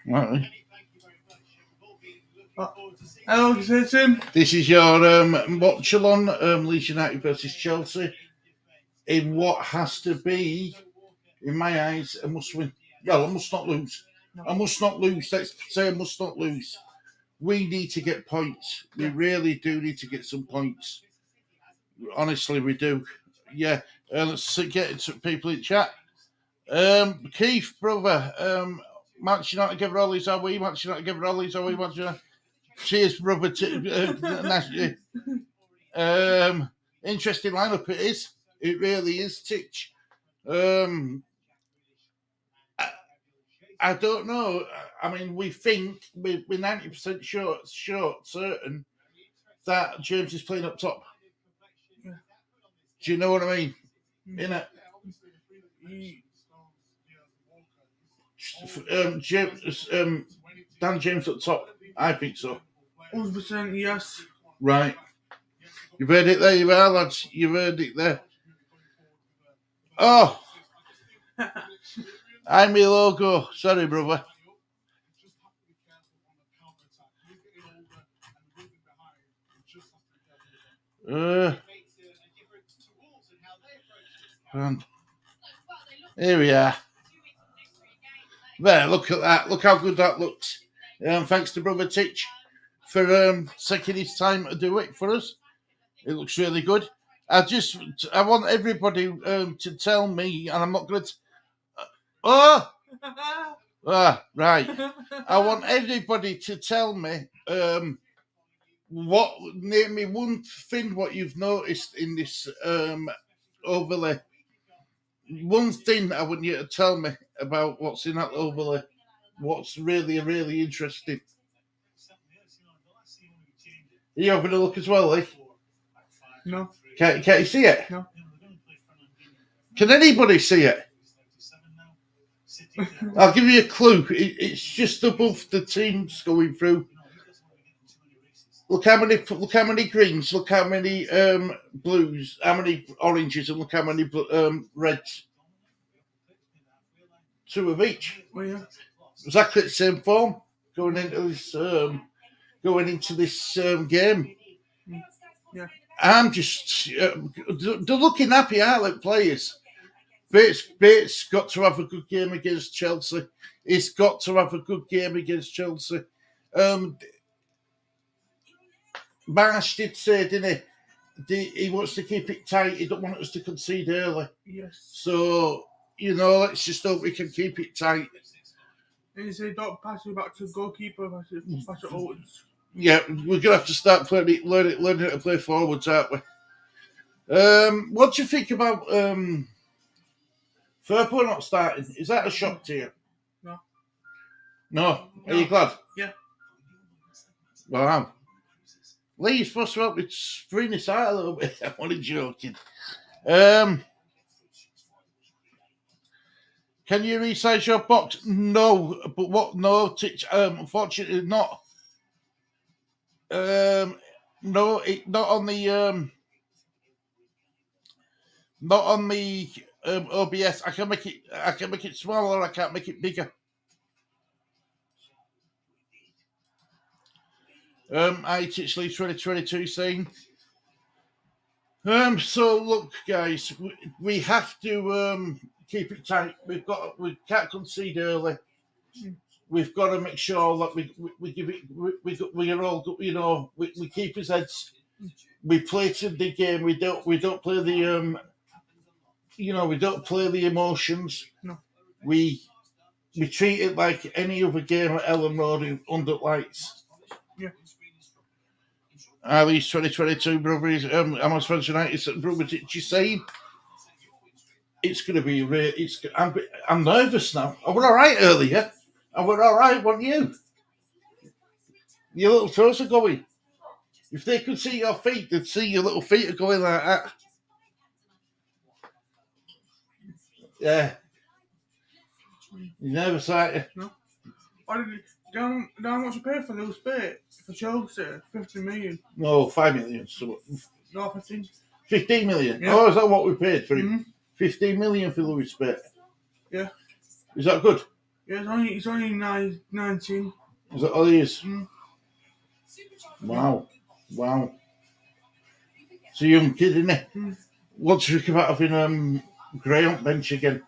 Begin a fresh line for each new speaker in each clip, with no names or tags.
Right.
Hello, Tim.
This is your Watchalong, Leeds United versus Chelsea, in what has to be, in my eyes, a must-win. Well, I must not lose. I must not lose. Let's say I must not lose. We need to get points. We really do need to get some points. Honestly, we do. Yeah. Let's get to people in chat. Keith, brother. Match United give rollies, are we? Match United give rollies, are we? Match United. Cheers, brother. Nashy. Interesting lineup it is. It really is, Titch. I don't know. I mean, we think we're 90% short, certain that James is playing up top. Do you know what I mean? Innit? Dan James up top. I think so.
100% yes.
Right. You've heard it there, you are, lads. You've heard it there. Oh. I'm my logo. Sorry, brother. Here we are. There, look at that. Look how good that looks. Thanks to brother Titch for taking his time to do it for us. It looks really good. I want everybody to tell me, and I'm not going to... right. I want everybody to tell me name me one thing what you've noticed in this overlay. One thing I want you to tell me about what's in that overlay. What's really, really interesting. Are you having a look as well, Lee?
No.
Can't you see it?
No.
Can anybody see it? I'll give you a clue. It's just above the teams going through. Look how many greens. Look how many blues. How many oranges, and look how many reds. 2 of each.
Oh, yeah.
Exactly the same form going into this game.
Yeah.
I'm just they're looking happy, aren't they, players? Bates got to have a good game against Chelsea. He's got to have a good game against Chelsea. Marsh did say, didn't he? He wants to keep it tight. He don't want us to concede early.
Yes.
So, let's just hope we can keep it tight.
And he said, don't pass it back to the goalkeeper, pass it forwards.
Yeah, we're going to have to start learning how to play forwards, aren't we? What do you think about Firpo not starting? Is that a shock to you?
No.
No? Are you glad?
Yeah.
Wow. Lee, you're supposed to help me bring this out a little bit. I'm only joking. Can you resize your box? No, but what? No, Titch, unfortunately not. No, not on the OBS. I can make it smaller. I can't make it bigger. Titch Leeds 2022 saying. So look, guys, we have to keep it tight. We can't concede early. We've got to make sure that we give it. We are all, we keep his heads. We play to the game. We don't play the we don't play the emotions.
No.
We treat it like any other game at Ellen Road under lights.
Yeah.
Ali's 2022, brother. Amos Fans United, brother. She's saying it's going to be I'm nervous now. I was all right earlier. I was all right. Weren't you? Your little toes are going. If they could see your feet, they'd see your little feet are going like that. Yeah. You nervous, aren't you?
No. Do you know how much I paid for Lewis Bate for Chelsea? 50 million.
No, 5 million.
No, 15.
15 million?
Yeah.
Oh, is that what we paid for him?
Mm-hmm.
15 million for Lewis Bate?
Yeah.
Is that good?
Yeah, it's only 19.
Is that all he is?
Mm.
Wow. It's a young kid, isn't he?
Mm.
What's the trick about having Gray on bench again?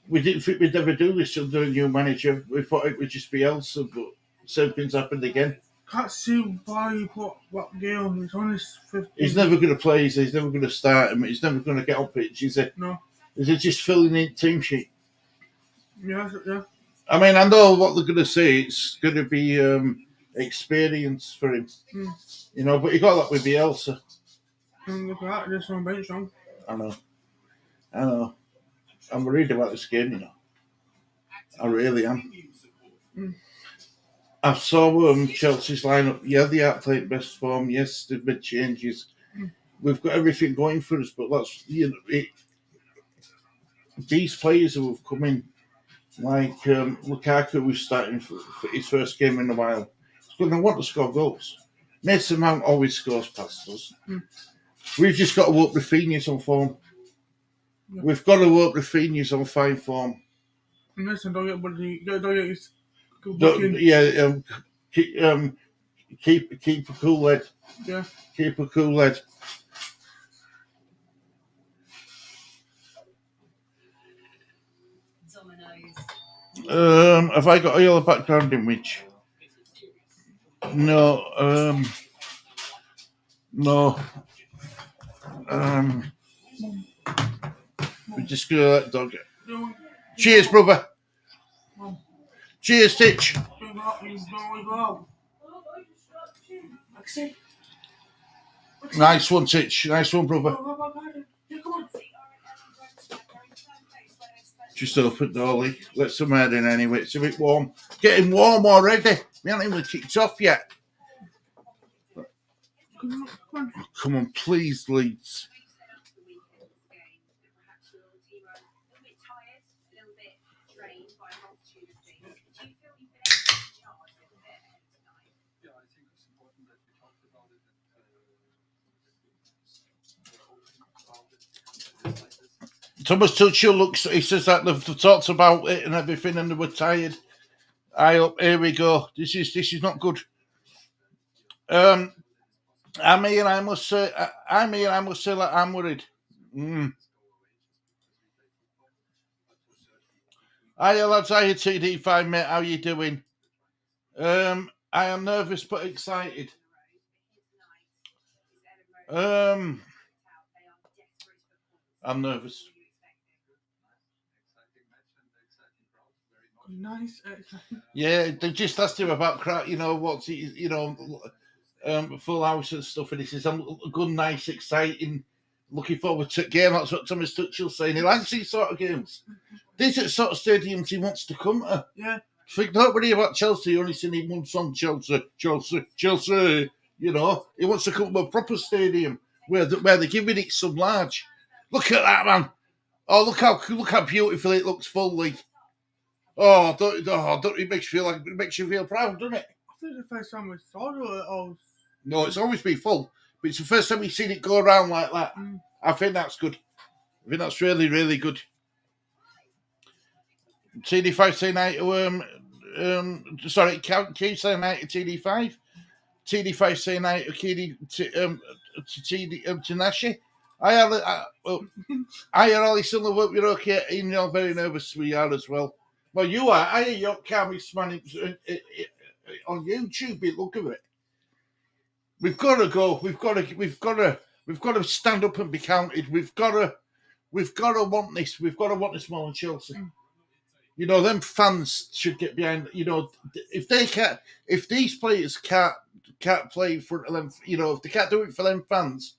We didn't think we'd ever do this under a new manager. We thought it would just be Elsa, but same thing's happened again.
Can't see why you put that game. It's only 15.
He's never going to play, he's never going to start him, he's never going to get on pitch, is he?
No.
Is he just filling in team sheet?
Yeah.
I mean, I know what they're going to say, it's going to be experience for him.
Mm.
You know, but he got that with Bielsa.
And look at that, just on bench now.
I know. I'm worried about this game, you know. I really am.
Mm.
I saw Chelsea's lineup. Yeah, they aren't playing best form. Yes, they've made changes.
Mm.
We've got everything going for us, but that's these players who have come in, like Lukaku, was starting for his first game in a while. He's going to want to score goals. Mason Mount always scores past us.
Mm.
We've just got to work Rafinha's on form.
Yeah.
We've got to work Rafinha's on fine form.
And listen, don't get his
Keep a cool head.
Yeah.
Keep a cool head. Have I got a yellow background image? No. No. We're just gonna let dog it. Cheers, brother. Cheers, Titch. Nice one, Titch. Nice one, brother. Just opened the door, let some air in anyway. It's a bit warm. Getting warm already. We haven't even kicked off yet. Come on, please, Leeds. Thomas Tuchel looks, he says that they've talked about it and everything and they were tired. Here we go. This is not good. I must say that I'm worried. Hiya lads, hiya TD5 mate, how you doing? I am nervous but excited. I'm nervous.
Nice.
Yeah, they just asked him about crowd, what's he, full house and stuff, and he says, I'm good, nice, exciting, looking forward to the game. That's what Thomas Tuchel's saying. He likes these sort of games. These are the sort of stadiums he wants to come to.
Yeah.
Think nobody about Chelsea, only singing one song, Chelsea. You know, he wants to come to a proper stadium where they're giving it some large. Look at that, man. Oh, look how beautiful it looks fully. Oh, it makes you feel proud, doesn't it?
I think the first time we saw it,
No, it's always been full, but it's the first time we've seen it go around like that. I think that's good. I think that's really, really good. TD5 saying night to Keith saying night to TD5. TD5 saying night to Nashy. I hear Ollie Silver work you're okay, and you're very nervous we are as well. Well, you are. I hear your camera's man on YouTube. Look at it. We've got to go. We've got to stand up and be counted. We've got to want this. We've got to want this more than Chelsea. You know, them fans should get behind. You know, if these players can't play in front of them, you know, if they can't do it for them fans,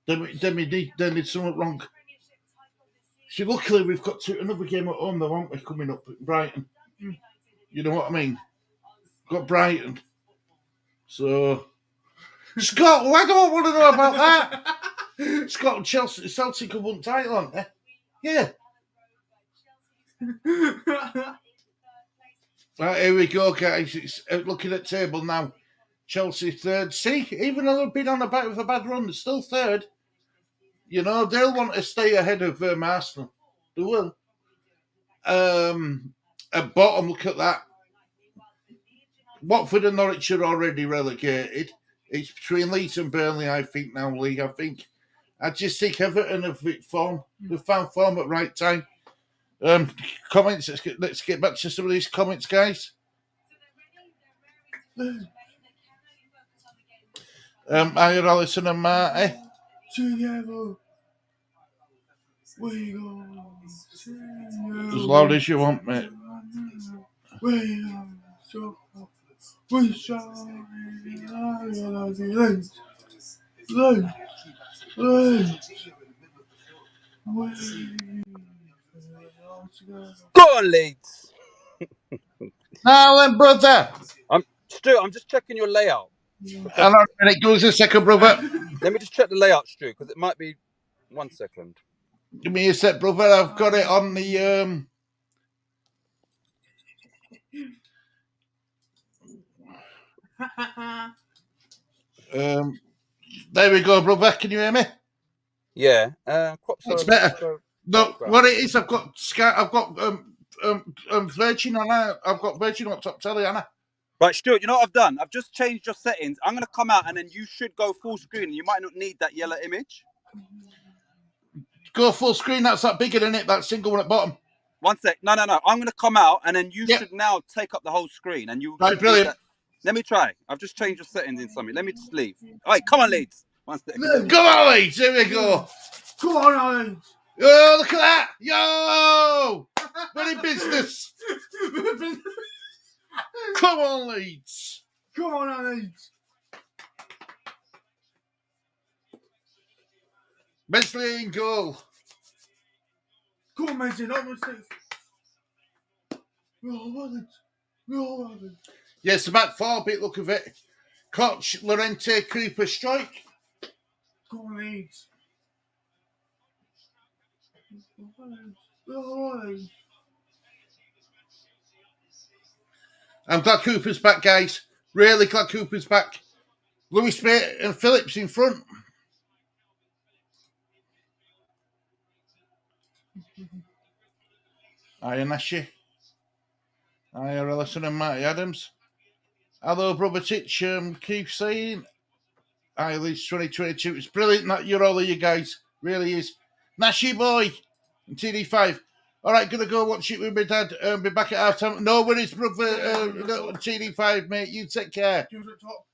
then there's something wrong. See, luckily we've got another game at home, though, aren't we, coming up at Brighton? You know what I mean? Got Brighton. So, Scott, I don't want to know about that. Scott and Chelsea, Celtic have won title, aren't they? Yeah. Right, here we go, guys. It's looking at table now. Chelsea third. See, even though they've been on a bit of a bad run, they're still third. You know, they'll want to stay ahead of Arsenal. They will. At bottom, look at that. Watford and Norwich are already relegated. It's between Leeds and Burnley, I think, now, Lee. I just think Everton have form. They've found form at right time. Comments. Let's get back to some of these comments, guys. I hear Alison and Marty.
Together we go.
As loud as you want, mate.
We are so we shine. Leeds.
Go on, Leeds.
Now then, brother.
Stu, I'm just checking your layout.
Hang on a minute, give us a second, brother.
Let me just check the layout, Stu, because it might be 1 second.
Give me a sec, brother. I've got it on the there we go, brother. Can you hear me?
Yeah.
It's better. No, what it is, I've got Sky. I've got Virgin on. I've got Virgin on top telly, Anna.
Right, Stuart, you know what I've done? I've just changed your settings. I'm going to come out and then you should go full screen. You might not need that yellow image.
Go full screen. That's that bigger than it. That single one at bottom.
1 sec. No. I'm going to come out and then you should now take up the whole screen. And you
right, brilliant.
Let me try. I've just changed your settings in something. Let me just leave. All right, come on, Leeds. 1 sec.
Come on, Leeds. Here we go.
Come on, Leeds.
Oh, look at that. Yo. Very business. Come on, Leeds.
Come on, Leeds.
Mesley in goal.
Come on, Mason. Not mistakes.
Yes, the back four bit look of it. Koch, Lorente, Cooper, strike.
Come on, Leeds.
I'm glad Cooper's back, guys. Really glad Cooper's back. Lewis Bate and Phillips in front. Hiya, Nashy. Hiya, Ellison and Marty Adams. Hello, brother Titch. Keep saying. Hiya, Leeds 2022. It's brilliant that you're all of you guys. Really is. Nashy boy. And TD5. All right, gonna go watch it with my dad. Be back at half time. No worries, brother. TD5, mate. You take care.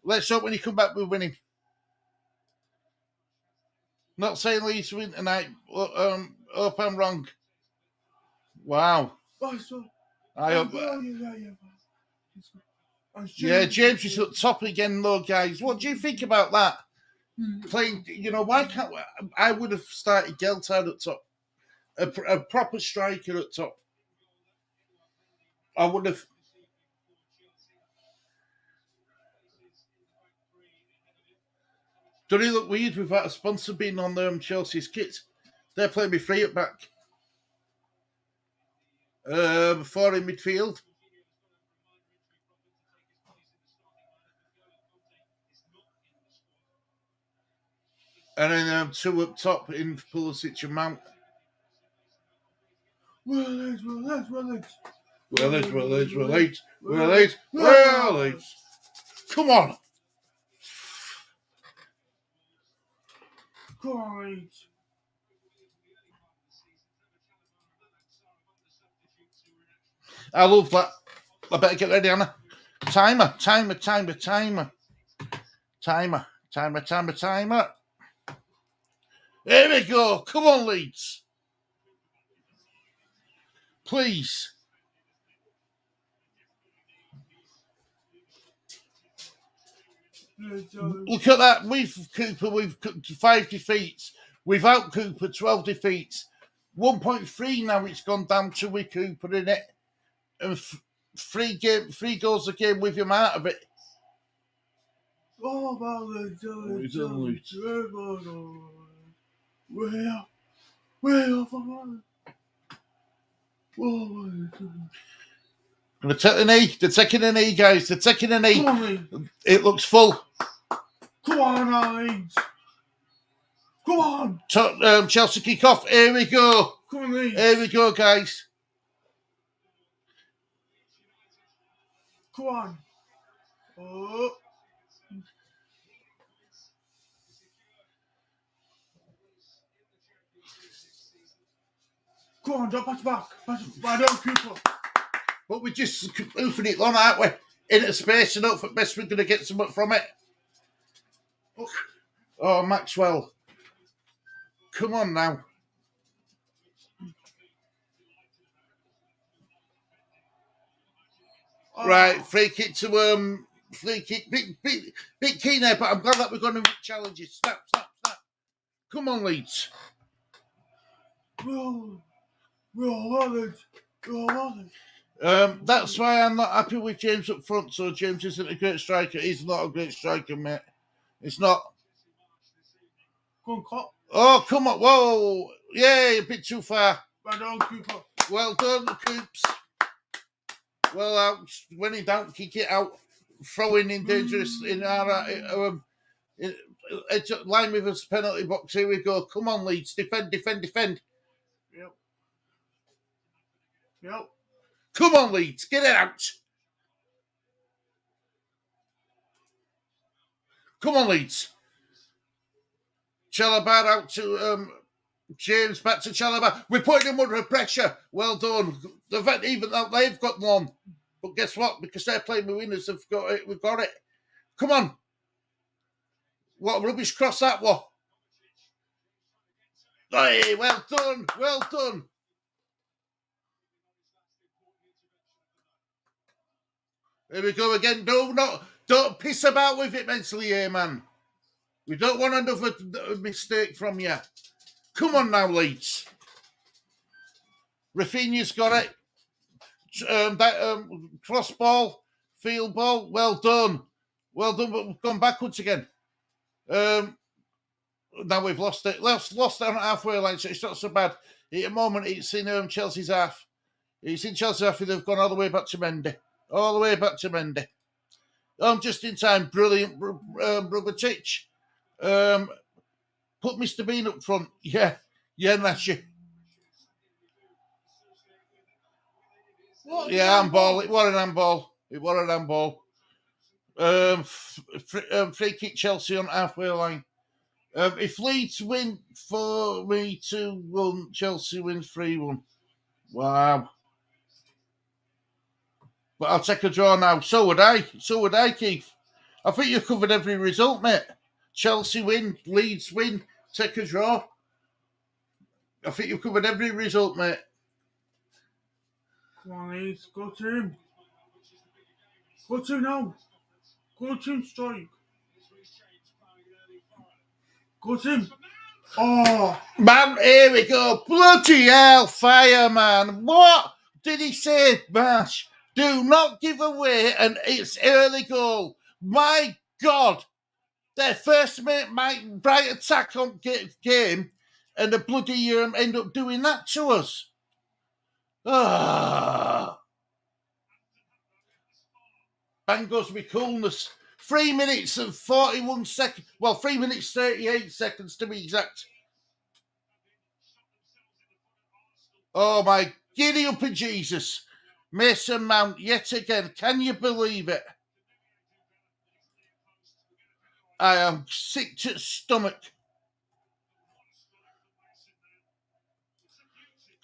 Let's hope when you come back, we're winning. Not saying Leeds win tonight. Hope I'm wrong. Wow. I hope. Yeah, James is at top again, though, guys. What do you think about that? Playing, why can't I would have started Geltard at top. A proper striker at top. I would have. Don't he look weird without a sponsor being on Chelsea's kits? They're playing me free at back. 4 in midfield. And then 2 up top in Pulisic and Mount. Well, come on. I love that. I better get ready, Anna. Timer. Here we go. Come on, Leeds. Please. Look at that. We've 5 defeats. Without Cooper, 12 defeats. 1.3 now it's gone down to with Cooper in it. And 3 goals a game with him out of it. Gonna take the knee. They're taking the knee, guys. They're taking the knee. It looks full.
Come on, Leeds. Come on.
Chelsea kick off. Here we go.
Come on, Leeds.
Here we go, guys.
Come on. Oh. Come on, don't pass back. Pass down, Cooper.
But we're just hoofing it on, aren't we? Into space and hope for best we're going to get something from it. Oh, Maxwell. Come on now.
Oh.
Right, free kick to free kick, bit keen there, but I'm glad that we're going to challenge it. Snap. Come on, Leeds.
Roll, Leeds.
That's why I'm not happy with James up front. So James isn't a great striker. He's not a great striker, mate. It's not.
Come on, Cop.
Oh, come on! Whoa! Yeah, a bit too far.
Right down, Cooper.
Well done, Coops. Well out. When in doubt, kick it out. Throwing in dangerous in our line with us penalty box. Here we go. Come on, Leeds. Defend.
Yep.
Come on, Leeds. Get it out. Come on, Leeds. Chalabar out to James. Back to Chalabar. We're putting them under pressure. Well done. Even though they've got one. But guess what? Because they're playing with winners, they've got it. We've got it. Come on. What a rubbish cross that was. Hey, well done. Here we go again. Don't piss about with it mentally here, man. We don't want another mistake from you. Come on now, Leeds. Rafinha's got it. Cross ball, field ball. Well done, but we've gone backwards again. Now we've lost it. Lost down at halfway line, so it's not so bad. At the moment, it's in Chelsea's half. It's in Chelsea's half. They've gone all the way back to Mendy. Just in time. Brilliant, brother Titch. Put Mr. Bean up front. Yeah, Nashy. Handball. It was an handball. Free kick Chelsea on halfway line. If Leeds win 4-2-1, Chelsea wins 3-1. Wow. But I'll take a draw now. So would I, Keith. I think you've covered every result, mate. Chelsea win, Leeds win, take a draw. I think you've covered every result, mate.
Come on, Leeds. Go to him. Go to now. Go to him, strike. Go to him. Oh.
Man, here we go. Bloody hell, fire, man. What did he say, Bash? Do not give away an it's early goal. My God. Their first bright attack on game, and the bloody end up doing that to us. Bang goes with coolness. 3 minutes and 41 seconds. Well, 3 minutes 38 seconds to be exact. Oh my, giddy up in Jesus. Mason Mount yet again. Can you believe it? I am sick to the stomach.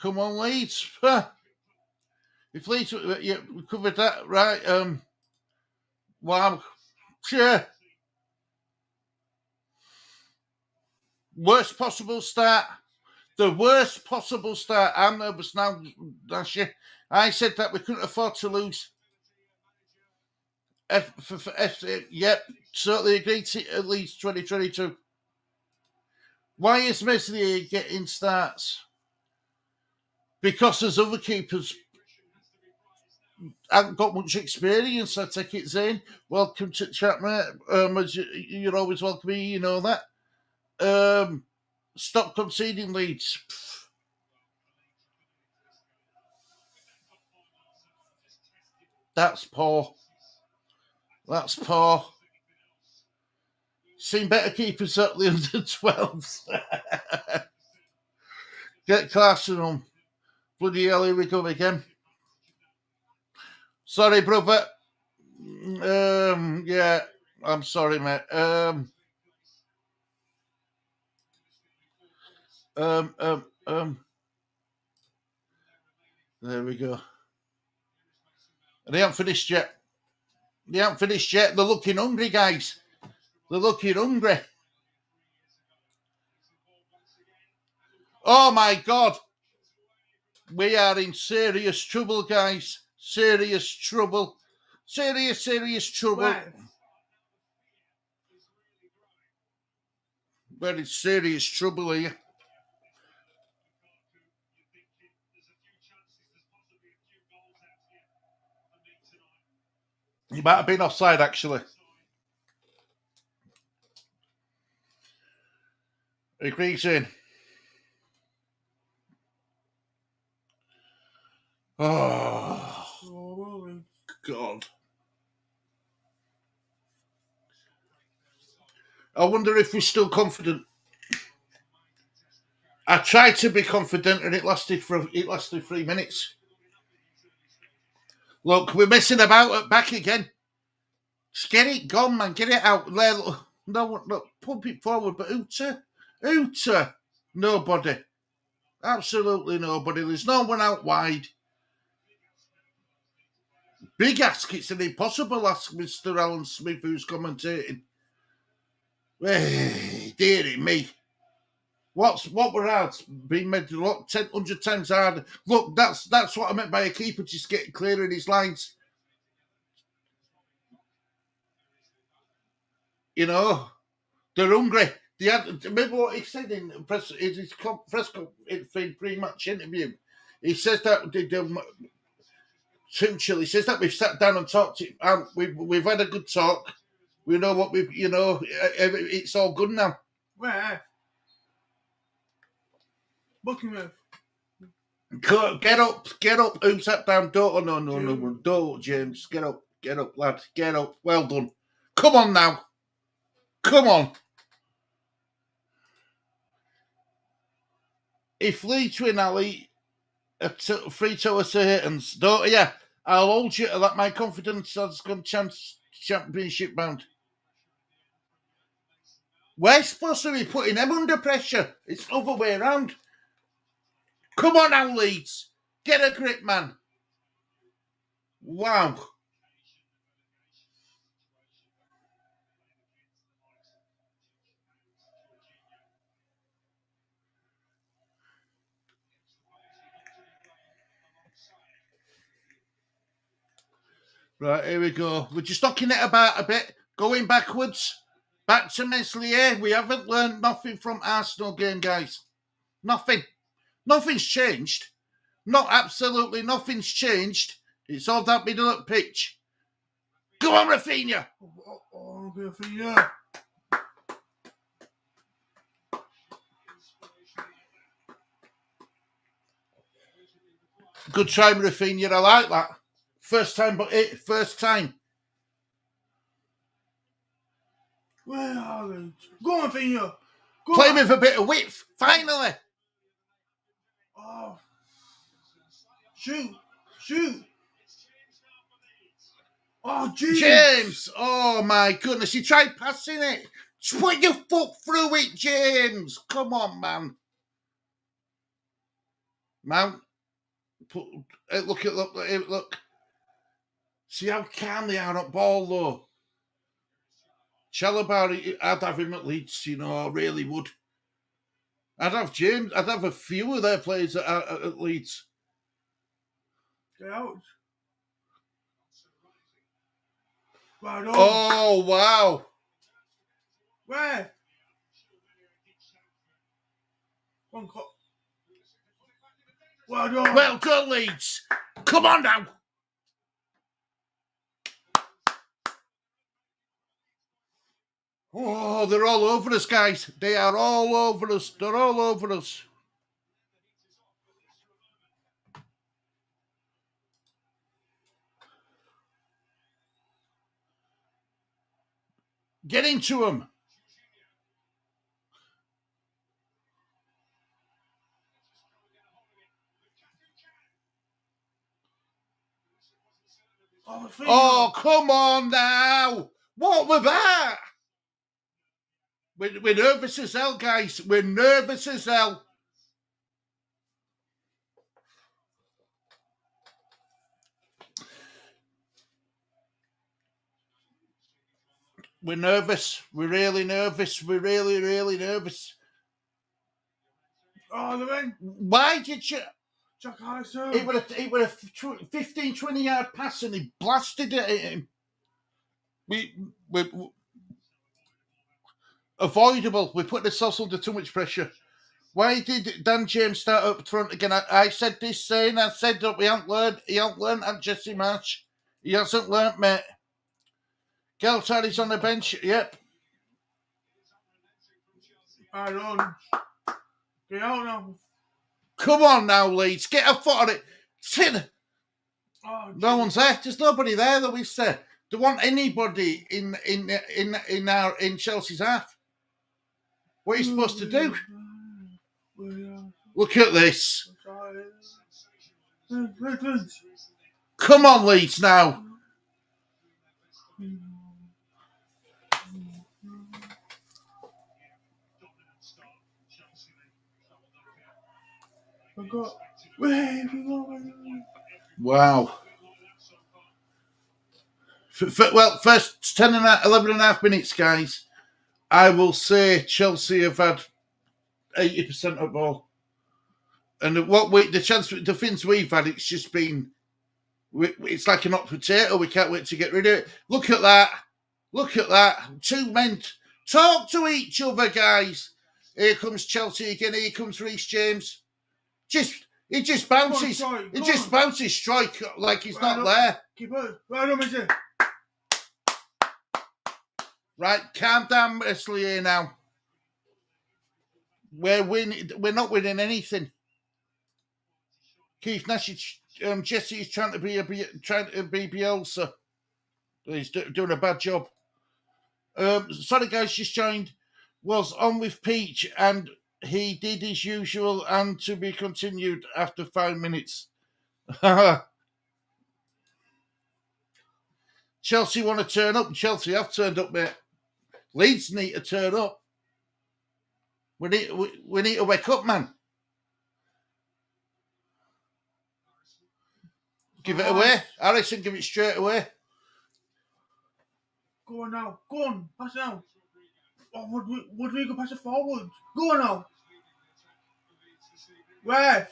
Come on, Leeds. If Leeds, we covered that, right? Wow. Sure. Worst possible start. The worst possible start. I'm nervous now, Nashy. I said that we couldn't afford to lose. Yep, certainly agreed to at least 2022. Why is Meslier getting starts? Because there's other keepers haven't got much experience. I take it, Zane. Welcome to chat, mate. As you're always welcome, you know that. Stop conceding leads. That's poor. Seen better keepers at the under 12s. Get Clarkson on. Bloody hell, here we go again. Sorry, brother. Yeah, I'm sorry, mate. There we go. They haven't finished yet. They're looking hungry, guys. They're looking hungry. Oh my God. We are in serious trouble, guys. Serious trouble. Serious trouble.
Where?
We're in serious trouble here. He might have been offside, actually. Agrees in. Oh,
Oh,
God. I wonder if we're still confident. I tried to be confident and it lasted 3 minutes. Look, we're messing about at back again. Just get it gone, man. Get it out. No, pump it forward. But who to? Nobody. Absolutely nobody. There's no one out wide. Big ask. It's an impossible ask, Mr. Alan Smith, who's commentating. Hey, dearie me. What were odds being made 100 times harder? Look, that's what I meant by a keeper just getting clear in his lines. You know, they're hungry. Remember what he said in his press pre-match interview. He says that Tuchel. He says that we've sat down and talked. We've had a good talk. We know what we've. It's all good now.
where? Buckingham.
Get up. Who sat down? No. Don't, James. Get up, lad. Get up. Well done. Come on now. Come on. If Leeds win, Ali, a 3-2 Satan's, don't you? I'll hold you to that. My confidence has gone championship bound. We're supposed to be putting them under pressure. It's the other way around. Come on now, Leeds. Get a grip, man. Wow. Right, here we go. We're just knocking it about a bit, going backwards. Back to Meslier. We haven't learned nothing from Arsenal game, guys. Nothing. Nothing's changed. Absolutely nothing's changed. It's all that middle of pitch. Go on, Rafinha.
Oh, Rafinha.
Good try, Rafinha. I like that. First time.
Where are they? Go on, Rafinha.
Play with a bit of width. Finally.
Oh. Shoot. Oh,
James. Oh, my goodness. You tried passing it. Just put your foot through it, James. Come on, man. Mount. Look. See how calm they are at ball, though. Chalobah, I'd have him at Leeds, I really would. I'd have James. I'd have a few of their players at Leeds.
Get out. Right on.
Oh, wow.
Where? One cut. Well done.
Well done, Leeds. Come on now. Oh, they're all over us, guys. They are all over us. They're all over us. Get into them.
Oh,
Oh, come on now. What was that? We're nervous as hell, guys. We're nervous as hell. We're nervous. We're really nervous. We're really, really nervous.
Oh, the win.
Why did you...
Jack Harrison.
It was a 15, 20-yard pass and he blasted it at him. We avoidable. We put ourselves under too much pressure. Why did Dan James start up front again? I said this saying, I said that he hasn't learned at Jesse March. He hasn't learned, mate. Galtari's on the bench, yep.
I don't. Get out now.
Come on now, Leeds. Get a foot on it. Sit.
Oh,
No one's there. There's nobody there that we said. Don't want anybody in Chelsea's half. What are you supposed to do? Look at this. Come on, Leeds now. Wow. Well, first 11 and a half minutes, guys. I will say Chelsea have had 80% of ball. And the things we've had, it's just been, it's like an hot potato. We can't wait to get rid of it. Look at that. Look at that. Two men. Talk to each other, guys. Here comes Chelsea again. Here comes Reece James. He just bounces. He just bounces strike like he's not there.
Keep it. Right on, Missy.
Right, calm down, Wesley, here now. We're winning. We're not winning anything. Keith Nashy, Jesse is trying to be Bielsa. He's doing a bad job. Sorry, guys, just joined. Was on with Peach and he did his usual and to be continued after 5 minutes. Chelsea want to turn up. Chelsea have turned up, mate. Leeds need to turn up. We need to wake up, man. Give it away. Harrison, give it straight away.
Go on now. Go on. Pass it now. Oh, would we go pass it forward? Go on now. Ref.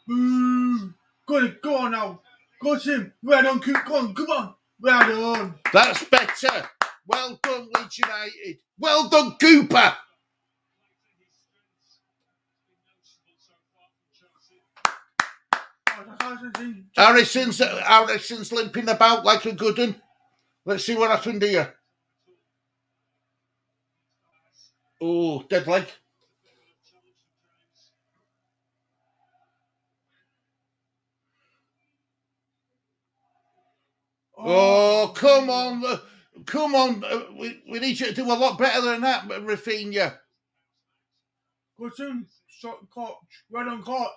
Go on now. Go Tim. Well done, go on, come on. Well done.
That's better. Well done, Leeds United. Well done, Cooper. Harrison's limping about like a good one. Let's see what happened here. Oh, dead leg. Oh, come on. Come on. We need you to do a lot better than that, Rafinha.
Good soon. Shot coach. Right on court.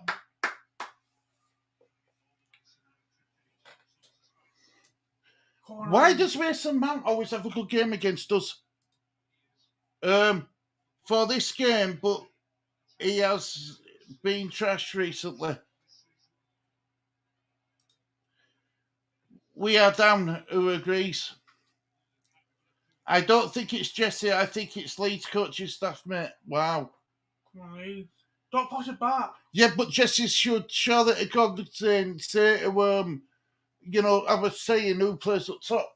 Why does Mason Mount always have a good game against us? For this game, but he has been trashed recently. We are down, who agrees? I don't think it's Jesse, I think it's Leeds coaching staff, mate. Wow.
Come on, Leeds. Don't pass it back.
Yeah, but Jesse should show that he got and say to have a saying who plays up top.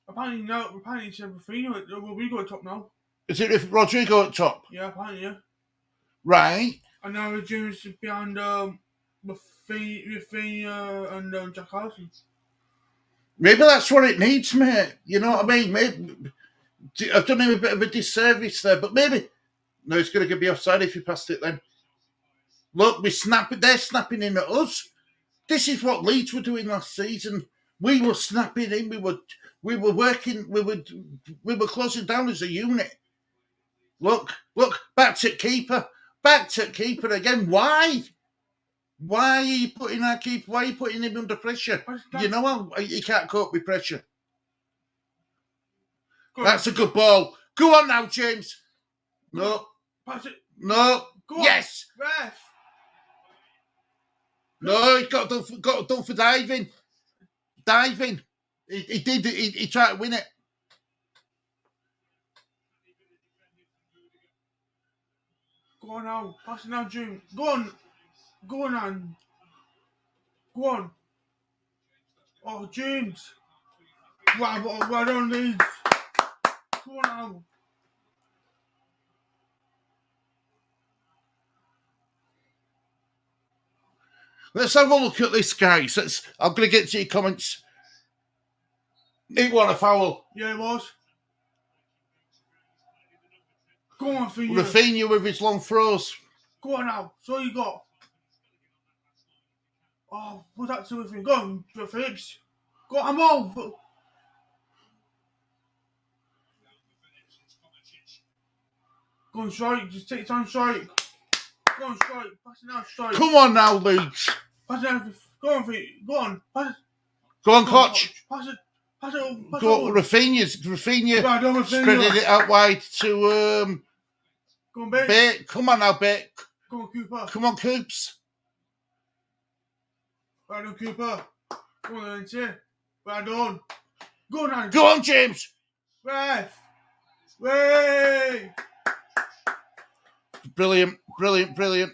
Apparently it's Rafinha. Will we go top now?
Is it Rodrigo at top?
Yeah, apparently, yeah.
Right.
And now James is behind Rafinha and Jack Harrison.
Maybe that's what it needs, mate. You know what I mean? Maybe I've done him a bit of a disservice there, but maybe. No, it's going to be offside if he passed it then. Look, they're snapping in at us. This is what Leeds were doing last season. We were snapping in. We were working. We were closing down as a unit. Look, back to keeper again. Why? Why are you putting our keeper? Why are you putting him under pressure? You know how he can't cope with pressure. That's a good ball. Go on now, James. No.
Pass it.
No.
Go on.
Yes.
Ref.
No, he got done for diving. Diving. He did. He tried to win it.
Go on now. Pass it now, James. Go on. Go on, man. Go on. Oh, James. Well done, Leeds. Go on now.
Let's have a look at this, guys. I'm going to get to your comments. It was a foul.
Yeah, it was. Go on, Rafinha.
Rafinha with his long throws.
Go on now. So you got. Oh, what's that to with him? Go on, Phillips. Go on, I'm on. Go on, strike. Just take time, strike. Go on, strike. Pass it now, strike.
Come on now, Leeds.
Pass it now. Go on, Phillips. Go on. Pass it.
Go on, Koch.
Pass it. Pass it on. Pass
Go
it on.
Rafinha.
Right, Rafinha.
Spreading it out wide to
Go on, Bate.
Bate. Come on now, Bate.
Go on, Cooper.
Come on, Coops.
Right on, Cooper. Go on, Lindsay. Right on. Go on, now.
Go on, James.
Ref. Way.
Brilliant, brilliant, brilliant.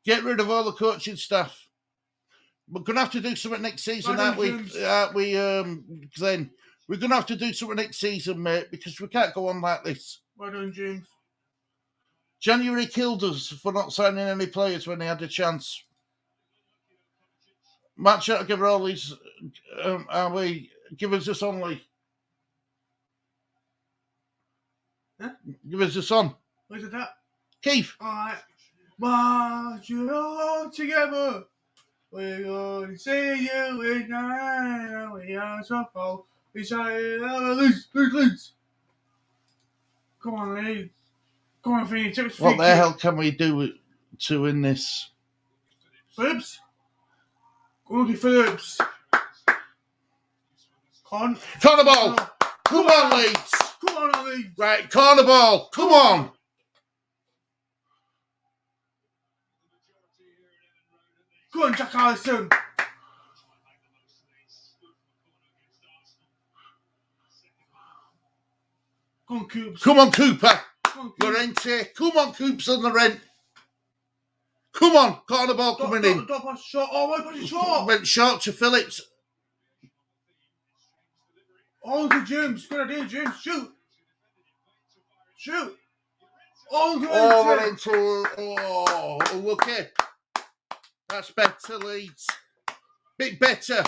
Get rid of all the coaching staff. We're going to have to do something next season, aren't we? Glenn? We're going to have to do something next season, mate, because we can't go on like this.
Well done, James.
January killed us for not signing any players when they had a chance. Match out to give her all these. Give us this on, Lee.
Huh?
Give us this on.
Where's that?
Keith.
Alright. March it all together. We're going to see you in night. We are so full. We say, Leeds. Come on, Leeds. Come on, Phoenix.
What the hell can we do to win this?
Phillips. Go on, Phillips.
Corner ball. Come on, Leeds.
Come on, Leeds.
Right, corner ball. Come on.
Go on, Jack Allison. Go on, Coops.
Come on, Cooper.
Come on, Coops.
Llorente. Come on, Coops on the rent. Come on, corner ball coming in.
Don't pass short. Oh, why pass it short?
Went short to Phillips.
Oh, good James. Good idea, James. Shoot. Oh, good
Oh, lucky. That's better, Leeds. Bit better.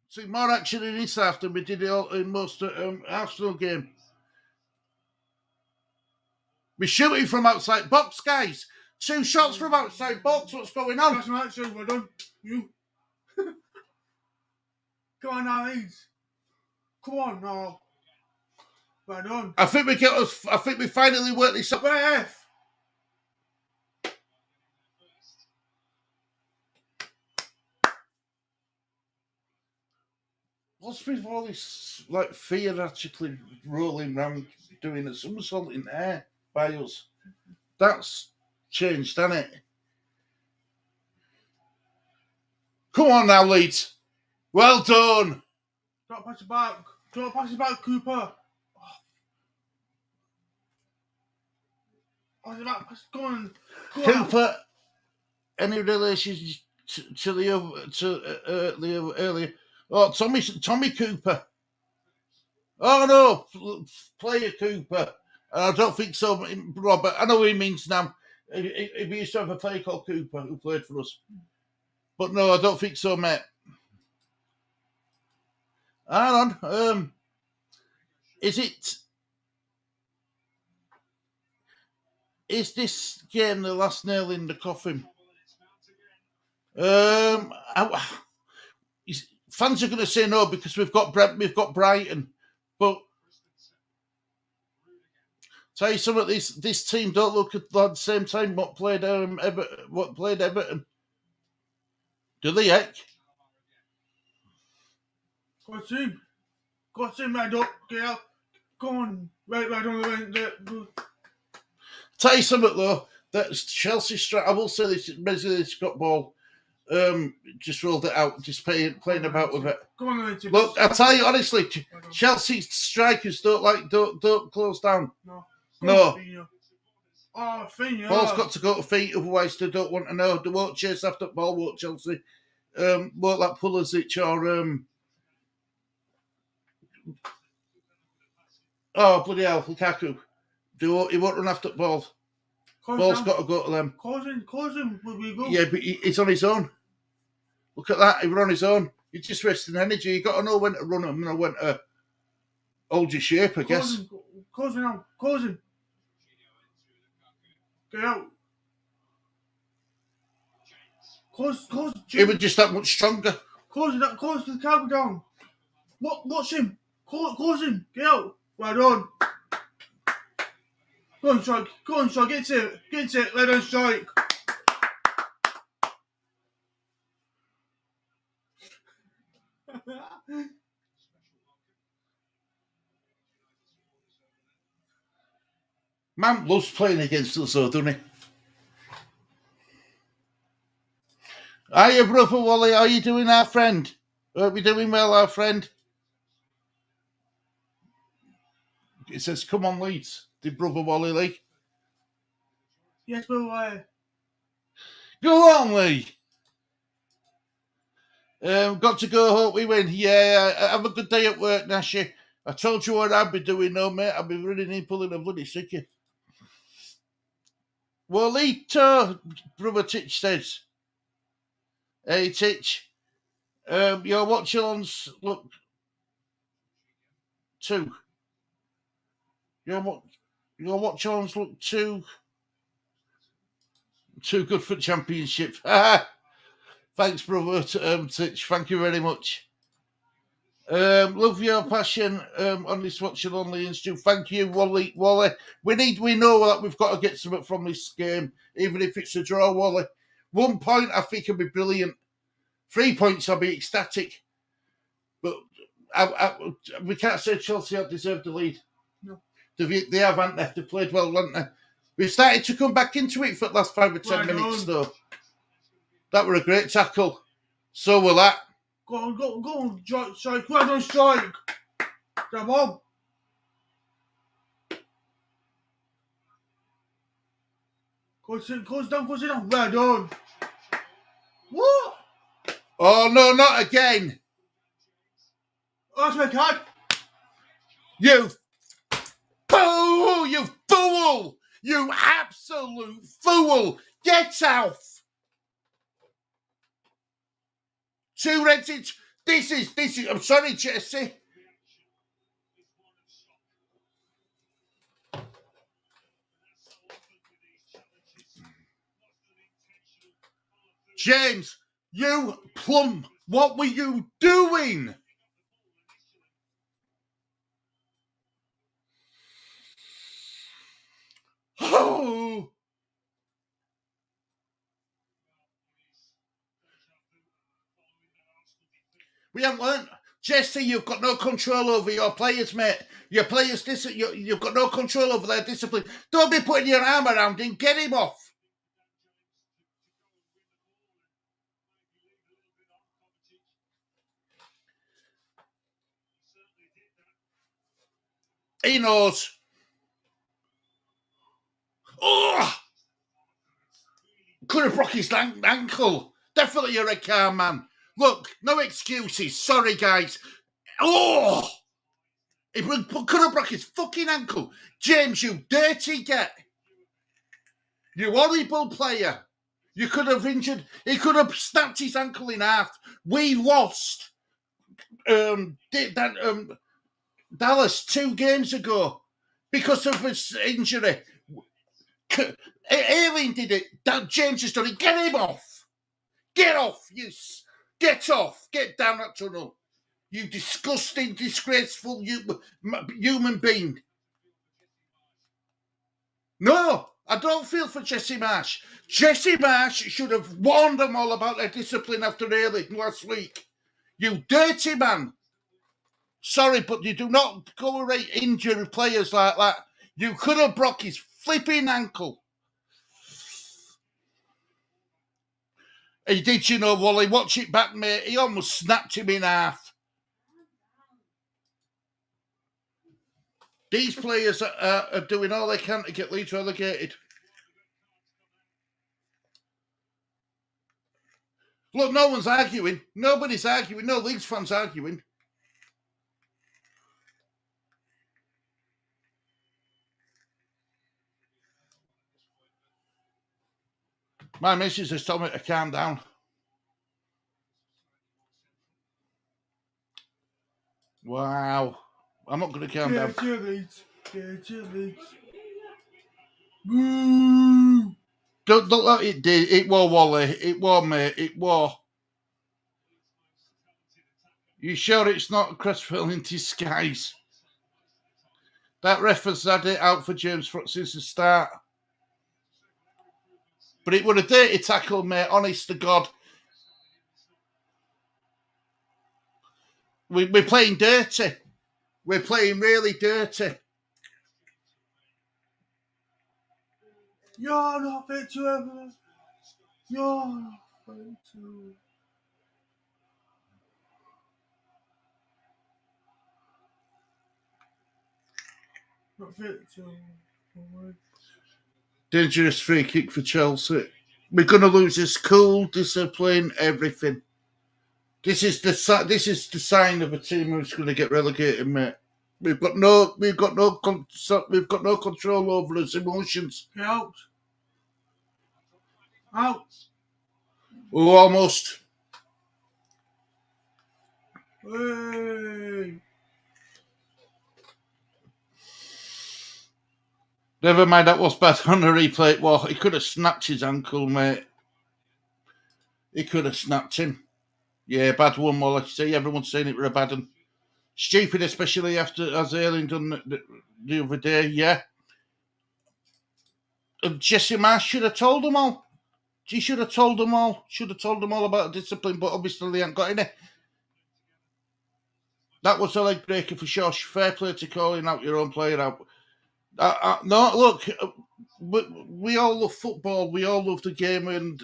See, more action in this half than we did in most Arsenal game. We're shooting from outside box, guys. 2 shots from outside box. What's going on?
That's right, James. Well done. You. Come on now, Leeds. Come on now. Well done.
I think we finally worked this up.
Ref.
What's with all this like fear actually rolling around doing a somersault in air by us? That's changed, hasn't it? Come on now, Leeds. Well done.
Don't pass it back. Cooper. Pass it back. Go on.
Cooper, any relation to the earlier? Oh, Tommy Cooper. Oh no, player Cooper. I don't think so, Robert. I know what he means now. We used to have a player called Cooper who played for us, but no, I don't think so, mate. Hang on. Is this game the last nail in the coffin? Fans are going to say no because we've got Brighton, but Tell you something, this team don't look at the same time what played Everton. Do they, heck?
Got him, right up, get out. Go on, right on the
Tell you something though, that Chelsea strike. I will say this Scott Ball just rolled it out, just playing about with it.
Go on, Titch.
Look, I tell you honestly, Chelsea strikers don't close down. No.
Oh, Fina.
Ball's got to go to feet, otherwise they don't want to know. They won't chase after ball, won't Chelsea? Won't that Pulisic or oh bloody hell, Lukaku. He won't run after the ball. Ball's got to go to them.
Cause him, will we go?
Yeah, but he's on his own. Look at that, he was on his own. You're just wasting energy. You got to know when to run him and when to hold your shape, I guess.
Cause him. Get out.
He was just that much stronger.
Cause the Lukaku down. Watch him. Cause him. Get out. Well done. Go on, strike. Get it. Let us strike.
Man loves playing against us, though, doesn't he? Hiya, brother Wally. How you doing, our friend? Hope you're doing well, our friend. It says, come on, Leeds. Did brother Wally Lee?
Yes, brother.
Go on, Lee. Got to go. Hope we win. Yeah, have a good day at work, Nashy. I told you what I'd be doing, no, mate. I'd be running in, pulling a bloody sickie. Wallito, brother Titch says. Hey, Titch. Your Watchalongs look 2. Your Watchalongs look too good for championship. Thanks, brother Titch. Thank you very much. Love your passion on this Watchalong, Lee and Stu. Thank you, Wally. We know that we've got to get something from this game, even if it's a draw, Wally. 1 point, I think, would be brilliant. 3 points, I'll be ecstatic. But we can't say Chelsea have deserved the lead.
No.
They have, haven't they? They've played well, haven't they? We've started to come back into it for the last 5 or 10 minutes, though. That were a great tackle. So will that.
Go on, strike. Well done, strike. Come on. Goes down. Well done. What?
Oh, no, not again.
That's my card.
You fool! You fool! You absolute fool! Get out! 2 reds. This is. I'm sorry, Jesse. James, you plum. What were you doing? Oh. We haven't learned. Jesse, you've got no control over your players, mate. Your players, you've got no control over their discipline. Don't be putting your arm around him. Get him off. He knows. Oh! Could have broke his ankle. Definitely a red card, man. Look, no excuses. Sorry, guys. Oh! He could have broke his fucking ankle. James, you dirty get. You horrible player. You could have injured. He could have snapped his ankle in half. We lost Dallas 2 games ago because of his injury. Aileen did it. James has done it. Get him off. Get off. Get off. Get down that tunnel. You disgusting, disgraceful human being. No, I don't feel for Jesse Marsh. Jesse Marsh should have warned them all about their discipline after Ealing last week. You dirty man. Sorry, but you do not go right injure players like that. You could have broke his flipping ankle. He did, you know, Wally. Watch it back, mate. He almost snapped him in half. These players are doing all they can to get Leeds relegated. Look, no one's arguing. Nobody's arguing. No Leeds fans arguing. My missus has told me to calm down. Wow. I'm not going to calm down.
Get your Leeds. Get your Leeds. Woo!
Don't let it did. It was Wally. It was, mate. It was. You sure it's not a Crestfield in disguise? That ref has had it out for James since the start. But it would a dirty tackle, mate. Honest to God. We're playing dirty. We're playing really dirty.
You're not fit to ever. You're not fit to. Not fit to.
Dangerous free kick for Chelsea. We're going to lose this cool, discipline, everything. This is the sign of a team who's going to get relegated, mate. We've got no control over his emotions.
Out. Out.
Oh, almost.
Hey.
Never mind, that was bad on the replay. Well, he could have snapped his ankle, mate. He could have snapped him. Yeah, bad one, well, like you say, everyone's saying it were a bad one. Stupid, especially after, as Erling done the other day, yeah. And Jesse Marsh should have told them all. She should have told them all. Should have told them all about discipline, but obviously they ain't got any. That was a leg breaker for sure. Fair play to calling out your own player out. No, look, we all love football. We all love the game, and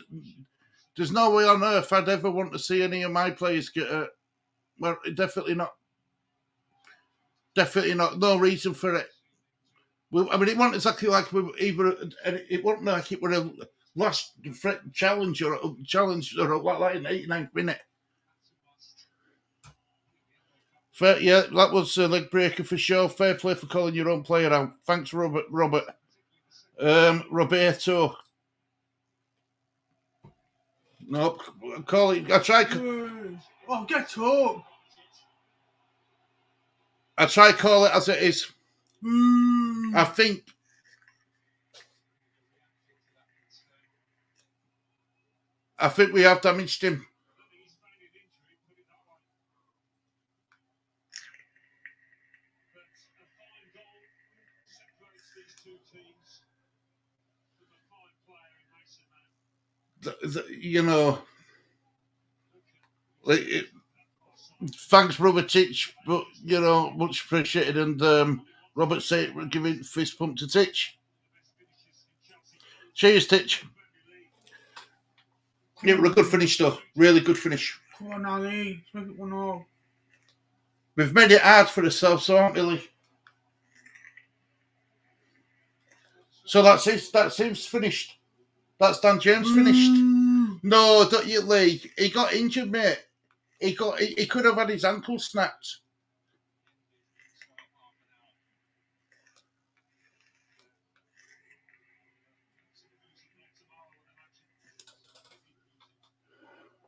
there's no way on earth I'd ever want to see any of my players get hurt. Well, definitely not. Definitely not. No reason for it. I mean, it wasn't exactly like it wasn't like it were a last challenge or like that in the 89th minute. Fair, yeah, that was a leg breaker for sure. Fair play for calling your own player out. Thanks, Robert. Roberto. Nope. Call it. I try
Get up.
I try call it as it is. I think we have damaged him. You know, thanks, Robert Titch, but you know, much appreciated. And Robert said we're giving fist pump to Titch. Cheers, Titch. Yeah, we're a good finish though. Really good finish.
Come on, Ali. Make it 1-0.
We've made it hard for ourselves, so aren't we, Lee? So that's it. That seems finished. That's Dan James finished. No, don't you, Lee? He got injured, mate. He could have had his ankle snapped.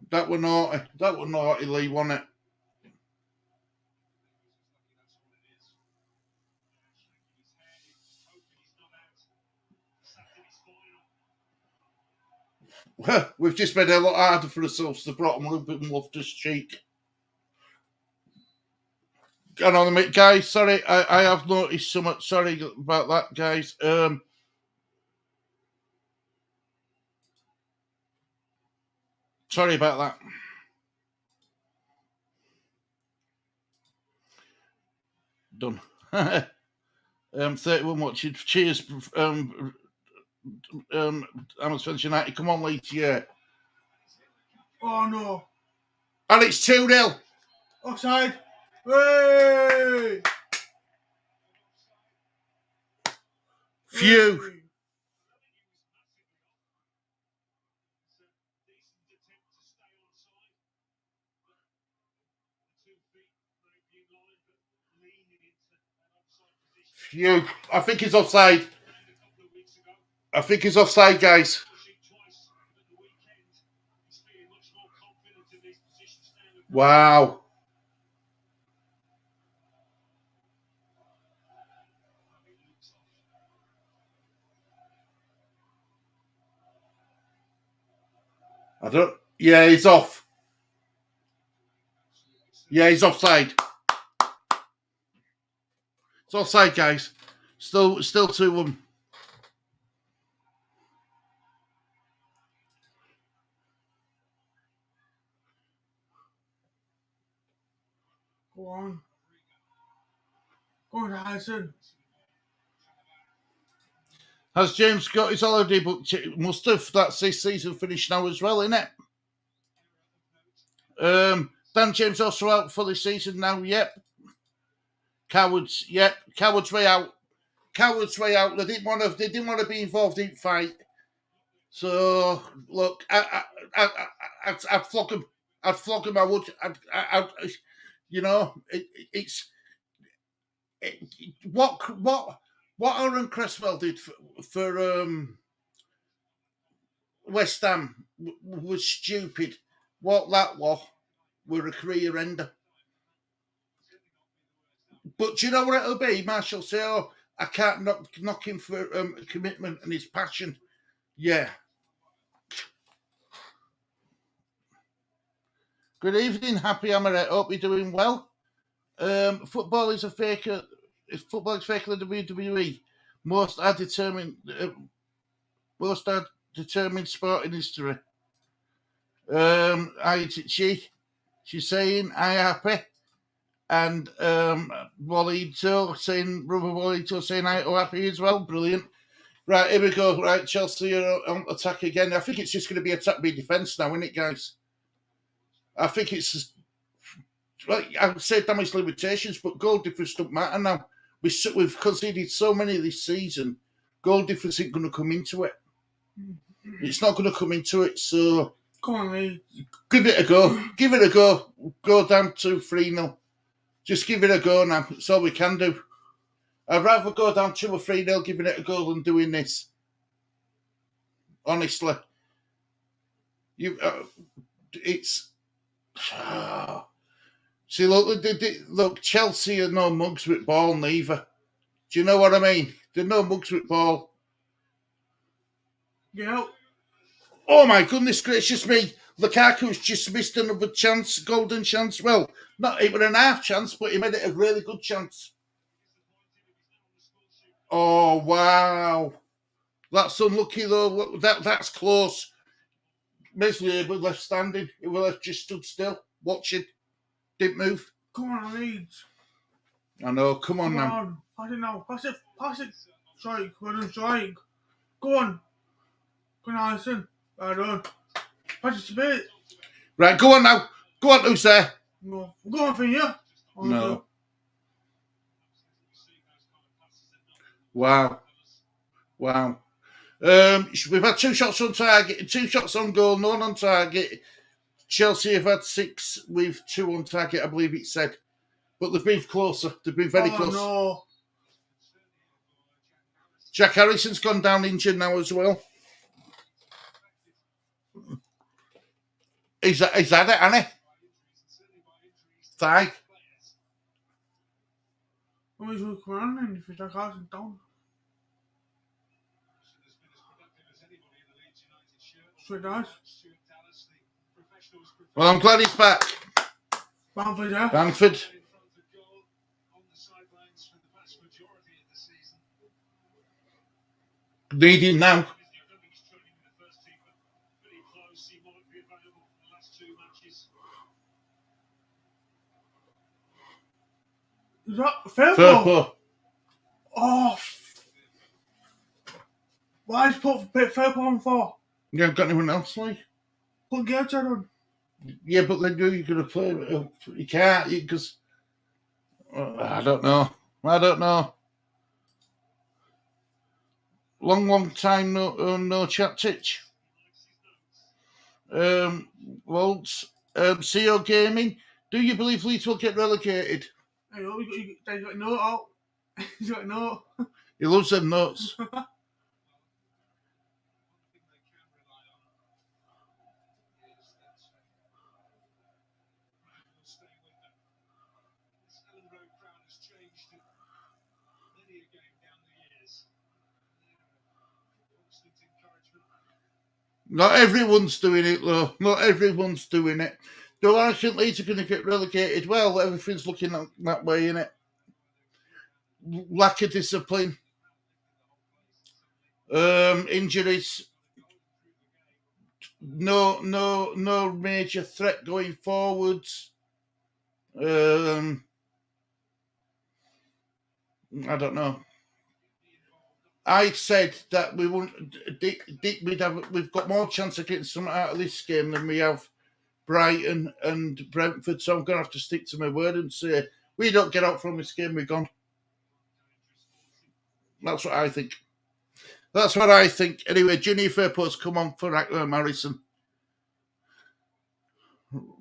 That were naughty. That were naughty, Lee, wasn't it? Well, we've just made it a lot harder for ourselves to bottom of the Loftus Cheek. Get on the mic, guys. Sorry, I have noticed so much. Sorry about that, guys. Sorry about that. 31 watching. Cheers. I'm Spencer United. Come on, Leeds. Yeah.
Oh no.
And it's 2-0.
Offside. Hey!
Phew.
Hey!
Phew. I think he's offside. I think he's offside, guys. Wow. I don't. Yeah, he's off. Yeah, he's offside. It's offside, guys. Still 2-1.
Go on. Go on, Harrison.
Has James got his holiday booked? Must have. That's this season finished now as well, isn't it? Dan James also out for the season now. Yep. Cowards. Yep. Cowards way out. Cowards way out. They didn't want to be involved in fight. So look, I'd flog him. I'd flog him. I would. You know, what Aaron Cresswell did for West Ham was stupid. What that was were a career ender. But do you know what it'll be? Marshall say, "Oh, I can't knock him for commitment and his passion." Yeah. Good evening, Happy Amaret. Hope you're doing well. Football is a faker. Football is faker than WWE. Most are determined sport in history. She's saying I happy, and Walito saying brother Walito saying I happy as well. Brilliant. Right, here we go. Right, Chelsea are on attack again. I think it's just going to be attack by defence now, isn't it, guys? I think it's. Well, I would say damage limitations, but goal difference don't matter now. We've conceded so many this season. Goal difference isn't going to come into it. It's not going to come into it. So
Come on, Lee.
give it a go. Give it a go. Go down to 3-0. Just give it a go now. That's all we can do. I'd rather go down 2 or 3-0 giving it a go than doing this. Honestly, it's. See, look, Chelsea are no mugs with ball, neither. Do you know what I mean? They're no mugs with ball.
Yeah.
Oh, my goodness gracious me. Lukaku's just missed another chance, golden chance. Well, not even an half chance, but he made it a really good chance. Oh, wow. That's unlucky, though. That's close. Meslier was left standing. He was left just stood still, watching. Didn't move.
Come on, Leeds.
I know. Come on
Come
now.
on. Pass it now. Pass it. Strike. Well done, strike. Go on. Go on, Harrison. Well done. Pass it to me.
Right, go on now. Go on, who's there?
No. Go on, Finya.
No. Wow. We've had 2 shots on target, 2 shots on goal, none on target. Chelsea have had 6 with 2 on target, I believe it said. But they've been closer. They've been very close.
No.
Jack Harrison's gone down injured now as well. Is that it, Annie? Thigh.
Always look around and if you take Harrison down. Straight nice.
Well, I'm glad he's back.
Bamford, yeah.
Bamford. Need him now.
Is that Firpo?
Firpo.
Oh. Why is put Firpo on for?
You haven't got anyone else, like?
Put Gertrude on.
Yeah, but then you're going to play. You can't, because. I don't know. Long time no chat, Titch. Waltz. CO Gaming. Do you believe Leeds will get relegated?
I know, he's got a note out. He's got a note.
He loves them notes. Not everyone's doing it, though. Not everyone's doing it. Do I think Leeds are going to get relegated? Well, everything's looking that way, innit? Lack of discipline. Injuries. No major threat going forwards. I don't know. I said that we won't. We've got more chance of getting something out of this game than we have Brighton and Brentford. So I'm going to have to stick to my word and say we don't get out from this game, we're gone. That's what I think. Anyway, Ginny Fairport's come on for Marison.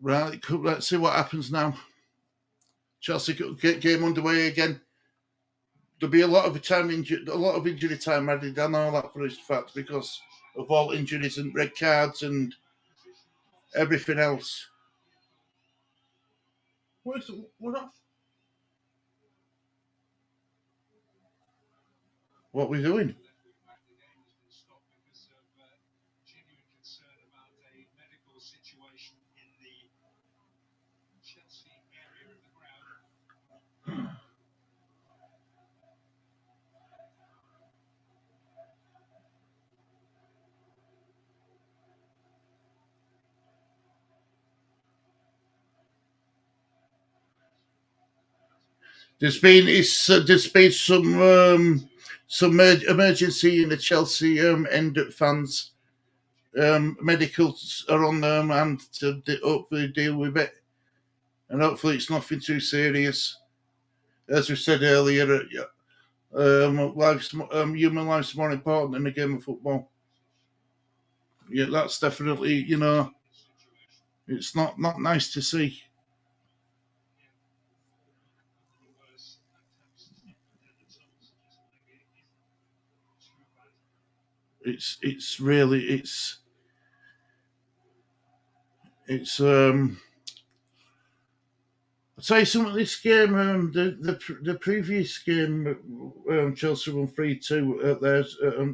Right, let's see what happens now. Chelsea get game underway again. There'll be a lot of injury time added. I know that for a fact because of all injuries and red cards and everything else.
What's that?
What are we doing? There's been some emergency in the Chelsea end fans. Medicals are on them and to hopefully deal with it, and hopefully it's nothing too serious. As we said earlier, human life's more important than a game of football. Yeah, that's definitely, it's not nice to see. It's really I'll tell you something. This game, the previous game, Chelsea won 3-2 at their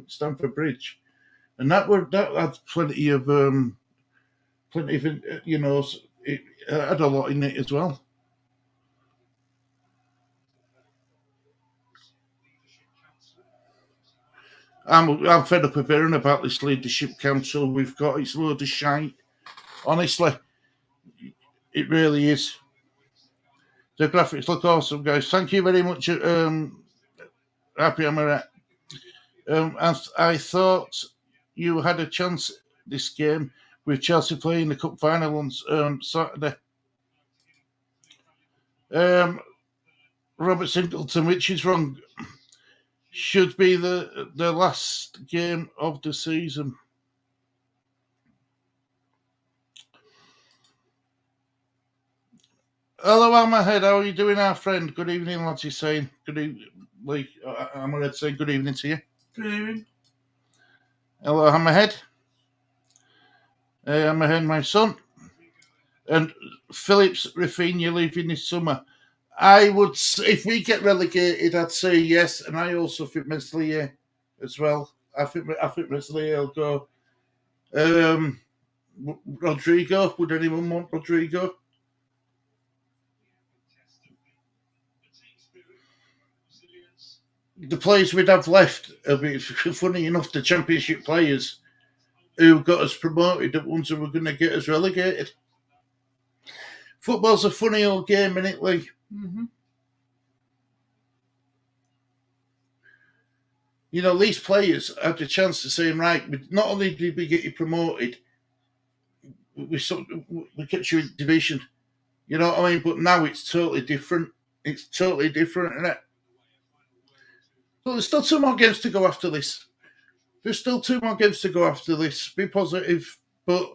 Stamford Bridge, and that had plenty of it had a lot in it as well. I'm fed up of hearing about this leadership council we've got. It's a load of shite. Honestly, it really is. The graphics look awesome, guys. Thank you very much, Happy Amaret. I thought you had a chance this game with Chelsea playing the cup final on Saturday. Robert Singleton, which is wrong, should be the last game of the season. Hello, Hammerhead. How are you doing, our friend? Good evening, lads. He's saying good evening. Hammerhead saying good evening to you.
Good evening.
Hello, Hammerhead. Hammerhead, my son. And Phillips, Rafinha leaving this summer. I would, if we get relegated, I'd say yes, and I also think Meslier as well. I think Meslier will go. Rodrigo, would anyone want Rodrigo? The players we'd have left, funny enough, the Championship players who got us promoted, the ones who were going to get us relegated. Football's a funny old game, isn't it, Lee?
Mm-hmm.
You know, these players had the chance to say, right, not only did we get you promoted, we kept you in division. You know what I mean? But now it's totally different. It's totally different, isn't it? So there's still 2 more games to go after this. There's still 2 more games to go after this. Be positive, but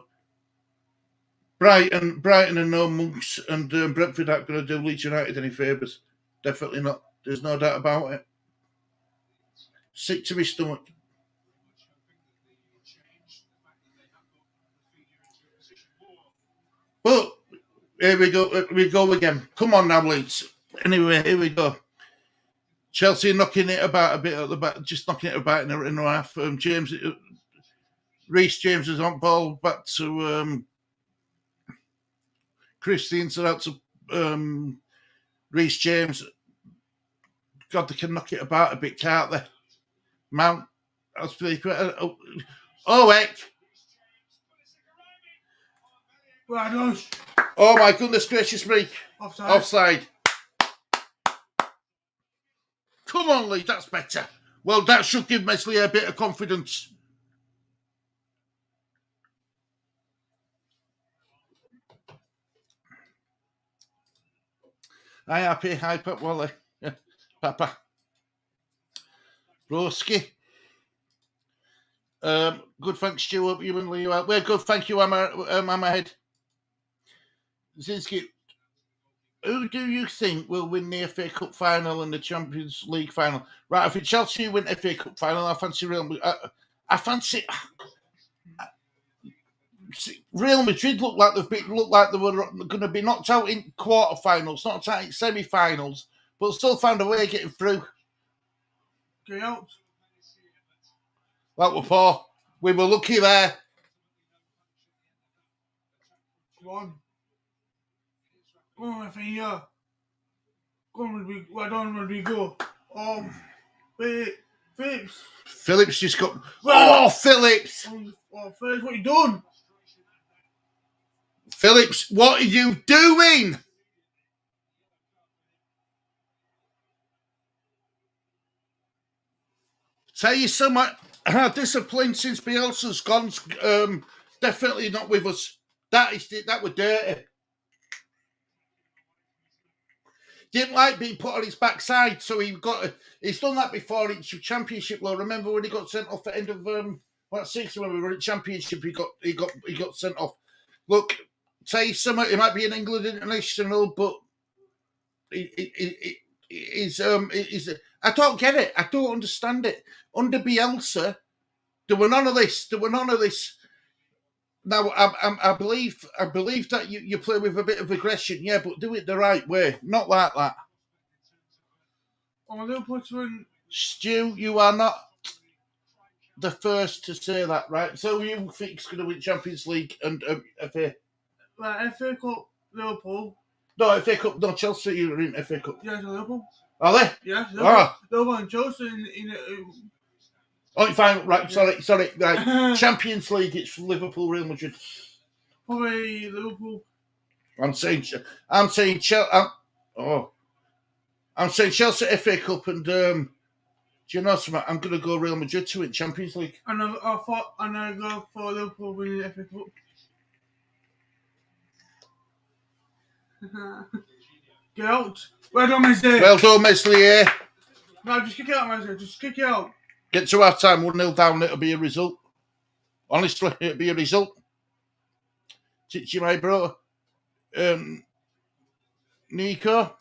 Brighton and no Monks and Brentford aren't going to do Leeds United any favours. Definitely not. There's no doubt about it. Sick to my stomach. But here we go. We go again. Come on now, Leeds. Anyway, here we go. Chelsea knocking it about a bit at the back, just knocking it about in a half. Reece James is on ball back to Christian, so out to Reece James. God, they can knock it about a bit, can't they? Mount. Oh, heck. Oh, my goodness gracious me. Offside. Come on, Lee, that's better. Well, that should give Mesley a bit of confidence. Hi, Happy. Hi, Pap Wally. Papa. Broski. Good, thanks, Stu. Hope you and Lee are. We're good, thank you, Hammerhead. Zinski, who do you think will win the FA Cup final and the Champions League final? Right, if it's Chelsea win FA Cup final, I fancy Real Madrid. I fancy Real Madrid look like they were going to be knocked out in quarterfinals, not out in semi-finals, but still found a way of getting through.
Get out.
That were poor. We were lucky there.
Come on. Come on, FA. Come on, why don't we go? Phillips.
Phillips just got. Oh, Phillips!
Oh, Phillips, what are you doing?
Phillips, what are you doing? Tell you something, our discipline since Bielsa's gone, definitely not with us. That was dirty. Didn't like being put on his backside, so he's done that before in Championship. Well, remember when he got sent off at the end of season when we were in Championship, he got sent off. Look, tell you something, he might be an England international, but he's I don't get it. I don't understand it. Under Bielsa, there were none of this. Now, I believe that you play with a bit of aggression, yeah, but do it the right way, not like that. Stu, you are not the first to say that, right? So you think he's going to win Champions League and FA?
Like FA Cup, Liverpool.
No, FA Cup, no, Chelsea, you're in FA Cup.
Yeah, Liverpool.
Are they?
Yeah, Liverpool and Chelsea
Oh, fine, right, sorry, right. Champions League, it's Liverpool, Real Madrid.
Probably Liverpool.
I'm saying Chelsea FA Cup and do you know something? I'm going to go Real Madrid to win Champions League.
And I go for Liverpool winning the FA Cup. Get out. Well done, Messi.
Well done, Mesley, eh?
No, just kick it out, Messi. Just kick it out.
Get to half time, 1-0 down, it'll be a result. Honestly, it'll be a result. Titch, my bro. Nico.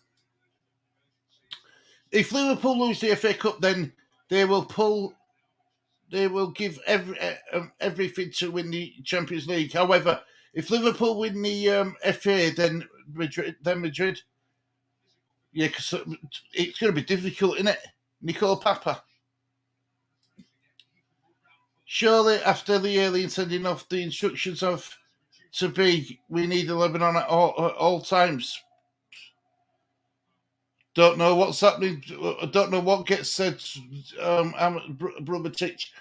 If Liverpool lose the FA Cup, then they will give everything to win the Champions League. However, if Liverpool win the FA, then Madrid. Yeah, because it's going to be difficult, isn't it? Nicole Papa. Surely, after the early sending off, the instructions of to be, we need 11 on at all times. Don't know what's happening. I don't know what gets said. Brother Titch.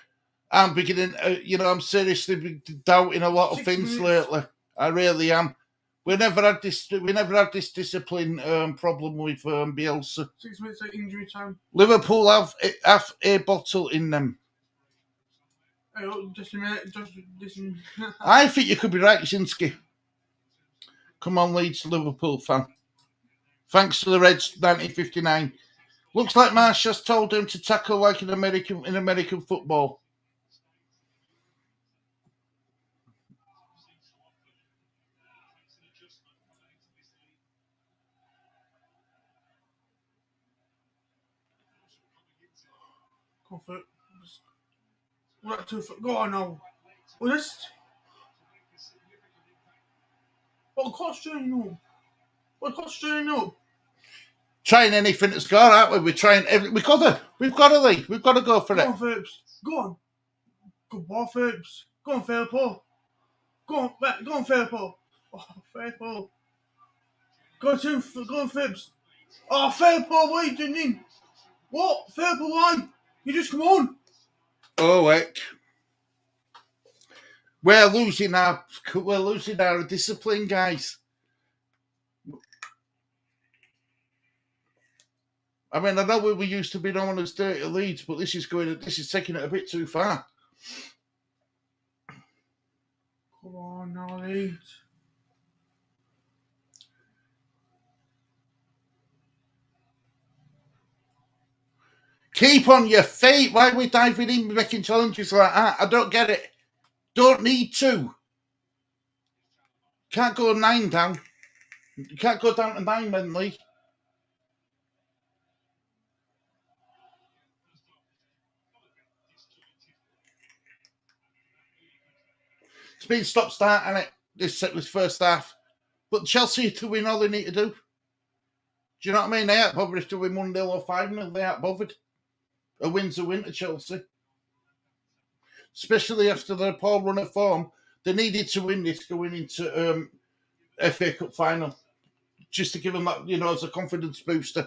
I'm beginning, I'm seriously doubting a lot of things lately. I really am. We never had this discipline problem with Bielsa.
6 minutes at injury time.
Liverpool have a bottle in them.
Hey, look, just a minute. Just
I think you could be right, Shinsky. Come on, Leeds, Liverpool fan. Thanks to the Reds, 1959. Looks like Marsh has told him to tackle like in American football.
comfort. What to go on now? Well, this. What costume you? What costume you?
Trying anything to score, aren't we? We're trying every. We've got to leave. We've got to go for
Go
it.
on, Phillips. Go on. Good ball, Phillips. Go on, Phillips. Go on, back. Go on, Phillips. Oh, Phillips. Go on, Phillips. Oh, Phillips, what are you doing? What? Phillips, why? You just come on.
Oh, heck. We're losing our discipline, guys. I mean, I know we used to be known as dirty Leeds, but this is taking it a bit too far.
Come on now, Leeds.
Keep on your feet. Why are we diving in making challenges like that? I don't get it. Don't need to. Can't go 9 down. You can't go down to 9 men, Lee. It's been stop-start, hasn't it? This first half. But Chelsea to win all they need to do. Do you know what I mean? They aren't bothered if to win 1-0 or 5-0. They aren't bothered. A win's a win to Chelsea. Especially after their poor run of form. They needed to win this going into FA Cup final. Just to give them that, as a confidence booster.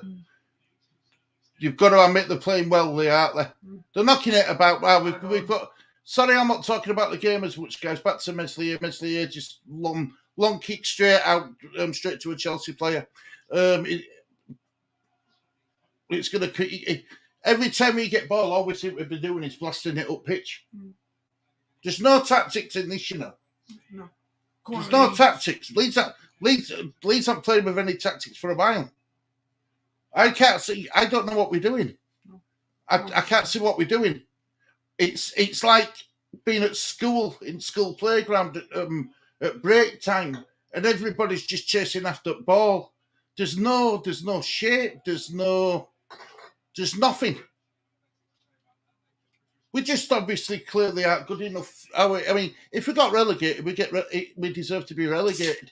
You've got to admit they're playing well, aren't they? They're knocking it about. Wow, we've got... Sorry, I'm not talking about the game as much, guys. Back to Meslier. Meslier just long kick straight out, straight to a Chelsea player. It's going to... Every time we get ball, all we seem to be doing is blasting it up pitch. There's no tactics in this, No. There's no tactics. Leeds aren't playing with any tactics for a while. I can't see. I don't know what we're doing. I can't see what we're doing. It's like being at school, in school playground at break time, and everybody's just chasing after the ball. There's no shape. There's nothing. We just obviously clearly aren't good enough. I mean, if we got relegated, we deserve to be relegated.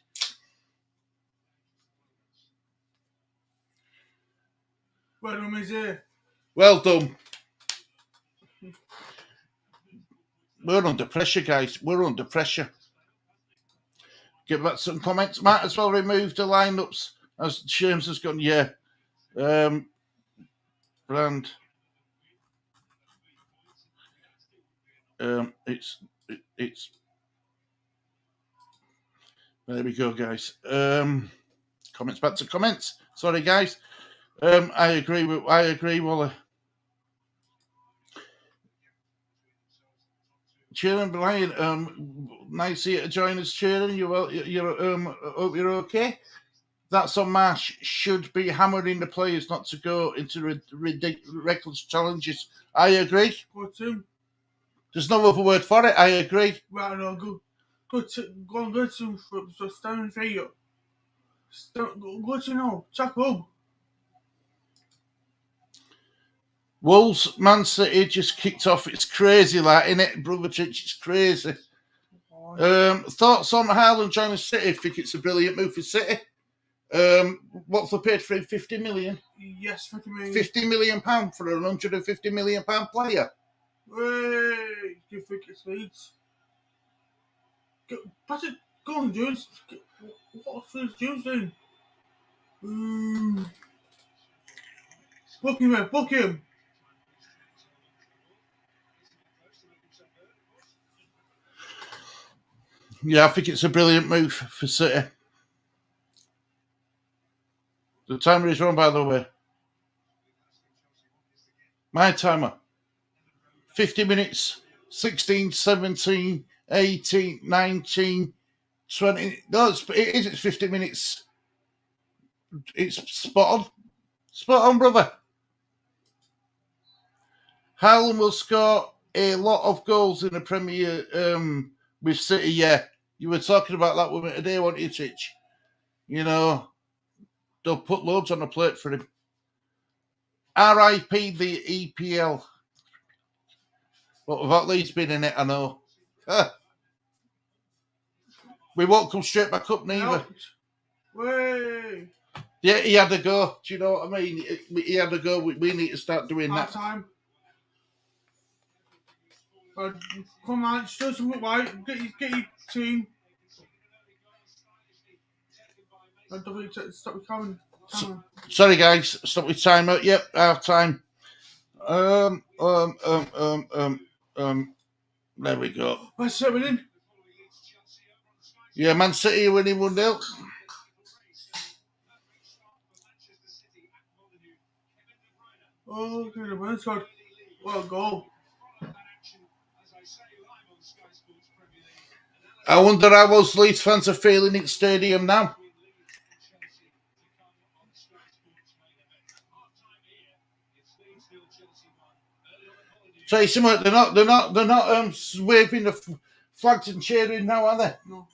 Well done, Mizzy.
Well done. We're under pressure, guys. We're under pressure. Get back some comments. Might as well remove the lineups as James has gone. Yeah. Brand. It's. There we go, guys. Comments back to comments. Sorry, guys. I agree, Wally. Cheering, Brian. Nice to join us, cheering. Hope you're okay. That's on Marsh. Should be hammering the players not to go into reckless challenges. I agree.
Go to.
There's no other word for it. I agree.
Right, no, go to stand for you. Go to now. Chuck up.
Wolves, Man City just kicked off. It's crazy, isn't it, Brother Titch? It's crazy. Thoughts on Haaland joining City? I think it's a brilliant move for City. What's they paid for him? 50 million?
Yes, 50 million.
£50 million for a £150 million player.
Hey, do you think it's Leeds? Pass it. Go on, Jones. What's Jones doing? Book him, man. Book him.
Yeah, I think it's a brilliant move for City. The timer is wrong, by the way. My timer. 50 minutes, 16, 17, 18, 19, 20. No, it's 50 minutes. It's spot on. Spot on, brother. Haaland will score a lot of goals in the Premier with City, yeah. You were talking about that with me today, weren't you, Titch? You know, they'll put loads on the plate for him. RIP the EPL. But without Leeds being in it, I know. We won't come straight back up neither.
Way.
Yeah, he had to go. Do you know what I mean? He had to go. We need to start doing
Half
that.
time. Come on, show something white. Get your team. Stop coming.
Sorry, guys. Stop with timer. Yep, half time. There we go.
What's happening?
Yeah, Man City winning 1-0.
Oh, okay, the man's got what a goal.
I wonder how us Leeds fans are feeling in stadium now. Tell you something, they're not waving the flags and cheering now, are they?
No.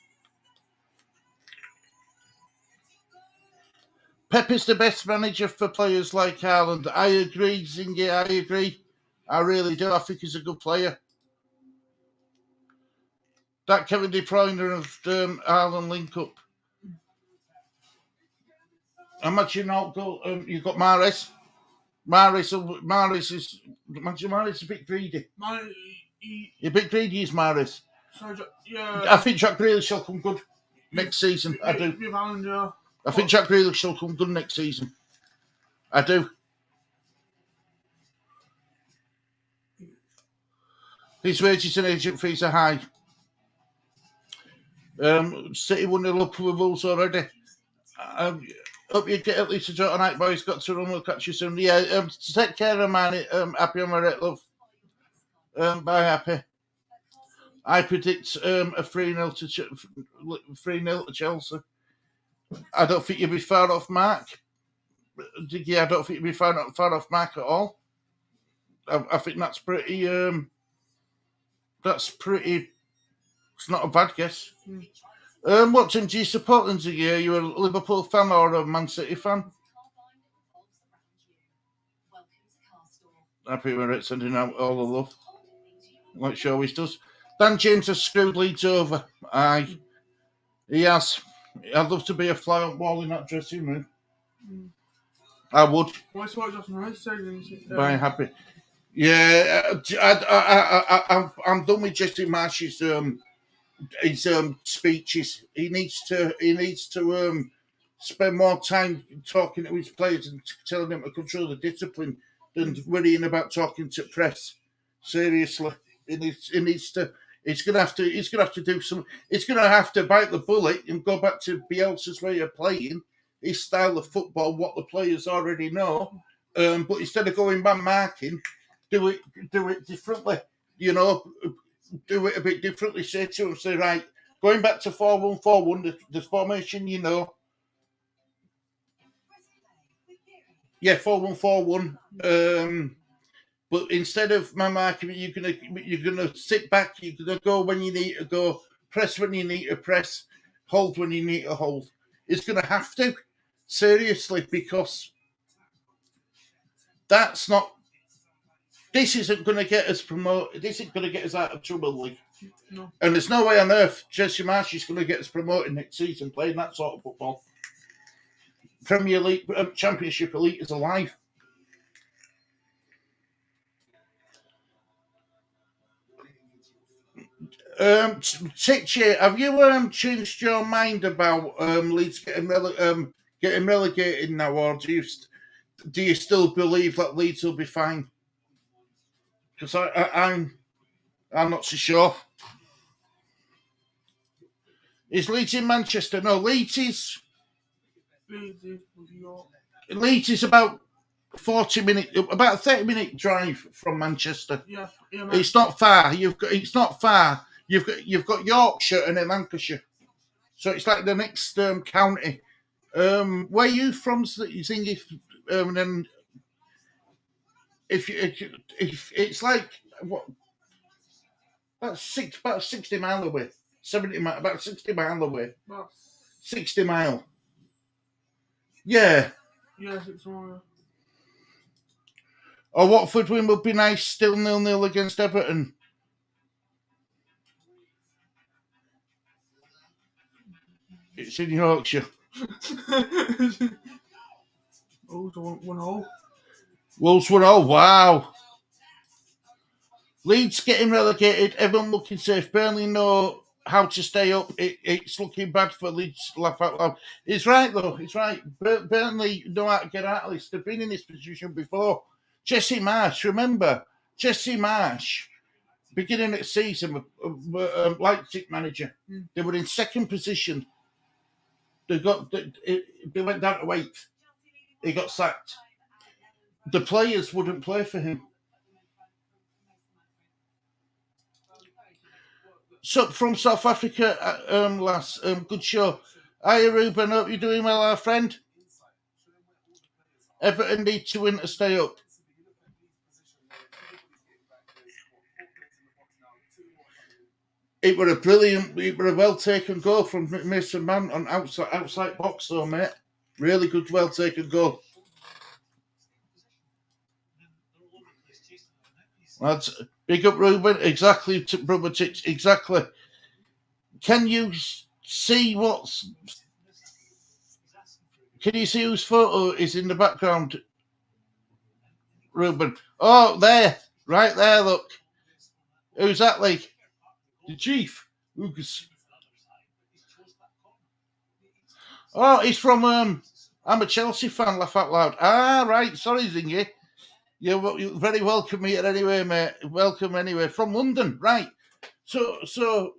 Pep is the best manager for players like Haaland. I agree, Zingy, I agree. I really do. I think he's a good player. That Kevin De Bruyne and Haaland link up. Imagine how good you've got Mahrez. Mahrez is a bit greedy. You're a bit greedy, is Mahrez.
Yeah.
I think Jack Grealish shall come good next season. I do. I think Jack Grealish shall come good next season. I do. His wages and agent fees are high. City won the Liverpool Wolves already. Hope you get at least a draw tonight, boys. Got to run. We'll catch you soon. Yeah, take care of man. Happy on my right, love. Bye, happy. I predict a 3-0 to Chelsea. I don't think you'll be far off mark. Yeah, I don't think you'll be far off mark at all. I think that's pretty. It's not a bad guess. What team do you support, Lindsay? Are you a Liverpool fan or a Man City fan? Happy with it, sending out all the love, like she always does. Dan James has screwed Leeds over. Aye, he has. I'd love to be a fly on wall in that dressing room. I would. Very happy. Yeah, I'm done with Jesse Marsh's his speeches. He needs to spend more time talking to his players and telling them to control the discipline than worrying about talking to press. Seriously, he needs to. He's gonna have to do some. He's gonna have to bite the bullet and go back to Bielsa's way of playing, his style of football, what the players already know. But instead of going back marking, do it differently. You know, do it a bit differently. Say to him, say, right, going back to 4-1-4-1, the formation, you know. Yeah, 4-1-4-1. But instead of my marking, you're gonna sit back. You're gonna go when you need to go, press when you need to press, hold when you need to hold. It's gonna have to, seriously, because that's not. This isn't going to get us promoted. This isn't going to get us out of trouble league.
No.
And there's no way on earth Jesse Marsh is going to get us promoted next season playing that sort of football. Premier League, Championship Elite is alive. Titch, have you changed your mind about Leeds getting relegated now, or do you still believe that Leeds will be fine? Because I'm not so sure. Is Leeds in Manchester? No, Leeds is.
Leeds is York.
Leeds is about 30-minute drive from Manchester.
Yeah, mate.
It's not far. It's not far. You've got Yorkshire and then Lancashire, so it's like the next county. Where you from? You think and then if it's like what about 60 mile away, 70 mile, about 60 mile away,
About
60 mile. Yeah.
6 miles.
Or Watford win would be nice. Still 0-0 against Everton. It's in Yorkshire.
Oh, 1-0.
Wolves 1-0. Wow. Leeds getting relegated. Everyone looking safe. Burnley know how to stay up. It's looking bad for Leeds. Laugh out loud. It's right though. It's right. Burnley know how to get out of this. They've been in this position before. Jesse Marsh. Remember Jesse Marsh. Beginning of the season, Leipzig manager. They were in second position. They went down to eighth. He got sacked. The players wouldn't play for him. So from South Africa, lass, good show. Hi, Ruben. Hope you're doing well, our friend. Everton need to win to stay up. It were a well taken goal from Mason Mount on outside box, though, mate. Really good, well taken goal. That's big up, Ruben. Exactly, brother Titch. Exactly. Can you see Can you see whose photo is in the background, Ruben? Oh, there, right there. Look, who's that? Like the chief, Lucas. Oh, he's from. I'm a Chelsea fan. Laugh out loud. Ah, right. Sorry, Zingy. You're very welcome here anyway, mate. Welcome anyway from London, right? So,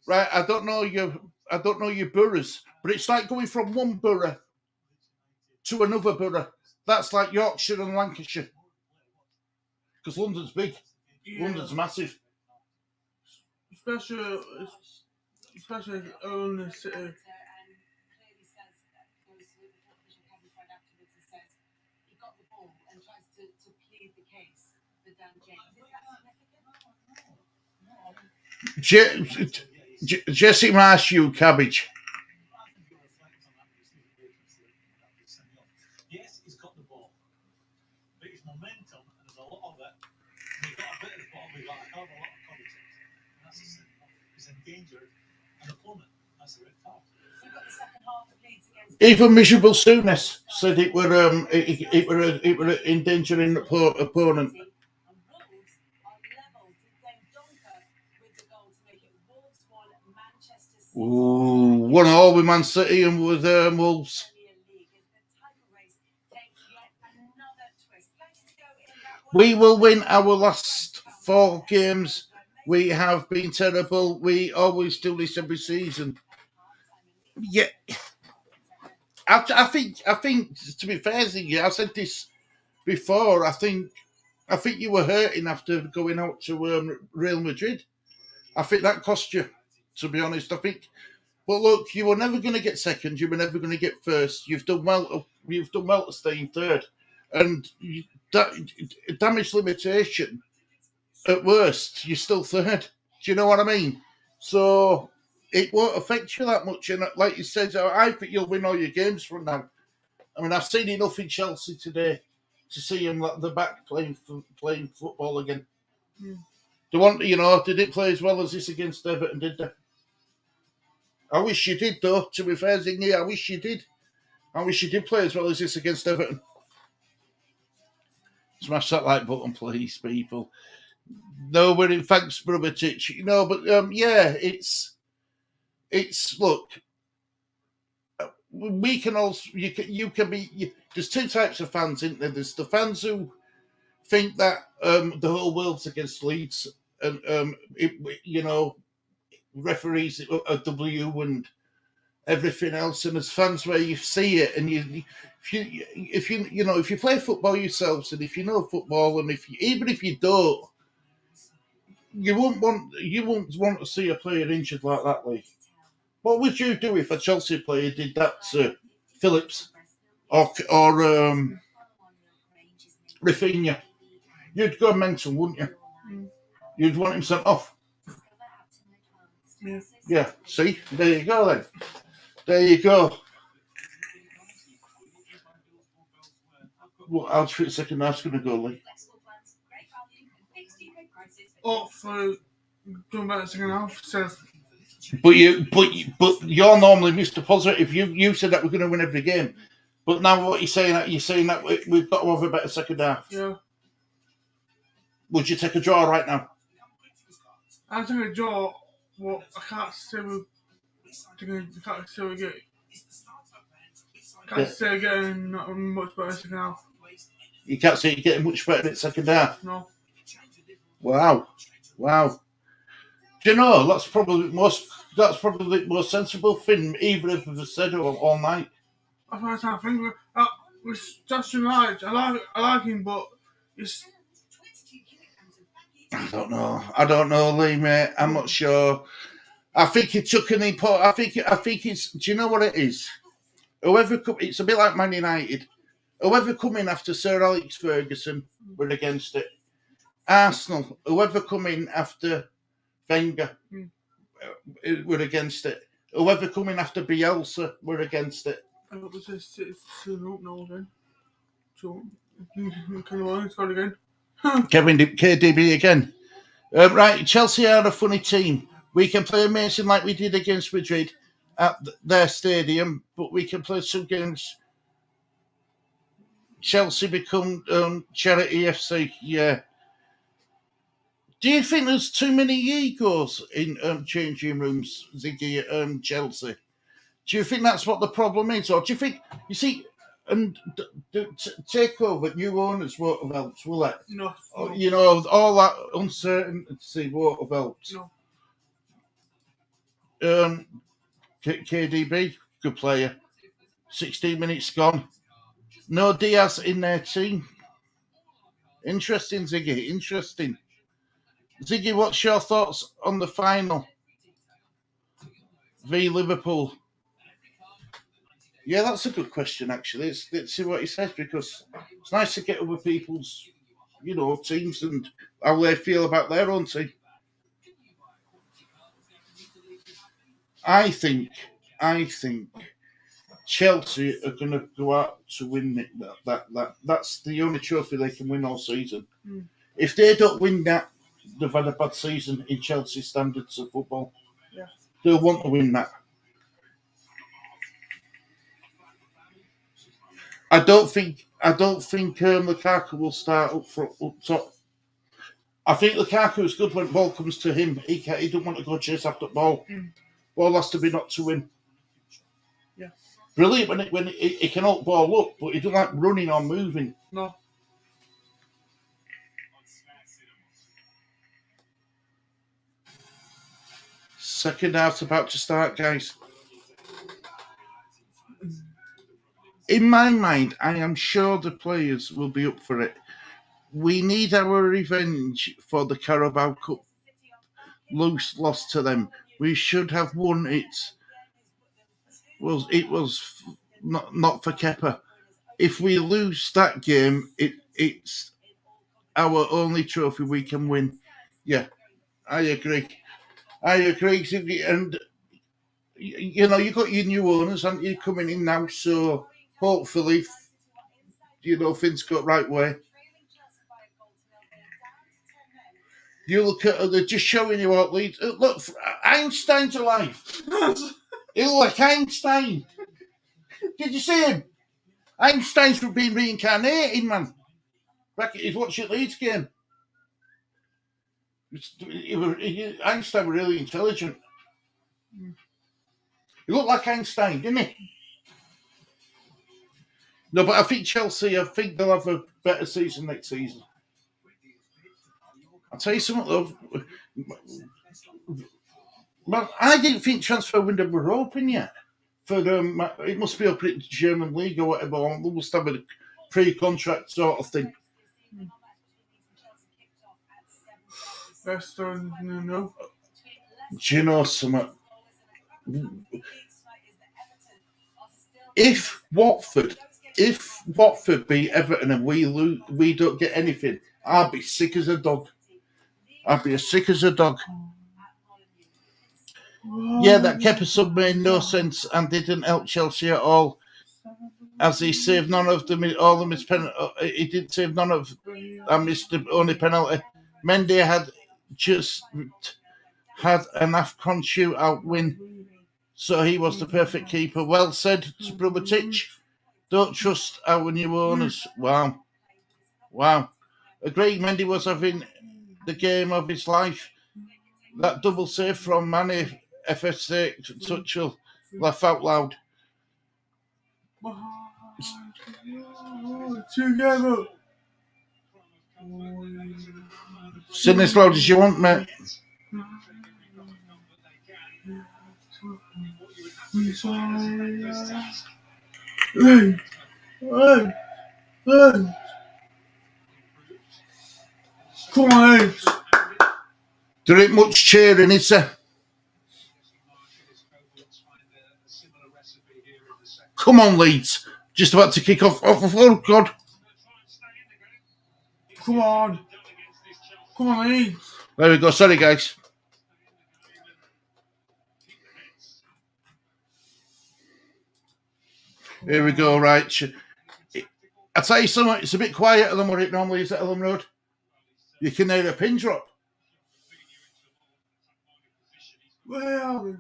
right. I don't know your boroughs, but it's like going from one borough to another borough. That's like Yorkshire and Lancashire, because London's big. Yeah. London's massive.
Especially own the city.
Jesse Marsh, you cabbage.
Yes, he's got the ball, but his momentum, and there's a lot of it. We've got a bit of the ball, we've got a hell of a lot of confidence. And that's the simple. He's endangered an opponent. That's the red card.
Even miserable Souness said it were endangering the opponent. Ooh, 1-0 with Man City and with Wolves. We will win our last 4 games. We have been terrible. We always do this every season. Yeah, I think to be fair, I said this before. I think you were hurting after going out to Real Madrid. I think that cost you. To be honest, I think. But look, you were never going to get second. You were never going to get first. You've done well. You've done well to stay in third, and damage limitation. At worst, you're still third. Do you know what I mean? So it won't affect you that much. And like you said, I think you'll win all your games from now. I mean, I've seen enough in Chelsea today to see him at the back playing football again. They didn't play as well as this against Everton, did they? I wish you did, though. To be fair, Zingy, I wish you did. I wish you did play as well as this against Everton. Smash that like button, please, people. Nobody, thanks, brother Titch. Yeah, it's look. We can also you can be. There's 2 types of fans, isn't there? There's the fans who think that the whole world's against Leeds, and referees a W, and everything else, and as fans where you see it, and if you play football yourselves, and if you know football, and even if you don't, you won't want to see a player injured like that, Lee. What would you do if a Chelsea player did that to Phillips or Rafinha? You'd go mental, wouldn't you? You'd want him sent off. Yeah, see? There you go then. There you go. Well, how do you think second half's going to go, Lee?
Up for doing better second half. So
But you're normally Mr. Positive. You said that we're going to win every game. But now what you're saying that we've got to have a better second half.
yeah,
Would you take a draw right now?
I take a draw. Well, I can't say we get. Can't say we're getting not much better second half.
You can't say you're getting much better in the second half.
No.
Wow. Do you know that's probably the most sensible thing either of us said all night.
That's what I can't think of. With Justin Lodge, I like him, but it's.
I don't know, Lee, mate. I'm not sure. I think he took an important. I think it's. Do you know what it is? It's a bit like Man United. Whoever come in after Sir Alex Ferguson, we're against it. Arsenal, whoever come in after Wenger, we're against it. Whoever come in after Bielsa, we're against it.
I got this two now then. So it's got again.
KDB again. Right, Chelsea are a funny team. We can play amazing like we did against Madrid at their stadium, but we can play some games. Chelsea become charity FC. Yeah. Do you think there's too many egos in changing rooms, Ziggy, at Chelsea? Do you think that's what the problem is? Or do you think, you see, and take over, new owners won't have helped, will it?
No.
You know, all that uncertainty won't have helped.
No.
KDB, good player. 16 minutes gone. No Diaz in their team. Interesting, Ziggy, interesting. Ziggy, what's your thoughts on the final v Liverpool? Yeah, that's a good question, actually. Let's see what he says, because it's nice to get other people's, teams and how they feel about their own team. I think Chelsea are going to go out to win it. That's the only trophy they can win all season. If they don't win that, they've had a bad season in Chelsea standards of football.
Yeah.
They'll want to win that. I don't think Lukaku will start up top. I think Lukaku is good when the ball comes to him. He don't want to go chase after the ball. Ball has to be knocked to win.
Yeah.
Brilliant when he can hold ball up, but he don't like running or moving.
No.
Second half's about to start, guys. In my mind, I am sure the players will be up for it. We need our revenge for the Carabao Cup loss to them. We should have won it. Well, it was not for Kepa. If we lose that game, it's our only trophy we can win. Yeah, I agree. And you got your new owners, haven't you, coming in now? So hopefully, things go right way. You look at they're just showing you what Leeds. Look, Einstein's alive. He look like Einstein. Did you see him? Einstein's been reincarnated, man. He's watching Leeds game. Einstein was really intelligent. He looked like Einstein, didn't he? No, but I think Chelsea, they'll have a better season next season. I'll tell you something, though. Well, I didn't think transfer window were open yet. for it must be up at the German league or whatever. Or they must have a pre-contract sort of thing.
That's done, no.
Do you know something? If Watford beat Everton and we don't get anything, I'll be sick as a dog. I'd be as sick as a dog. Yeah, that Kepa sub made no sense and didn't help Chelsea at all. As he saved none of them, all of his penalty. He didn't save none of. I missed the only penalty. Mendy had just had an AFCON shootout win, so he was the perfect keeper. Well said, brother Titch. Don't trust our new owners. Wow. Agree, Mendy was having the game of his life. That double save from Manny, FSA, Tuchel, laugh out loud.
Together.
Sing as loud as you want, mate.
Hey. Come on, Leeds.
There ain't much cheering, is there? Come on, Leeds. Just about to kick off. Oh, God.
Come on, Leeds.
There we go. Sorry, guys. Here we go, right. I tell you something, it's a bit quieter than what it normally is at Ellen Road. You can hear a pin drop.
Well,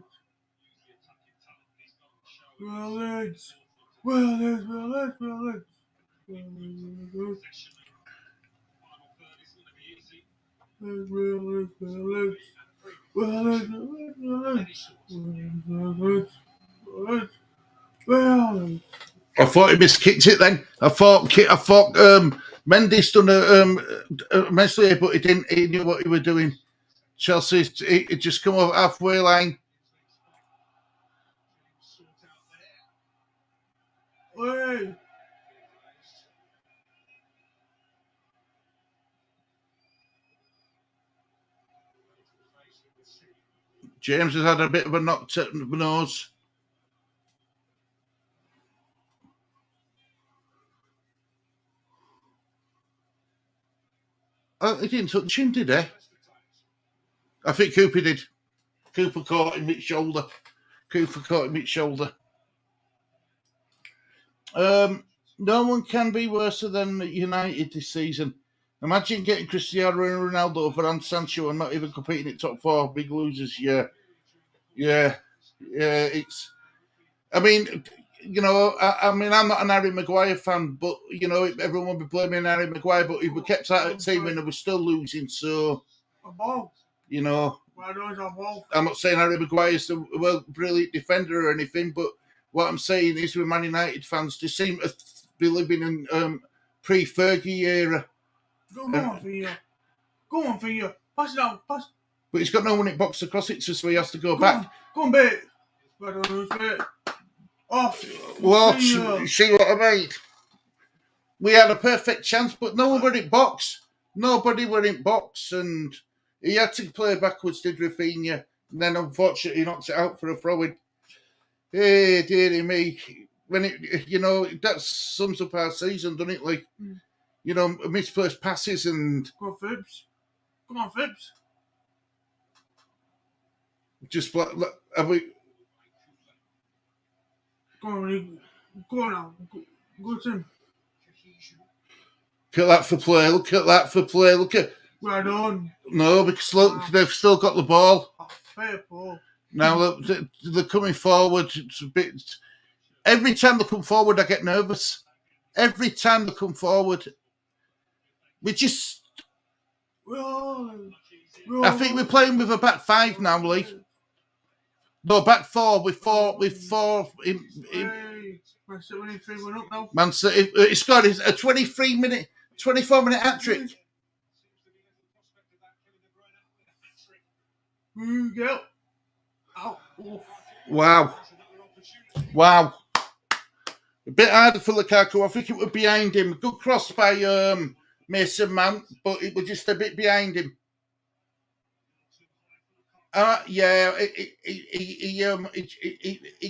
Leeds.
I thought he miskicked it then. I thought Mendy's done a immensely, but he didn't. He knew what he was doing. Chelsea, it just come over halfway line.
Hey.
James has had a bit of a knock to the nose. Oh, he didn't touch him, did he? I think Cooper did. Cooper caught him with shoulder. No one can be worse than United this season. Imagine getting Cristiano Ronaldo over and Sancho and not even competing in top four. Big losers, yeah. It's. I mean, I'm not an Harry Maguire fan, but everyone will be blaming Harry Maguire. But if we kept out of the team and we're still losing, so I'm not saying Harry Maguire's a brilliant defender or anything, but what I'm saying is, with Man United fans, they seem to be living in pre-Fergie era.
Go on for you. Pass it out. Pass.
But he's got no one in box across it, so he has to go back.
Go on, mate. Off.
What? See what I mean? We had a perfect chance, but no one were in box. Nobody were in box, and he had to play backwards, did Rafinha. And then, unfortunately, he knocked it out for a throw-in. Hey, dearie me. When that sums up our season, doesn't it? Like, misplaced passes and...
Come on, Phipps.
Just like, have we...
Go on now. Go to him.
Look at that for play. Look at...
Well done.
No, because look, they've still got the ball.
Fair ball.
Now, they're coming forward. It's a bit... Every time they come forward, I get nervous. Every time they come forward. We just... I think we're playing with a back five now, Lee. No, back four. With four. Man City. It's got a 24-minute hat trick.
Go.
Wow. Wow. A bit harder for Lukaku. I think it was behind him. Good cross by Mason Mount, but it was just a bit behind him. Yeah, he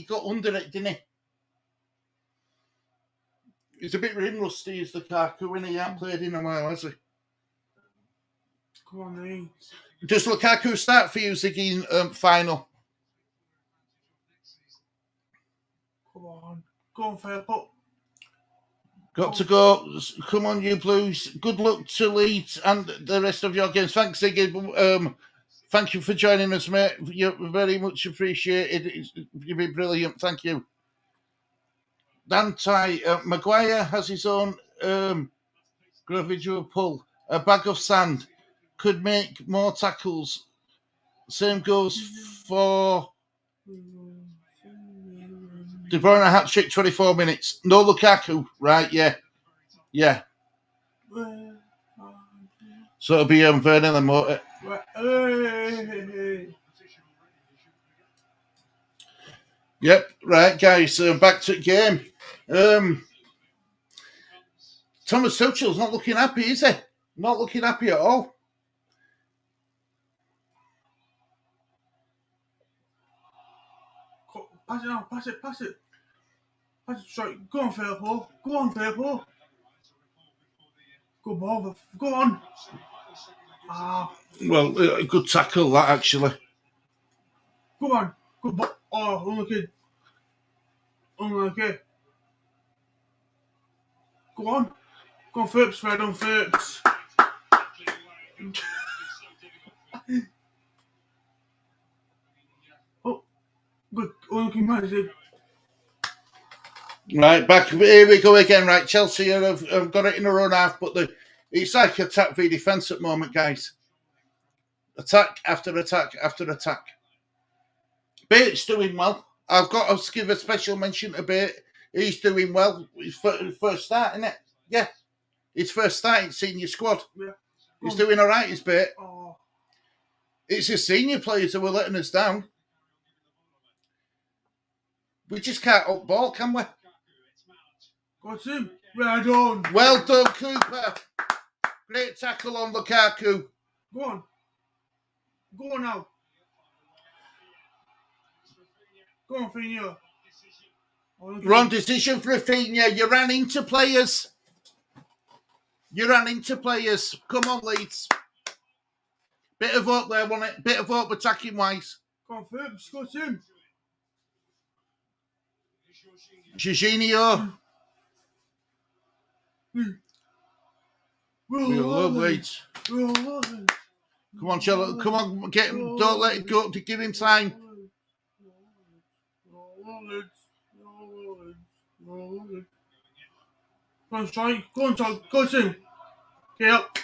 got under it, didn't he? He's a bit rim rusty as Lukaku, and he hasn't played in a while, has he?
Come on, Leeds.
Does Lukaku start for you, Ziggy, in final?
Come on. Go on, Philip.
Got to go. Come on, you Blues. Good luck to Leeds and the rest of your games. Thanks, Ziggy. Thank you for joining us, mate. You're very much appreciated. You've been brilliant. Thank you. Dante Maguire has his own gravidual pull. A bag of sand could make more tackles. Same goes for De Bruyne, a hat trick, 24 minutes. No Lukaku, right? Yeah. So it'll be Vernon and Motor. Yep, right, guys. Back to the game. Thomas Tuchel's not looking happy, is he? Not looking happy at all.
Pass it now, pass it. Pass it, sorry. Go on, Philip. Go on, Philip. Good ball, go on.
Well, a good tackle, that, actually.
Go on. Good ball. Oh, unlucky. Go on, Phillips, Fred on Phillips. Oh, good. Unlucky man.
Right, back here we go again. Right, Chelsea have got it in a run half, but it's like attack v defence at the moment, guys. Attack after attack after attack. Bate's doing well. I've got to give a special mention to Bate. He's doing well. His first start, isn't it? Yeah. His first start in senior squad.
Yeah.
He's doing all right, his Bate.
Oh.
It's the senior players who are letting us down. We just can't up ball, can we?
Got him. Well done.
Well done, Cooper. Great tackle on Lukaku.
Go on now. Go on, Rafinha.
Wrong decision for Rafinha. You ran into players. Come on, Leeds. Bit of hope there, wasn't it? Bit of hope attacking wise.
Go on, Phillips. Got him.
Jorginho. We love Leeds. Come on, Cello. Come on, get him. Don't let it go. To give him time.
Go on, strike. Go on, Tom. Go him. Get up.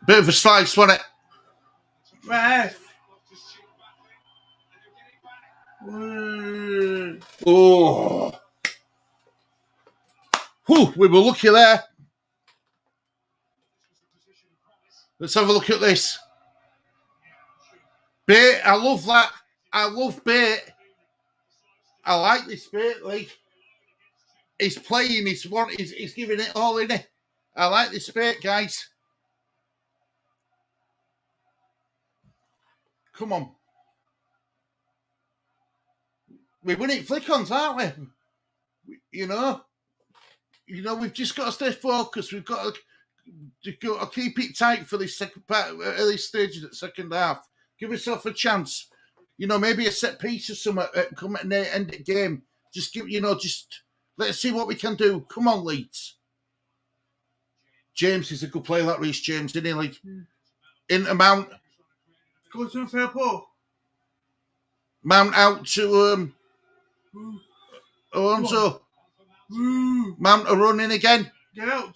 Bit of a slice, wasn't it?
Ref.
Oh. Whew, we were lucky there. Let's have a look at this. Bait, I love that. I love Bait. I like this Bait, Lee. He's playing, he's giving it all in it. I like this Bait, guys. Come on. We're winning flick-ons, aren't we? You know, we've just got to stay focused. We've got to keep it tight for this second part, early stage of the second half. Give yourself a chance. Maybe a set piece or something come at the end of the game. Just let's see what we can do. Come on, Leeds. James is a good player, that Reece James, isn't he? Like, into Mount.
Go to fair ball.
Mount out to Alonso. Mount a run in again.
Get out.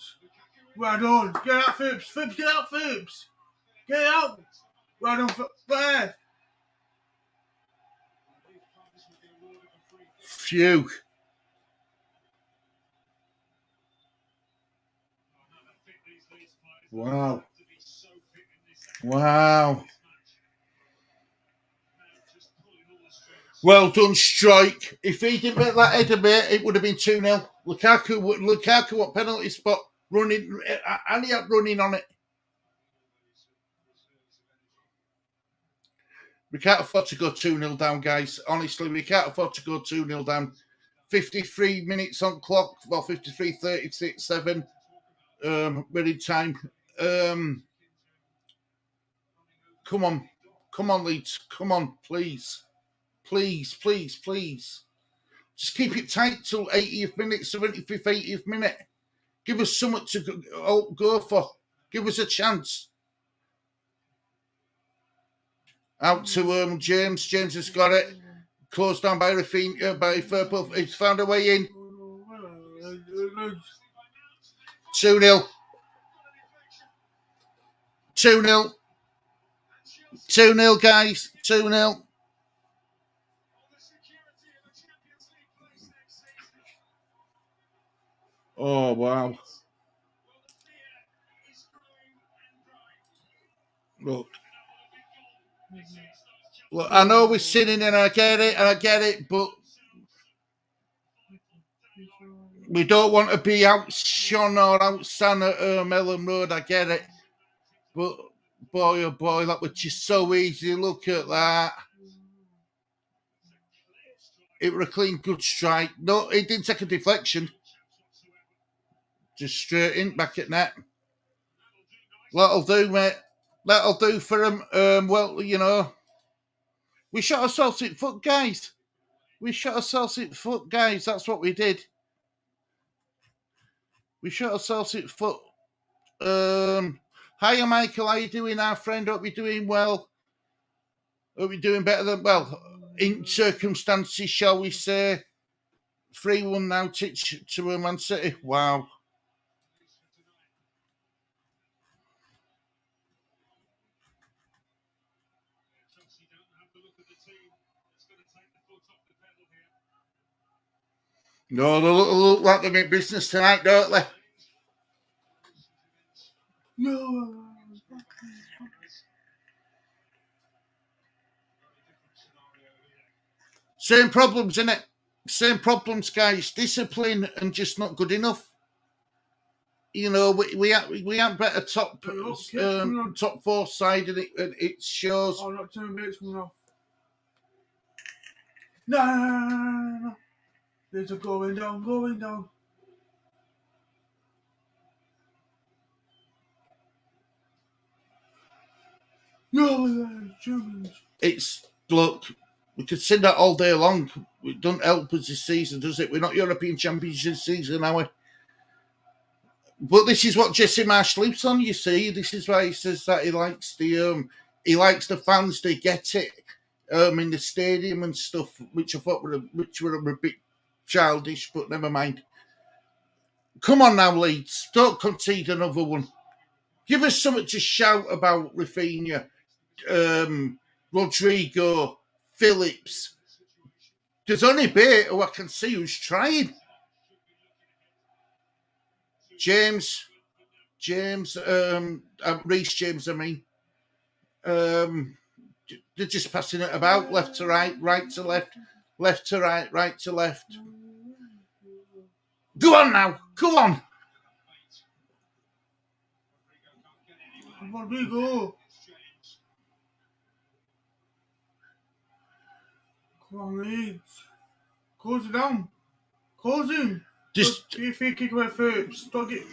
Well done. Get out, Phipps. Get out, Phipps. Get out. Well done, there.
Phew. Wow. Well done, Strike. If he didn't make that header, mate, it would have been 2-0. Lukaku, what penalty spot? Running, and he had running on it. We can't afford to go 2-0 down, guys. Honestly, we can't afford to go 2-0 down. 53 minutes on clock. Well, 53, 36, 7. We're in time. Come on. Come on, Leeds. Come on, please. Please, please, please. Just keep it tight till 80th minute, 75th, 80th minute. Give us something to go for. Give us a chance. Out to James. James has got it. Closed down by Rafinha, by Firpo. He's found a way in. 2-0. 2-0. 2-0, guys. 2-0. Oh, wow. Look, I know we're sinning and I get it, but we don't want to be outshone or outsan at Ellen Road, I get it. But, boy, oh boy, that was just so easy. Look at that. It was a clean, good strike. No, it didn't take a deflection. Just straight in, back at net. That'll do, mate. That'll do for him. Well, you know, we shot ourselves in foot, guys. We shot ourselves in foot, guys. That's what we did. We shot ourselves in foot. Hiya, Michael. How you doing, our friend? Hope you're doing well. Hope you're doing better than, well, in circumstances, shall we say. 3-1 now, Titch to Man City. Wow. No, they look like they're in business tonight, don't they?
No.
Same problems, innit? Same problems, guys. Discipline and just not good enough. You know, we have better top 4 side, and it shows.
Oh, not 10 minutes from now. No. They're going down. No, Germans.
It's, look, we could say that all day long. It doesn't help us this season, does it? We're not European champions this season, are we? But this is what Jesse Marsh lives on, you see. This is why he says that he likes the fans to get it in the stadium and stuff, which I thought were a bit childish, but never mind. Come on now, Leeds. Don't concede another one. Give us something to shout about, Rafinha, Rodrigo, Phillips. There's only Bate who I can see who's trying. James, Reece James, I mean. They're just passing it about, left to right, right to left, left to right, right to left. Go on now, come on.
Rodrigo. Come on, Leeds. Close it down. Close him.
Just
get your free kick away first. Stop it.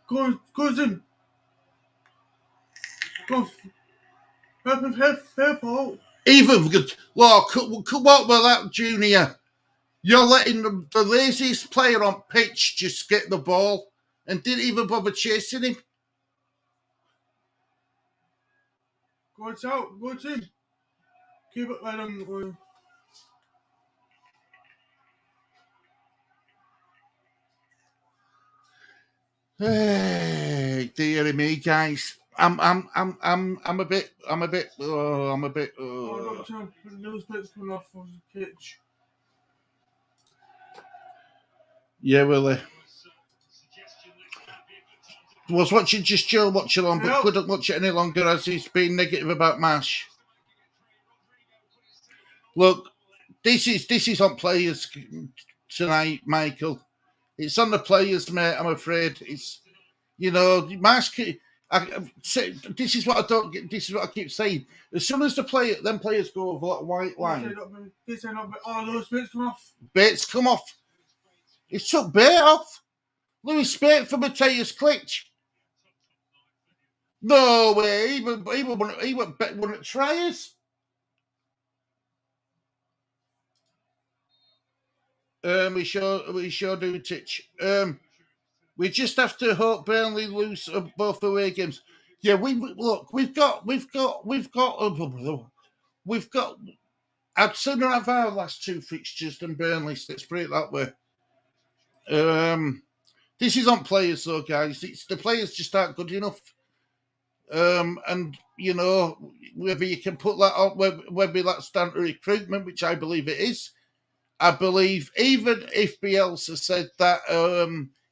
Close him. Go. Help out.
even look, what about that, Junior? You're letting the laziest player on pitch just get the ball and didn't even bother chasing him.
Go out. Go to him. Keep it right on.
Hey, dearie me, guys. I'm a bit.
Oh, not time. Those bits coming off of the pitch.
Yeah, well, was watching just Joe Watchalong, but couldn't watch it any longer as he's been negative about Mash. Look, this is on players tonight, Michael. It's on the players, mate. I'm afraid it's Marsh. This is what I don't get. This is what I keep saying. As soon as them players go over that white line,
those bits come off.
Bates come off. He took Bate off. Lewis Bate for Matthias Klitsch. No way. He wouldn't try us. We sure do, Titch. We just have to hope Burnley lose both away games. Yeah, we've got. I'd sooner have our last two fixtures than Burnley's. Let's put it that way. This is on players, though, guys. It's the players just aren't good enough. And whether you can put that on, whether that's down to recruitment, which I believe it is. I believe even if Bielsa said that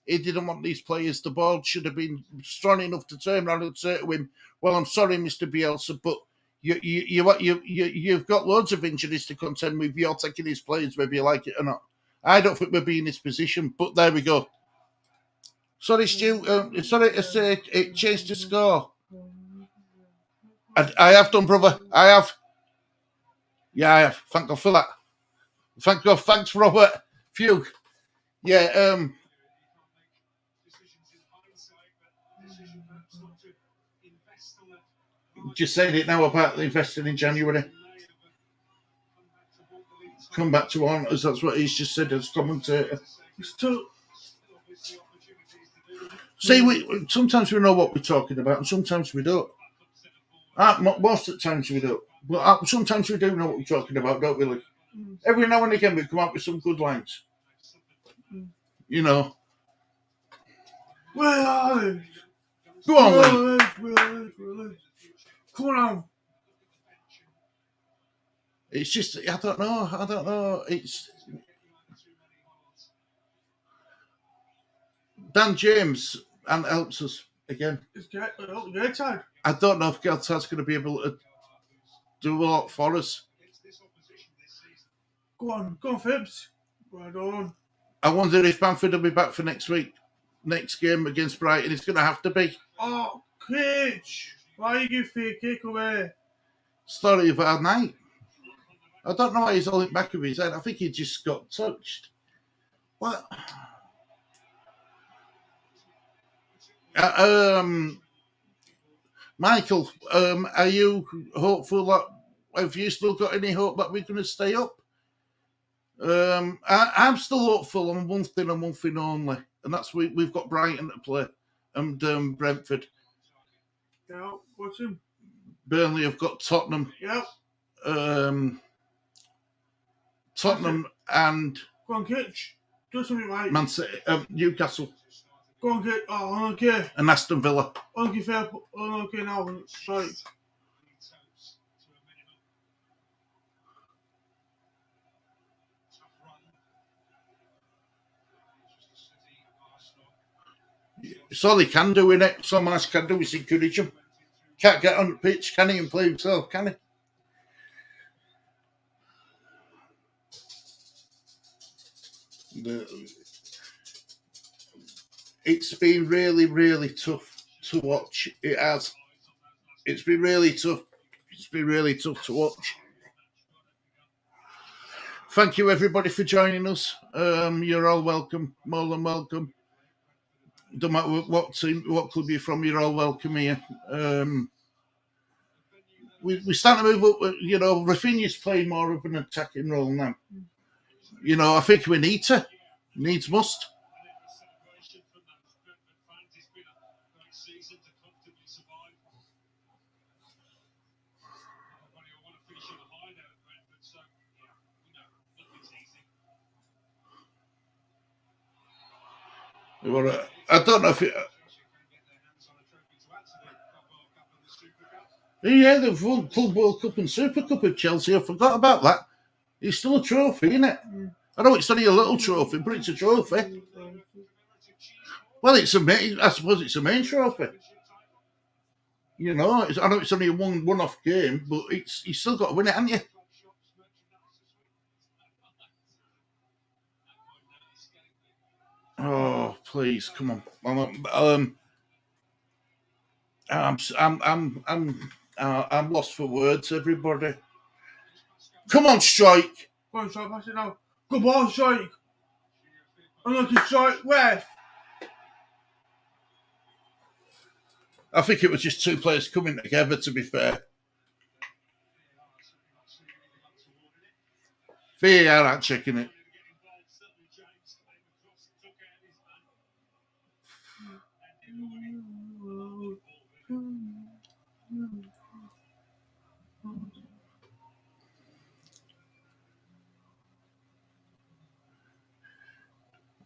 he didn't want these players, the board should have been strong enough to turn around and say to him, "Well, I'm sorry, Mr. Bielsa, but you've got loads of injuries to contend with. You're taking these players, whether you like it or not." I don't think we'll be in this position, but there we go. Sorry, Stu. Sorry to say it changed the score. I have done, brother. I have. Yeah, I have. Thank God for that. Thank God. Thanks, Robert. Phew. Yeah. Just saying it now about investing in January. Come back to one, as that's what he's just said as commentator. See, sometimes we know what we're talking about, and sometimes we don't. Most of the times we don't. But sometimes we do know what we're talking about, don't we, Lee? Every now and again we come up with some good lines.
Where are they?
Go on, Lee.
Come on.
It's just, I don't know. It's Dan James and helps us again.
It's great time.
I don't know if Geltad's going to be able to do a lot for us.
Go on, Phipps. Right on.
I wonder if Bamford will be back for next game against Brighton. It's going to have to be.
Oh, Titch. Why you give free kick away?
Story of our night. I don't know why he's holding back of his head. I think he just got touched. What? Michael, are you hopeful that, have you still got any hope that we're going to stay up? I'm still hopeful on one thing and one thing only, and that's we've got Brighton to play and Brentford.
Yeah, what's him?
Burnley have got Tottenham.
Yep.
Tottenham and
go on, Kitch. Do something right.
Man City, Newcastle.
Go on, Kitch. Oh, okay.
And Aston Villa.
Okay, fair. Oh, okay, now. Sorry.
It's all he can do, innit? It's all Marsh can do is encourage him. Can't get on the pitch, can he, and play himself, can he? It's been really, really tough to watch. It has. It's been really tough. It's been really tough to watch. Thank you, everybody, for joining us. You're all welcome, more than welcome. Don't matter what team, what club you're from, you're all welcome here. We're starting to move up. Rafinha's playing more of an attacking role now. I think we need to. Needs must. I don't know if it. Yeah, they've won Club World Cup and Super Cup of Chelsea. I forgot about that. It's still a trophy, isn't it? I know it's only a little trophy, but it's a trophy. Well, I suppose it's a main trophy. I know it's only a one-off game, but you still got to win it, haven't you? Oh, please, come on. I'm lost for words, everybody. Come on, strike.
Go on, strike, pass it now. Good ball, strike. Unlucky strike, where?
I think it was just two players coming together, to be fair. VAR aren't checking it.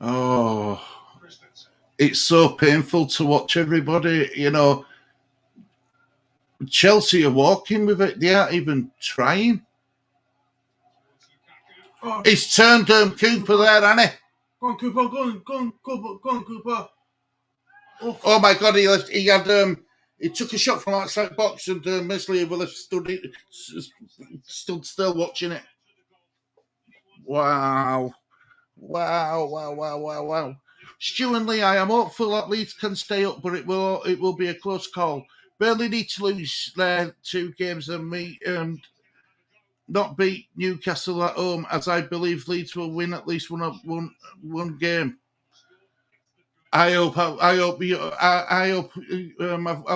Oh, it's so painful to watch, everybody. You know, Chelsea are walking with it. They aren't even trying.
Oh,
He's turned Cooper there, hasn't he?
go on, Cooper, go on, Cooper.
Oh my God, he took a shot from outside box and Mesley will have stood still watching it. Wow. Stu and Lee, I am hopeful that Leeds can stay up, but it will be a close call. Burnley need to lose their 2 games and not beat Newcastle at home, as I believe Leeds will win at least one game. I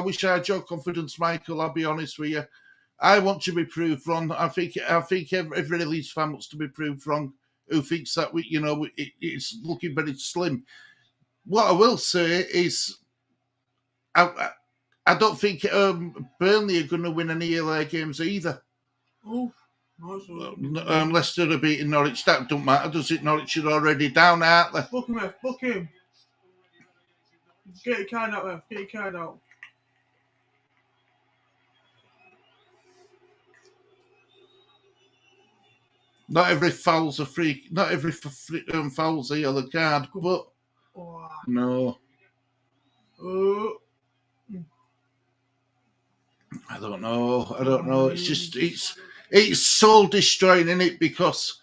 wish I had your confidence, Michael. I'll be honest with you. I want to be proved wrong. I think every Leeds fan wants to be proved wrong. Who thinks that it's looking very slim. What I will say is, I don't think Burnley are going to win any of their games either.
Oh,
Leicester are beating Norwich. That don't matter, does it? Norwich are already down, aren't they?
Book him, book him. Get your card out, man. Get your card out.
Not every foul's a free. Not every foul's a yellow card, but no. I don't know. It's just it's soul destroying, isn't it? Because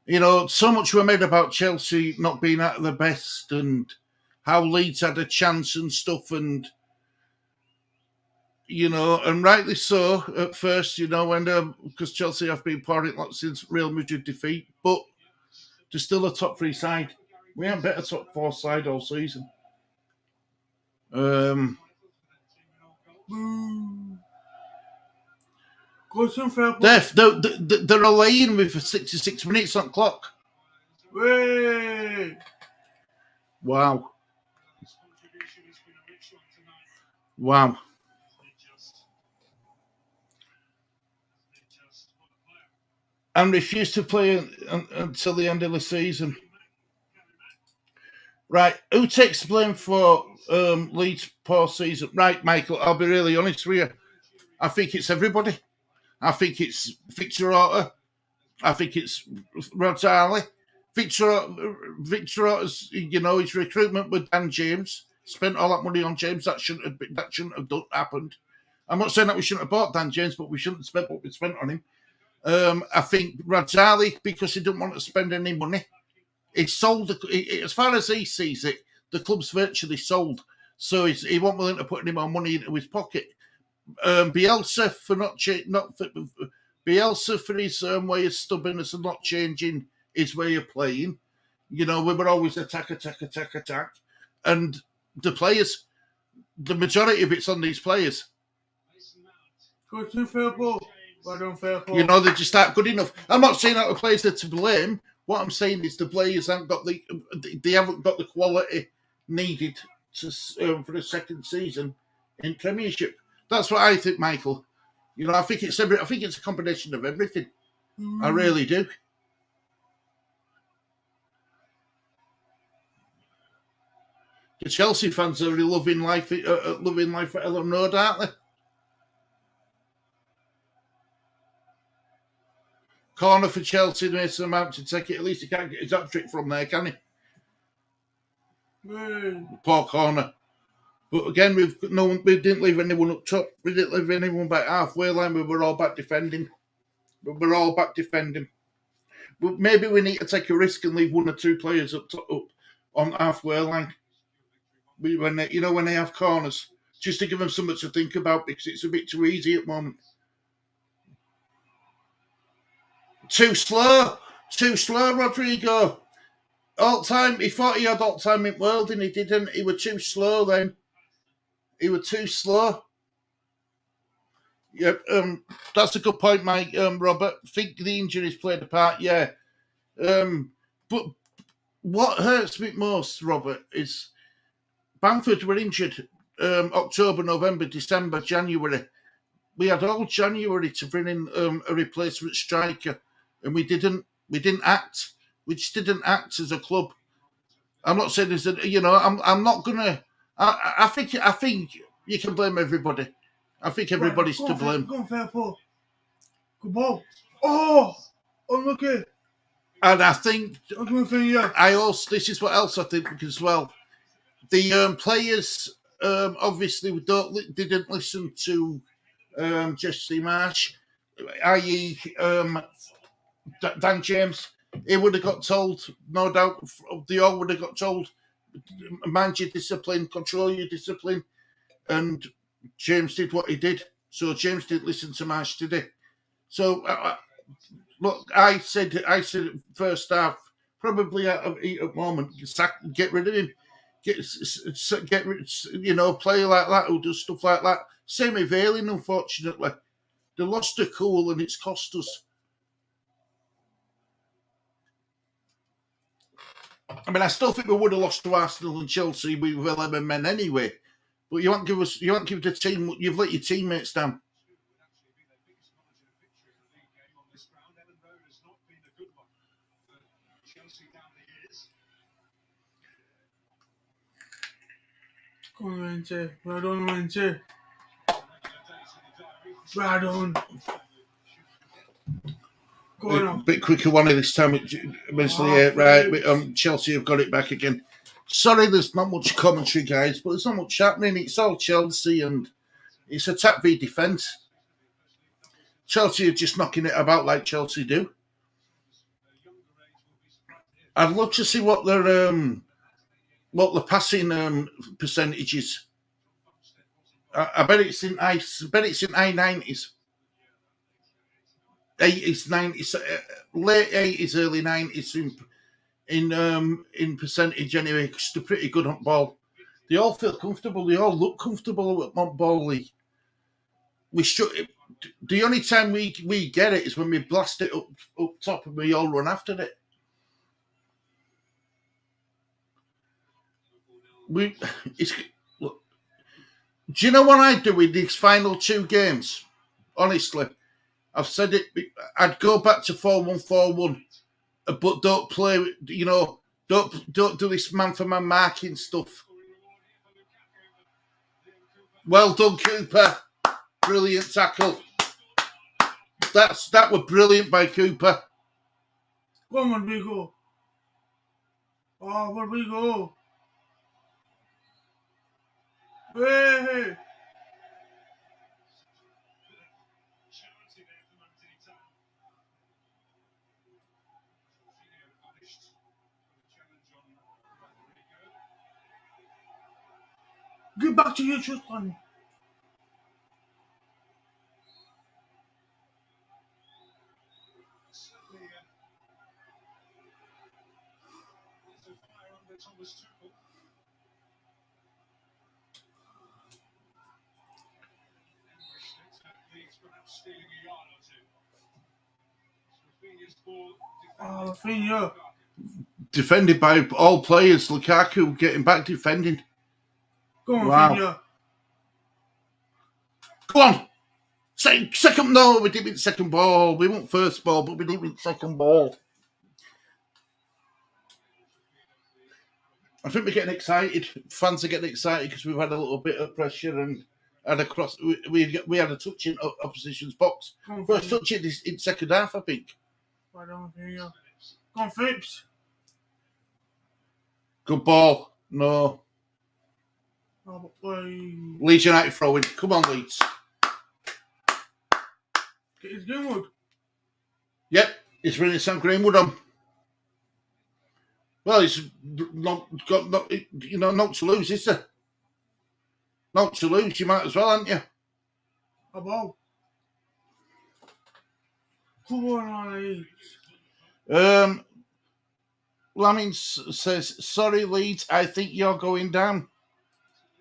so much were made about Chelsea not being at their best and how Leeds had a chance and stuff, and and rightly so at first, when because Chelsea have been pouring it since Real Madrid defeat, but they're still a top 3 side. We haven't bet a top 4 side all season. They're allaying with 66 minutes on clock.
Wait.
Wow. And refuse to play until the end of the season. Right, who takes blame for Leeds' poor season? Right, Michael, I'll be really honest with you. I think it's everybody. I think it's Victor Orta. I think it's Rod Harley. Victor Orta's, his recruitment with Dan James, spent all that money on James. That shouldn't have happened. I'm not saying that we shouldn't have bought Dan James, but we shouldn't have spent what we spent on him. I think Rod Harley, because he didn't want to spend any money. He sold, as far as he sees it, the club's virtually sold. So he wasn't willing to put any more money into his pocket. Bielsa for his way of stubbornness and not changing his way of playing. We were always attack. And the players, the majority of it's on these players.
Go to fair ball.
They just aren't good enough. I'm not saying that the players are to blame. What I'm saying is the players haven't got the quality needed for the second season in Premiership. That's what I think, Michael. I think it's a combination of everything. I really do. The Chelsea fans are loving life at Elland Road, aren't they? Corner for Chelsea, Mason Mount to take it. At least he can't get his hat-trick from there, can he? Poor corner. But again, we didn't leave anyone up top. We didn't leave anyone back halfway line. We were all back defending. But maybe we need to take a risk and leave 1 or 2 players up top, on halfway line. When they have corners, just to give them something to think about because it's a bit too easy at the moment. Too slow, Rodrigo. All time, he thought he had all time in the world and he didn't. He was too slow then. He was too slow. Yep, that's a good point, Mike. Robert, I think the injuries played a part, yeah. But what hurts me most, Robert, is Bamford were injured October, November, December, January. We had all January to bring in a replacement striker, and we didn't act. We just didn't act as a club. I'm not saying this, I'm not gonna. I think you can blame everybody. I think everybody's to blame.
Go on, fair Paul. Good ball. Oh, unlucky.
And I think
Yeah.
this is what else I think as well. The players obviously didn't listen to Jesse Marsh, i.e. Dan James. He would have got told, no doubt. They all would have got told, mind your discipline, control your discipline, and James did what he did. So James didn't listen to Marsh, did he? So look, I said first half, probably at the moment, get rid of him. Get player like that who does stuff like that. Same with Valen, unfortunately. They lost their cool and it's cost us. I mean, I still think we would have lost to Arsenal and Chelsea with 11 men anyway. But you won't give the team. You've let your teammates down.
Come on, Manche. Well done, Manche. Well done. Go on.
A bit quicker one of this time. Right. Chelsea have got it back again. Sorry, there's not much commentary, guys, but there's not much happening. It's all Chelsea and it's attack v defence. Chelsea are just knocking it about like Chelsea do. I'd love to see what the passing percentage is. I bet it's in high 90s. 80s, 90s, late 80s, early 90s in percentage anyway, because they're pretty good on ball. They all feel comfortable. They all look comfortable at ball league. The only time we get it is when we blast it up top and we all run after it. Do you know what I do in these final two games? Honestly, I've said it. I'd go back to 4-1-4-1, but don't play. Don't do this man-for-man marking stuff. Well done, Cooper. Brilliant tackle. That was brilliant by Cooper.
Come on, Rodrigo. Oh, Rodrigo. Hey. Get back to your shot, man. Oh, Rafinha.
Defended by all players. Lukaku getting back defending.
Go on,
Wow.
Rafinha.
Go on. Second. No, we didn't win second ball. We won first ball, but we didn't win second ball. I think we're getting excited. Fans are getting excited because we've had a little bit of pressure and had a cross. We had a touch in opposition's box. First touch in second half, I think.
Well done, Rafinha. Go on, Phipps.
Good ball. No.
Oh, boy.
Leeds United throwing. Come on, Leeds.
Get his Greenwood.
Yep, he's bringing Sam Greenwood on. Well, he's not got not to lose, is there? Not to lose, you might as well, haven't you?
About. Come on, Leeds.
Lamin says, sorry, Leeds, I think you're going down.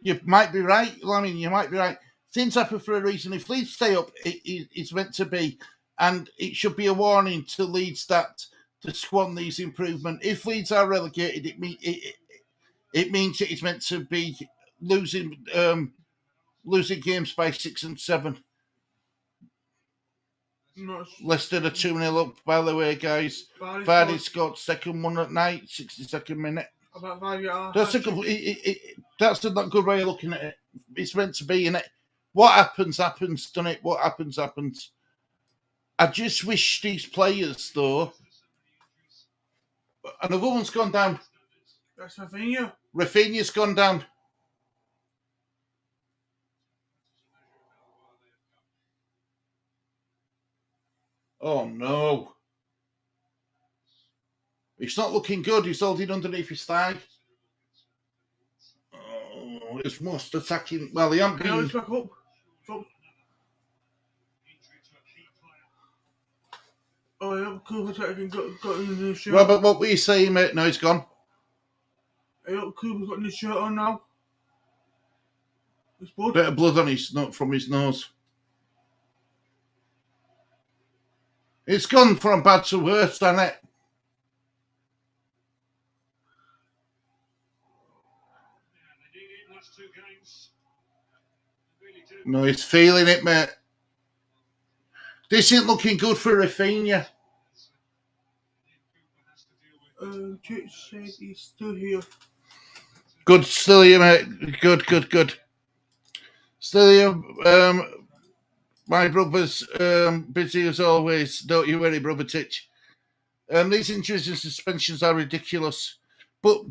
You might be right, Lamin, you might be right. Things happen for a reason. If Leeds stay up, it's meant to be. And it should be a warning to Leeds that to squander these improvements. If Leeds are relegated, it means it's meant to be losing games by 6 and 7. Leicester are 2-0 up, by the way, guys. Vardy scored second one at night, 62nd minute. That's a not good way of looking at it. It's meant to be, innit? What happens, doesn't it? What happens. I just wish these players, though. Another one's gone down.
That's Rafinha.
Rafinha's gone down. Oh, no. It's not looking good. He's holding underneath his thigh. Oh, it's most attacking. Well, he hasn't been.
Now he's back up. Oh, yeah, Cooper's got in the shirt.
Robert, what were you saying, mate? No, he's gone.
Hey, look, Cooper's got his shirt on now. There's blood.
Bit of blood on his from his nose. It's gone from bad to worse, hasn't it? No, he's feeling it, mate. This isn't looking good for Rafinha.
Titch said he's still here.
Good, still here, mate. Good. Still here. My brother's busy as always. Don't you worry, brother Titch. These injuries and suspensions are ridiculous. But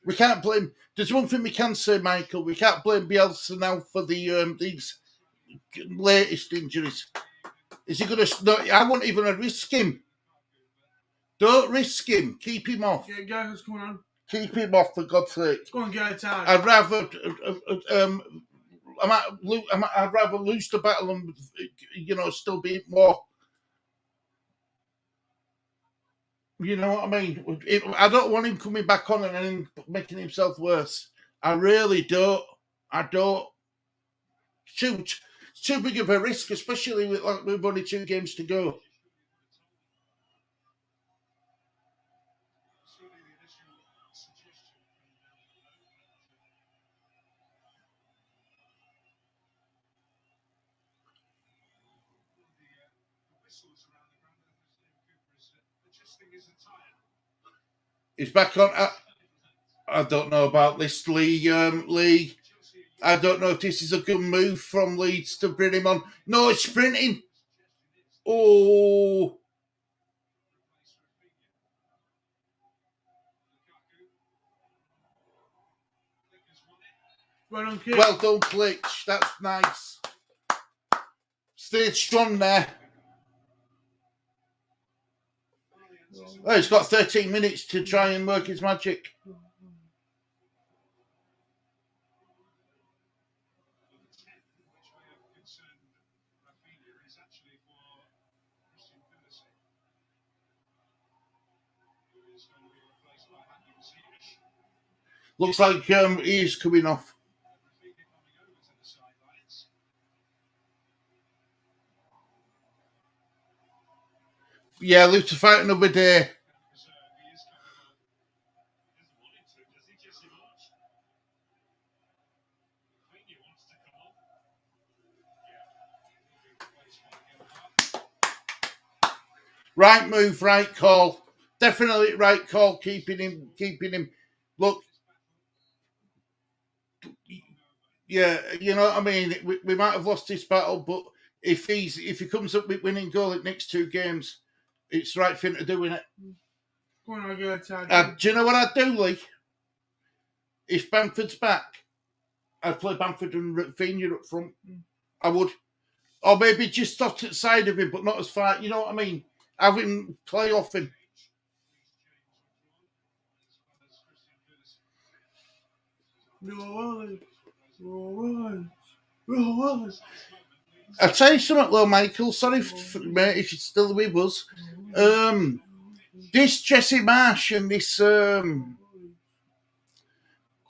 we can't blame... There's one thing we can say, Michael. We can't blame Bielsa now for these latest injuries. Is he going to... No, I won't even risk him. Don't risk him. Keep him off.
Yeah, guys, what's going on?
Keep him off, for God's sake.
Go on, get it out.
I'd rather... I'd rather lose the battle and, still be more... You know what I mean? I don't want him coming back on and then making himself worse. I really don't. I don't. It's too big of a risk, especially with only 2 games to go. He's back on. I don't know about this, Lee. I don't know if this is a good move from Leeds to bring him on. No, it's sprinting. Oh.
Well done, kid.
Well done, Titch. That's nice. Stay strong there. Oh, he's got 13 minutes to try and work his magic. Looks like he's coming off. Yeah, live to fight another day. Right move, right call. Definitely right call, keeping him. Look, yeah, you know what I mean? We might have lost this battle, but if he comes up with winning goal in the next 2 games, it's the right thing to do, innit?
Go on, I'll get it.
Do you know what I'd do, Lee? If Bamford's back, I'd play Bamford and Rafinha up front. I would. Or maybe just off to the side of him, but not as far. You know what I mean? Have him play off him. I'll tell you something, though, Michael. Sorry, mate, if you're still with us. This Jesse Marsh and this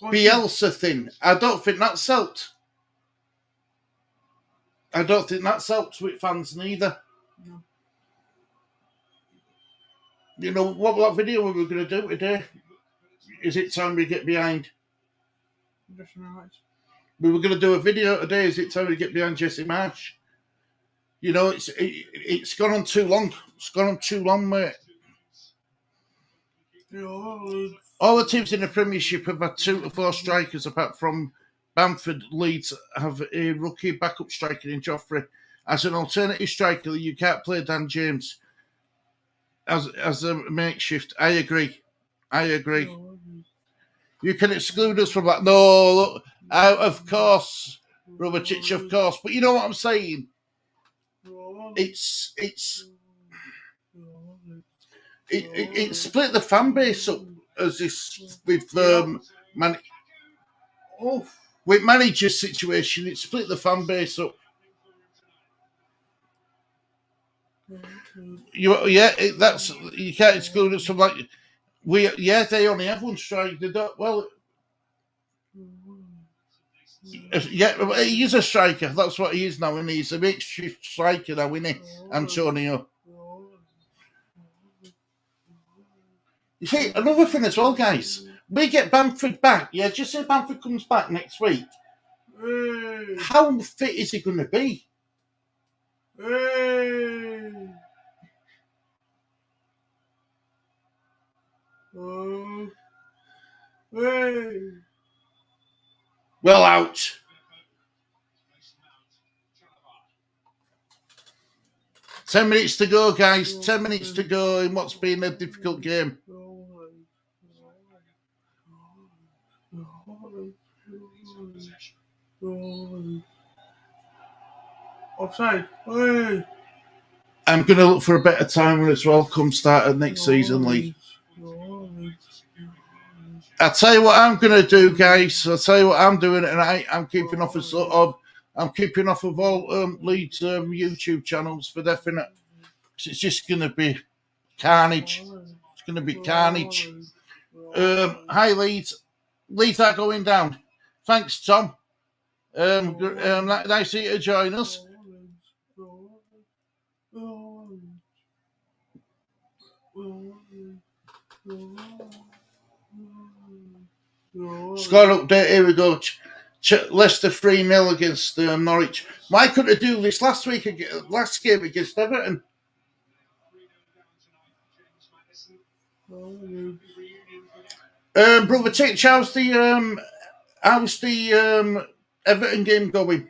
Bielsa thing, I don't think that's helped. I don't think that's helped with fans neither.
No.
You know, what video were we going to do today? Is it time we get behind? We were going to do a video today. Is it time we get behind Jesse Marsh? You know, it's gone on too long. It's gone on too long, mate. All the teams in the Premiership have had 2 to 4 strikers, apart from Bamford. Leeds have a rookie backup striker in Joffrey. As an alternative striker, you can't play Dan James as a makeshift. I agree. You can exclude us from that. No, look, of course, Brother Titch, of course. But you know what I'm saying? It split the fan base up as this with with manager situation. It split the fan base up. You can't exclude us from like they only have one striker. They don't, well, yeah, he is a striker. That's what he is now, and he's a makeshift striker now, isn't he, Antonio? You see, another thing as well, guys. We get Bamford back. Yeah, just say Bamford comes back next week. How fit is he going to be? Well, out. Ten minutes to go, guys. 10 minutes to go in what's been a difficult game.
Offside.
I'm going to look for a better timer as well come start of next season, Lee. I'll tell you what I'm going to do, guys. I'll tell you what I'm doing tonight. I'm keeping off of all Leeds YouTube channels for definite. It's just going to be carnage. It's going to be carnage. Hi, Leeds. Leeds are going down. Thanks, Tom. Nice of you to join us. Score update. Here we go. Leicester 3-0 against Norwich. Why couldn't I do this last game against Everton? Brother Titch, how's the Everton game going?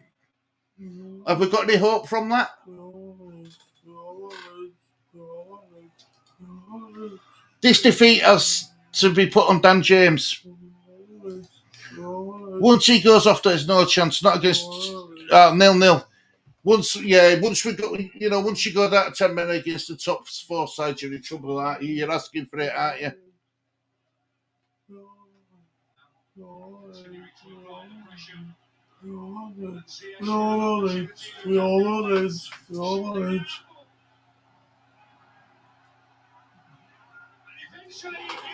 Have we got any hope from that? This defeat has to be put on Dan James. Once he goes off, there's no chance. Not against 0-0. Once you go that 10 minutes against the top 4 sides, you're in trouble, aren't you? You're asking for it, aren't you?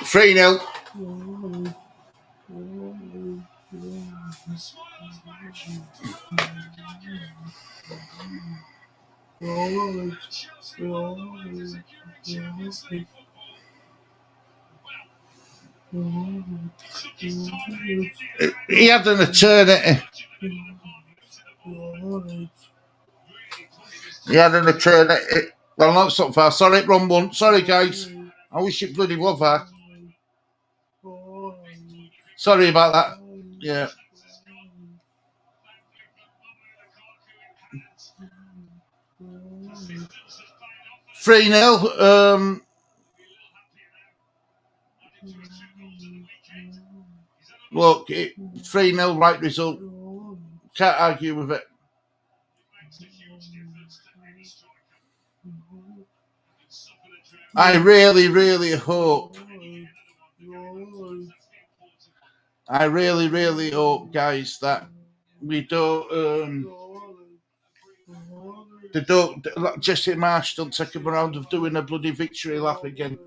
Three 0. He had an eternity. Well, not so far. Sorry, wrong one. Sorry, guys. I wish it bloody was that. Sorry about that. Yeah. Three 0. Look, 3-0 right result. Can't argue with it. I really, really hope. I really, really hope, guys, that we don't. They don't. Jesse Marsh don't take him around of doing a bloody victory lap again.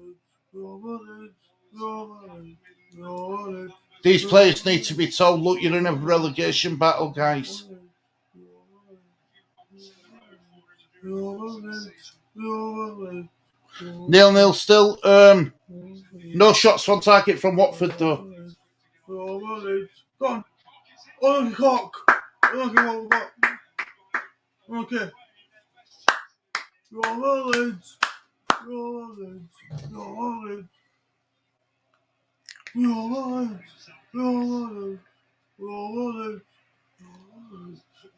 These players need to be told, look, you're in a relegation battle, guys. 0-0 still. No shots on target from Watford, though.
Go on. Oh, cock. Okay. Leeds.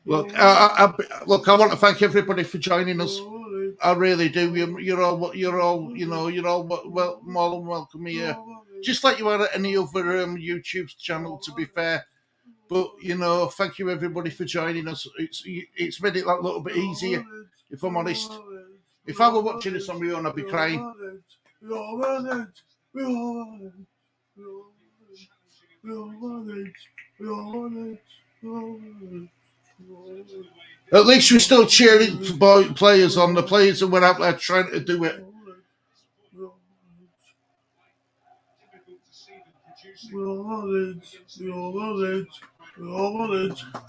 Look, I want to thank everybody for joining us. I really do. You're all more than welcome here. Just like you are at any other YouTube channel, to be fair. But thank you everybody for joining us. It's made it a little bit easier, if I'm honest. If I were watching this on my own, I'd be crying. At least we're still cheering players on, the players that were out there trying to do it.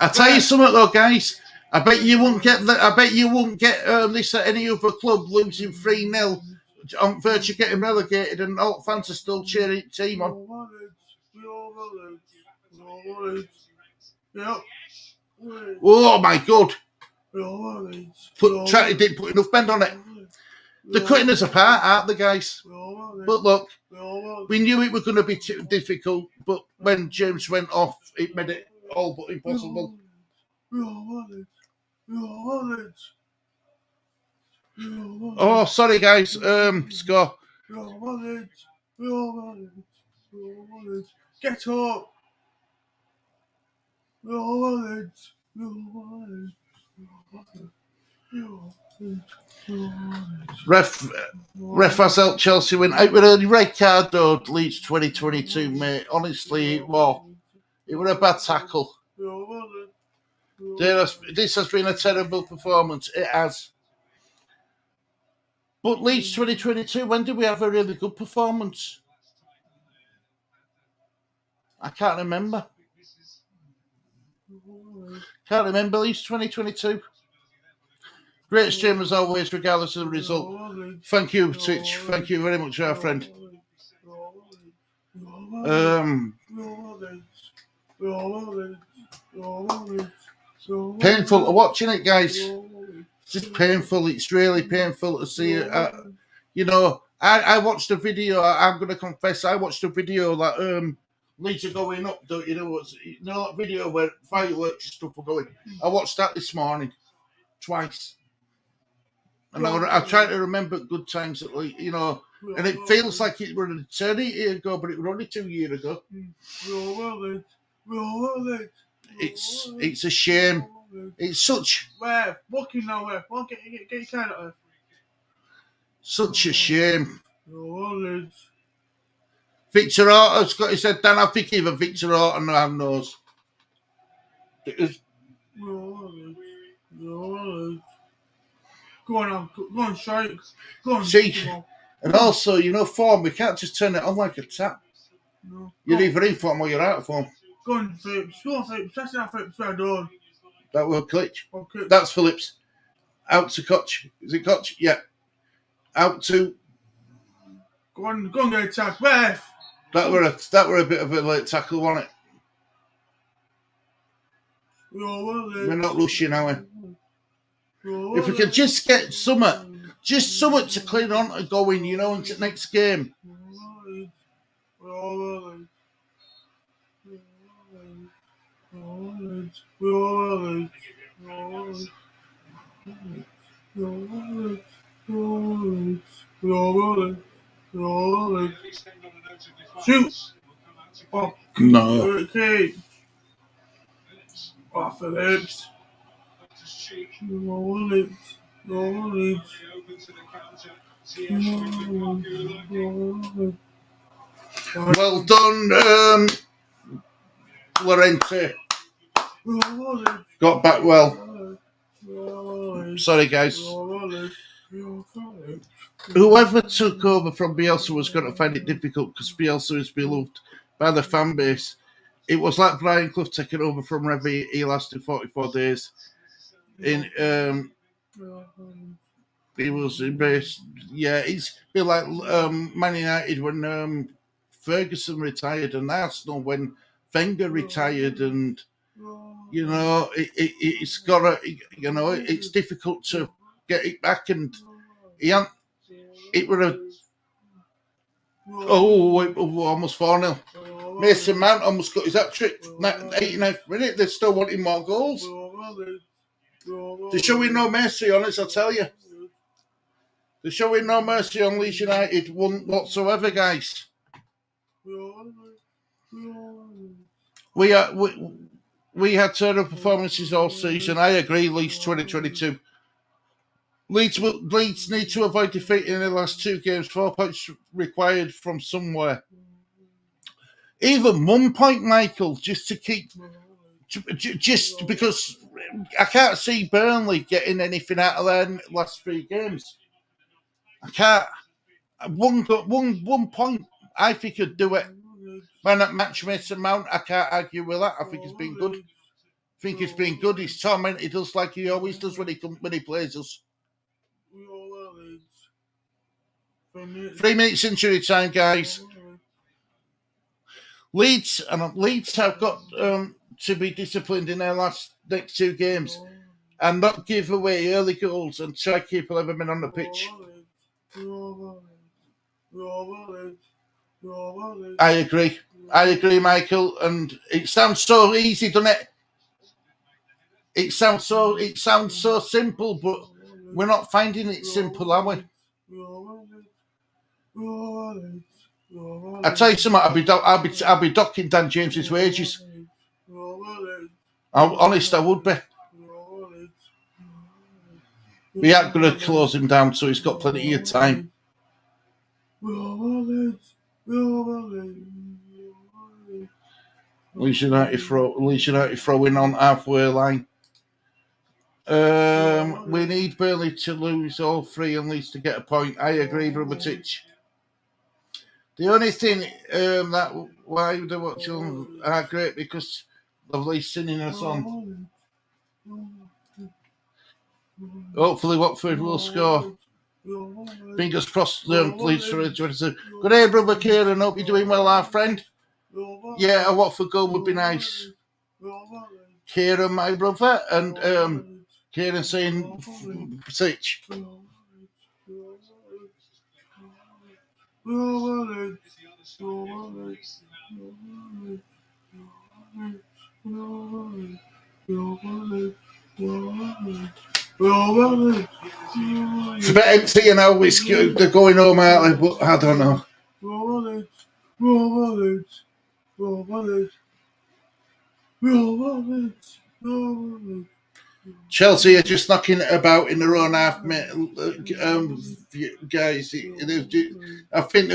I tell you something though, guys. I bet you won't get this at any other club losing 3-0 on verge of getting relegated, and all fans are still cheering the team on. Oh my God! Didn't put enough bend on it. They're cutting us apart, aren't they, guys? But look, we knew it was going to be difficult, but when James went off, it made it all but impossible. Oh, sorry, guys. Score.
Get up.
Ref has helped Chelsea win. It was a red card though, Leeds 2022, mate. Honestly, it was a bad tackle. This has been a terrible performance. It has. But Leeds 2022, when did we have a really good performance? I can't remember. Leeds 2022. Great stream as always, regardless of the result. Thank you, Titch. Thank you very much, our friend. Painful watching it, guys. It's just painful. It's really painful to see it. I watched a video. I'm going to confess, I watched a video that Leeds are going up. Don't you know? That video where fireworks and stuff were going. I watched that this morning, twice. And I try to remember good times, and it feels like it was an eternity ago, but it was only 2 years ago. It's a shame. It's such.
Where? Walking nowhere. Get your kind of.
Such a shame. Victor Orta's got his head down. I think even Victor Orta knows. Go on, strike. Go on. See, and also, form, we can't just turn it on like a tap. No. You're either in form or you're out of form.
Go on, Phillips. That's not Phillips. Right on.
That was Klitsch. Okay. That's Phillips. Out to Koch. Is it Koch? Yeah. Out to.
Go on, get a tackle. Ref.
That were a bit of a late tackle, wasn't it? We're not rushing, are we? If we could just get something to clean on and going, into the next game.
Shoot! Oh,
no.
Okay. Oh, Phillips.
Well done, Llorente got back well. Sorry, guys. Whoever took over from Bielsa was going to find it difficult because Bielsa is beloved by the fan base. It was like Brian Clough taking over from Revy. He lasted 44 days. He was embraced. Yeah, it's a bit like Man United when Ferguson retired and Arsenal when Wenger retired, and it's got to, it's difficult to get it back, and it were almost 4-0. Mason Mount almost got his hat-trick. 89th minute, they're still wanting more goals. They're showing no mercy on us, I tell you. They're showing no mercy on Leeds United whatsoever, guys. We had terrible performances all season. I agree, Leeds 2022. Leeds need to avoid defeat in the last 2 games. 4 points required from somewhere. Even 1 point, Michael, just to keep... Just because I can't see Burnley getting anything out of their last 3 games. I can't. One point, I think could do it. Man at match Mason Mount, I can't argue with that. I think it's been good. He's tormented us like he always does when he plays us. 3 minutes injury time, guys. Leeds have got to be disciplined in their next 2 games and not give away early goals and try to keep 11 men on the pitch. I agree, Michael, and it sounds so easy, doesn't it? It sounds so simple, but we're not finding it simple, are we? I tell you something, I'll be docking Dan James's wages. Honest, I would be. We aren't going to close him down, so he's got plenty of time. Leeds United throwing on halfway line. We need Burnley to lose all 3 and Leeds to get a point. I agree, Brother Titch. The only thing that why the Watchalong are great because of Leeds singing a song. Hopefully Watford will score. Fingers crossed, Leeds for 22. Good day, Brother Kieran. Hope you're doing well, our friend. Yeah, a Watford goal would be nice. Kieran, my brother, and Kieran saying Titch. It's a bit empty, they're going home, aren't they? But I don't know. Chelsea are just knocking it about in their own half, guys. I think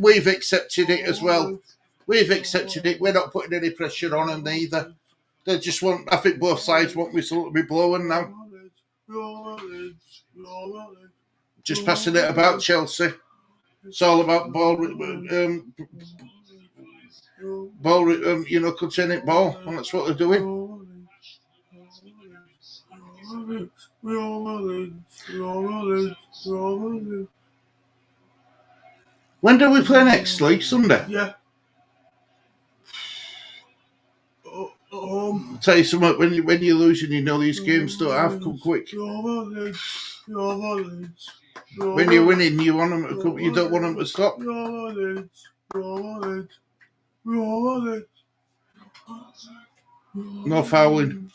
we've accepted it as well. We've accepted it. We're not putting any pressure on them either. They just want. I think both sides want whistle to be blowing now. Just passing it about Chelsea. It's all about ball, containing ball, and that's what they're doing. When do we play next, Lee? Sunday?
Yeah.
Tell you something, when you're losing, these games don't have come quick. When you're winning, you want them to come, you don't want them to stop. No fouling.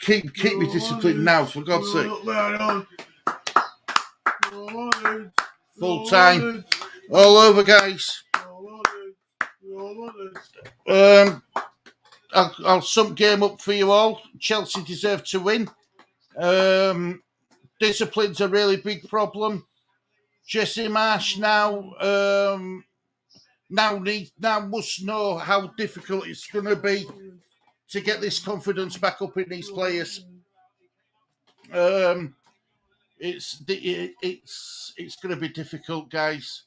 Keep me disciplined now, for God's sake. Full time. All over, guys. I'll sum game up for you all. Chelsea deserve to win. Discipline's a really big problem. Jesse Marsh now now must know how difficult it's going to be to get this confidence back up in these players. It's going to be difficult, guys.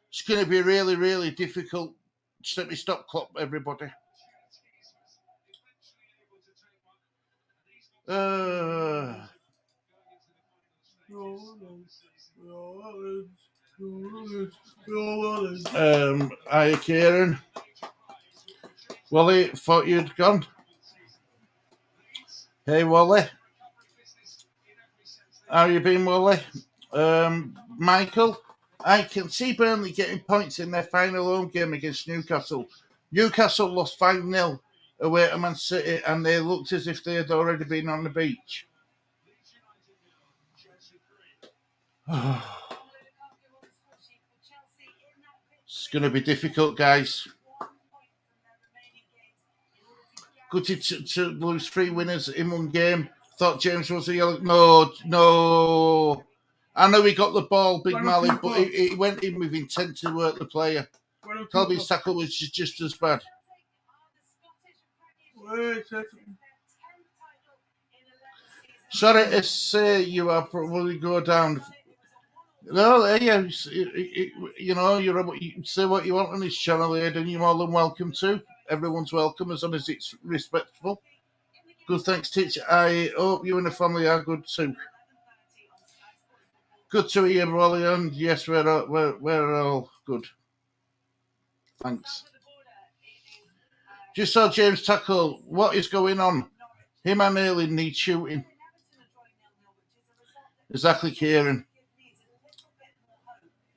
It's going to be really, really difficult. Just let me stop Klopp, everybody. Hi, Kieran. Wally, thought you'd gone. Hey, Wally. How you been, Wally? Michael, I can see Burnley getting points in their final home game against Newcastle. Newcastle lost 5-0 away to Man City, and they looked as if they had already been on the beach. It's going to be difficult, guys. Gutted to lose 3 winners in one game. Thought James was a yellow. No. I know he got the ball, Big Mally, but he went in with intent to work the player. Colby's tackle was just as bad. Sorry to say you are probably go down. No, yeah, you know, you say what you want on this channel, Aidan. You're more than welcome to. Everyone's welcome as long as it's respectful. Good, thanks, Titch. I hope you and the family are good too. Good to hear, Wally, and yes, we're all good. Thanks. Just saw James tackle. What is going on? Him and Ailing need shooting. Exactly, Kieran.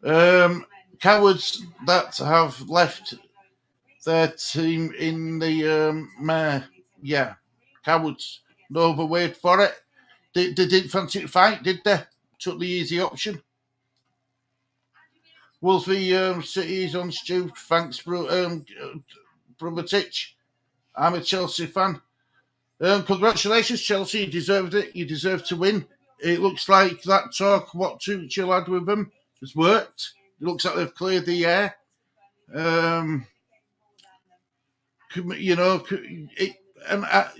Cowards that have left their team in the mare. Yeah, cowards. No other word for it. They didn't fancy the fight, did they? Took the easy option. Wolfie City's on Stu. Thanks, brother Titch. I'm a Chelsea fan. Congratulations, Chelsea. You deserved it. You deserve to win. It looks like that talk, what Tuchel had with them, has worked. It looks like they've cleared the air.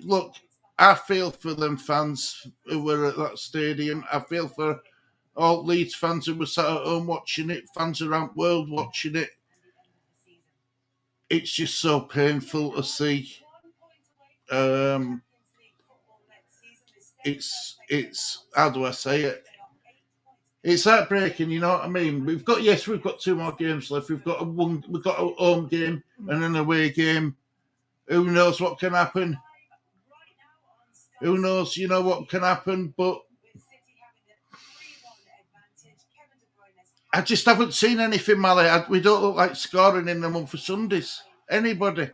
Look, I feel for them fans who were at that stadium. I feel for all Leeds fans who were sat at home watching it, fans around the world watching it. It's just so painful to see. It's how do I say it? It's heartbreaking, you know what I mean? We've got 2 more games left. We've got a home game and an away game. Who knows what can happen? Who knows, what can happen? But I just haven't seen anything, Mally. We don't look like scoring in the month for Sundays. Anybody.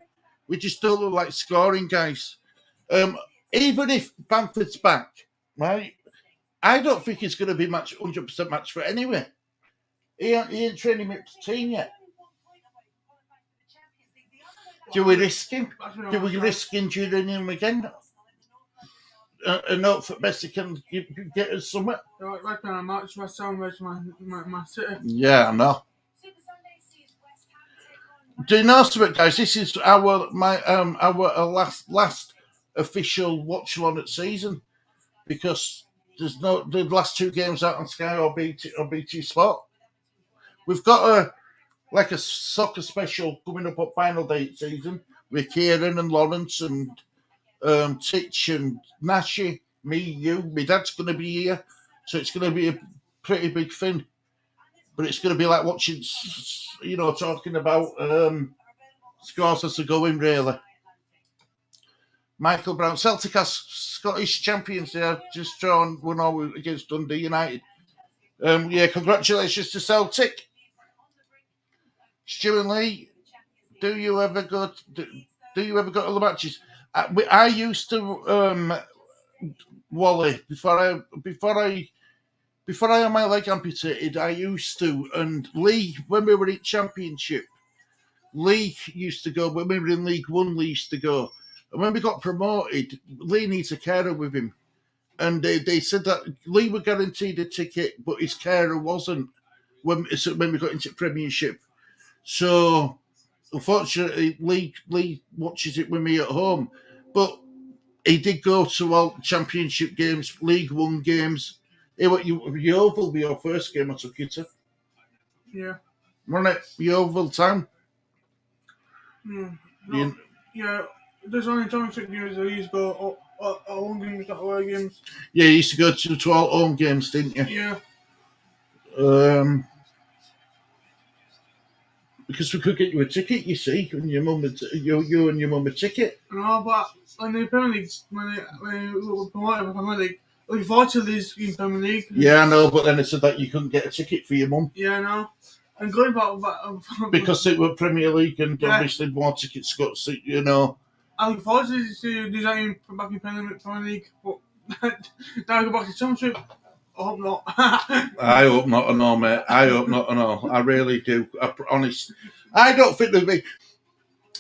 We just don't look like scoring, guys. Even if Bamford's back, right? I don't think he's going to be 100% match for anyway. He ain't training with the team yet. Do we risk him? Do we risk injuring him again? And hope that Messi can get us somewhere?
Right now, I'm match my son with my City.
Yeah, I know. Do you know something, guys? This is our last official watch-along at season because there's the last 2 games out on Sky or BT Sport. We've got a soccer special coming up at final day season with Kieran and Lawrence and Titch and Nashy, me, you. My dad's going to be here, so it's going to be a pretty big thing. But it's going to be like watching, talking about scores as they're going, really. Michael Brown. Celtic are Scottish champions. They have just drawn 1-0 against Dundee United. Congratulations to Celtic. Stu and Lee, do you ever go to the matches? I used to, Wally, before I had my leg amputated, I used to, and Lee, when we were in Championship, Lee used to go. When we were in League One, Lee used to go. And when we got promoted, Lee needs a carer with him. And they said that Lee were guaranteed a ticket, but his carer wasn't when we got into Premiership. So unfortunately, Lee watches it with me at home, but he did go to all championship games, League One games. Hey, what you Oval your first game I took you to?
Yeah.
Wasn't it Yeovil Town?
No,
You-
yeah. There's only championship games I used to go home games, not away games.
Yeah, you used to go to all home games, didn't you?
Yeah.
Because we could get you a ticket, you see, and your mum, you and your mum a ticket.
No, but when the Premier League, when we were promoted from Premier League, we fought to this in Premier League.
Yeah, I know, but then it said that you couldn't get a ticket for your mum.
Yeah, I know. And going back
because it were Premier League and
Yeah.
obviously more tickets got, you know.
I look forward to do that back in Premier League, but now I go back to Championship. I hope not.
I hope not, I know, mate. I hope not, I know. I really do. Honest. I don't think there'll be.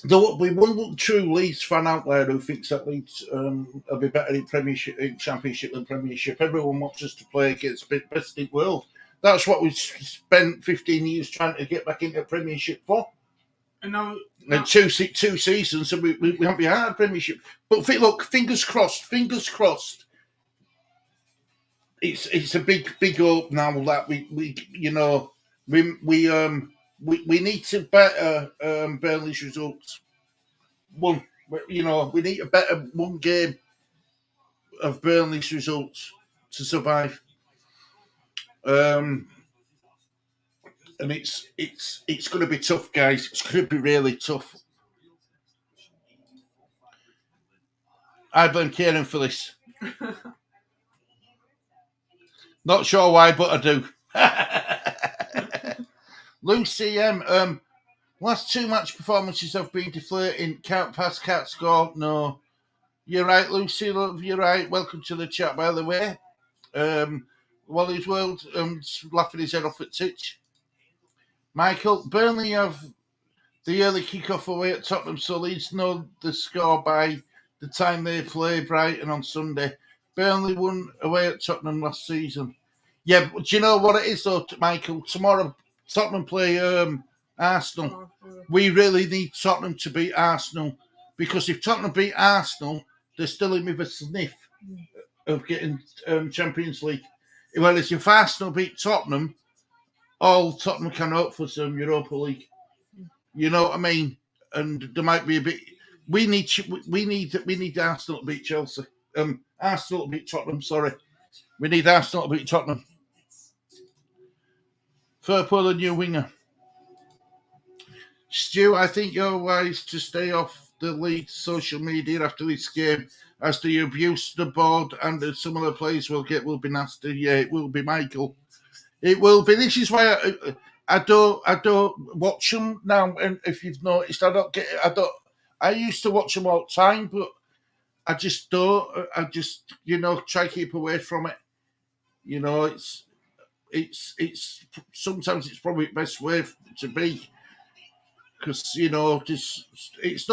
There'll be one true Leeds fan out there who thinks that Leeds will be better in Premiership, in Championship than Premiership. Everyone wants us to play against the best in the world. That's what we spent 15 years trying to get back into Premiership for.
And now,
And two seasons, so we won't be out of Premiership. But look, fingers crossed. It's a big hope now that we you know we need to better Burnley's results. We need a better one game of Burnley's results to survive. And it's going to be tough, guys. It's going to be really tough. I blame Kieran for this. Not sure why, but I do. Lucy M. Last two match performances have been deflating. Can't pass, can't score. No. You're right, Lucy. Love, you're right. Welcome to the chat, by the way. Wally's World laughing his head off at Titch. Michael, Burnley have the early kick-off away at Tottenham, so Leeds know the score by the time they play Brighton on Sunday. Burnley won away at Tottenham last season. Yeah, but do you know what it is, though, Michael? Tomorrow, Tottenham play Arsenal. We really need Tottenham to beat Arsenal, because if Tottenham beat Arsenal, they're still in with a sniff of getting Champions League. Whereas if Arsenal beat Tottenham, all Tottenham can hope for some Europa League. You know what I mean? And there might be a bit. We need Arsenal to beat Chelsea. Arsenal to beat Tottenham. Sorry, we need Arsenal to beat Tottenham. Firpo, the new winger. Stu, I think you're wise to stay off the Leeds social media after this game, as the abuse the board and some of the players will be nasty. Yeah, it will be, Michael. It will be. This is why I don't watch them now. And if you've noticed, I used to watch them all the time, but I just don't. I just try to keep away from it. You know, it's sometimes it's probably the best way to be. Because it's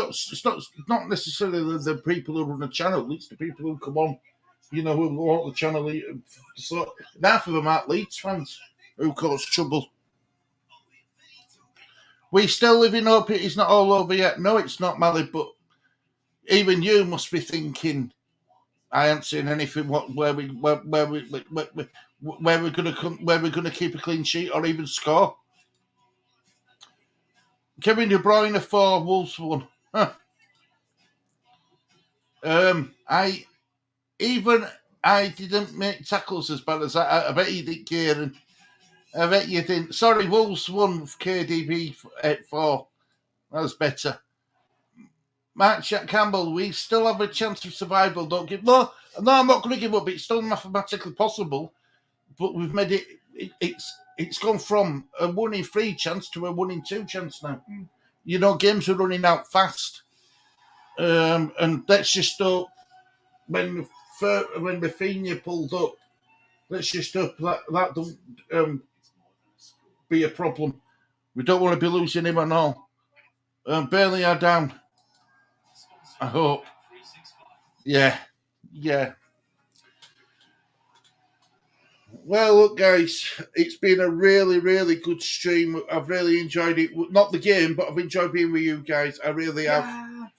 not necessarily the people who run the channel; it's the people who come on, who want the channel. So half of them aren't Leeds fans who cause trouble. We still live in hope. It's not all over yet. No, it's not, Mally. But even you must be thinking, I haven't seen anything. Where we're gonna keep a clean sheet or even score. Kevin De Bruyne 4, Wolves 1. Huh. I didn't make tackles as bad as that. I bet you didn't, Kieran. I bet you didn't. Sorry, Wolves 1, KDB 4. That was better. Mark Campbell, we still have a chance of survival. Don't give. No, I'm not going to give up. It's still mathematically possible, but we've made it. It's gone from a 1 in 3 chance to a 1 in 2 chance now. Games are running out fast, and let's just hope when Rafinha pulled up, let's just hope that don't be a problem. We don't want to be losing him at all. Burnley are down. I hope. Yeah. Well, look, guys, it's been a really, really good stream. I've really enjoyed it. Not the game, but I've enjoyed being with you guys. I really have.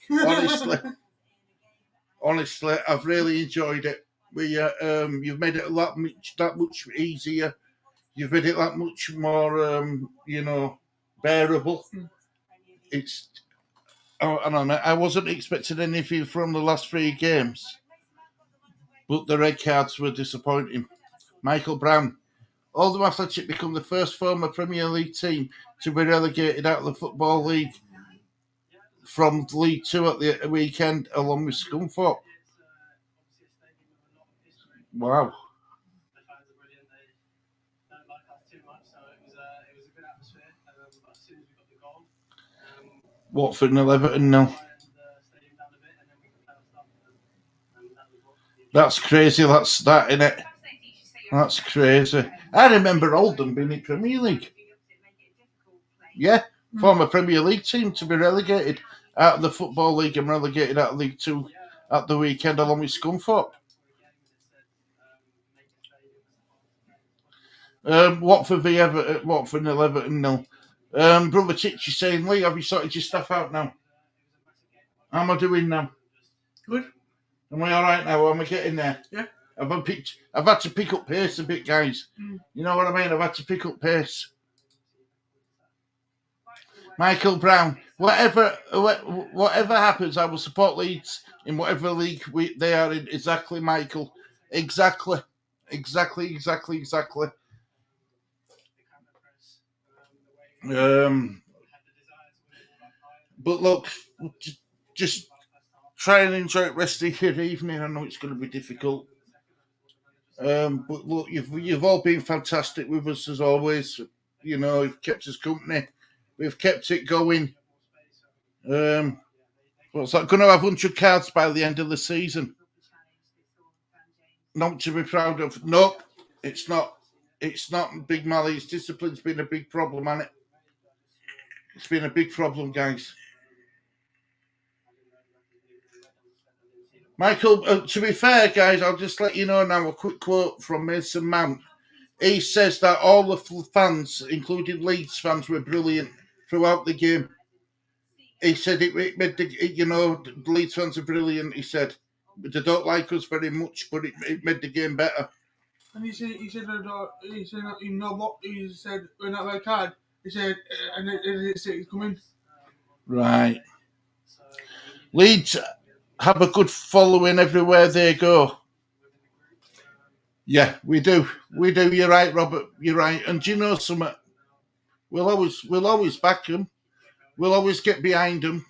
Honestly, I've really enjoyed it. You've made it that much easier. You've made it that much more, bearable. It's. I wasn't expecting anything from the last 3 games, but the red cards were disappointing. Michael Brown. Oldham Athletic become the first former Premier League team to be relegated out of the Football League from League 2 at the weekend, along with Scunthorpe. Wow. Watford and Everton now. That's crazy. That's that, innit? That's crazy. I remember Oldham being in Premier League. Yeah, former Premier League team to be relegated out of the Football League and relegated out of League 2 at the weekend along with Scunthorpe. Watford v Everton, Watford and Everton nil. Brother Titch is saying, Lee, have you sorted your stuff out now? How am I doing now?
Good.
Am I all right now? Am I getting there?
Yeah.
I've had to pick up pace a bit, guys. You know what I mean? I've had to pick up pace. Michael Brown. Whatever happens, I will support Leeds in whatever league they are in. Exactly, Michael. Exactly. But look, just try and enjoy it rest of your evening. I know it's going to be difficult. But look, you've all been fantastic with us as always. You know, you've kept us company. We've kept it going. What's that? Going to have 100 cards by the end of the season. Not to be proud of. Nope, it's not. It's not Big Mally's discipline's been a big problem, hasn't it? It's been a big problem, guys. Michael, to be fair, guys, I'll just let you know now a quick quote from Mason Mount. He says that all the fans, including Leeds fans, were brilliant throughout the game. He said it made the Leeds fans are brilliant. He said they don't like us very much, but it made the game better.
And he said when that red card, he said, and it's coming.
Right. Leeds have a good following everywhere they go. Yeah, we do. You're right, Robert. You're right. And do you know something? We'll always back them. We'll always get behind them.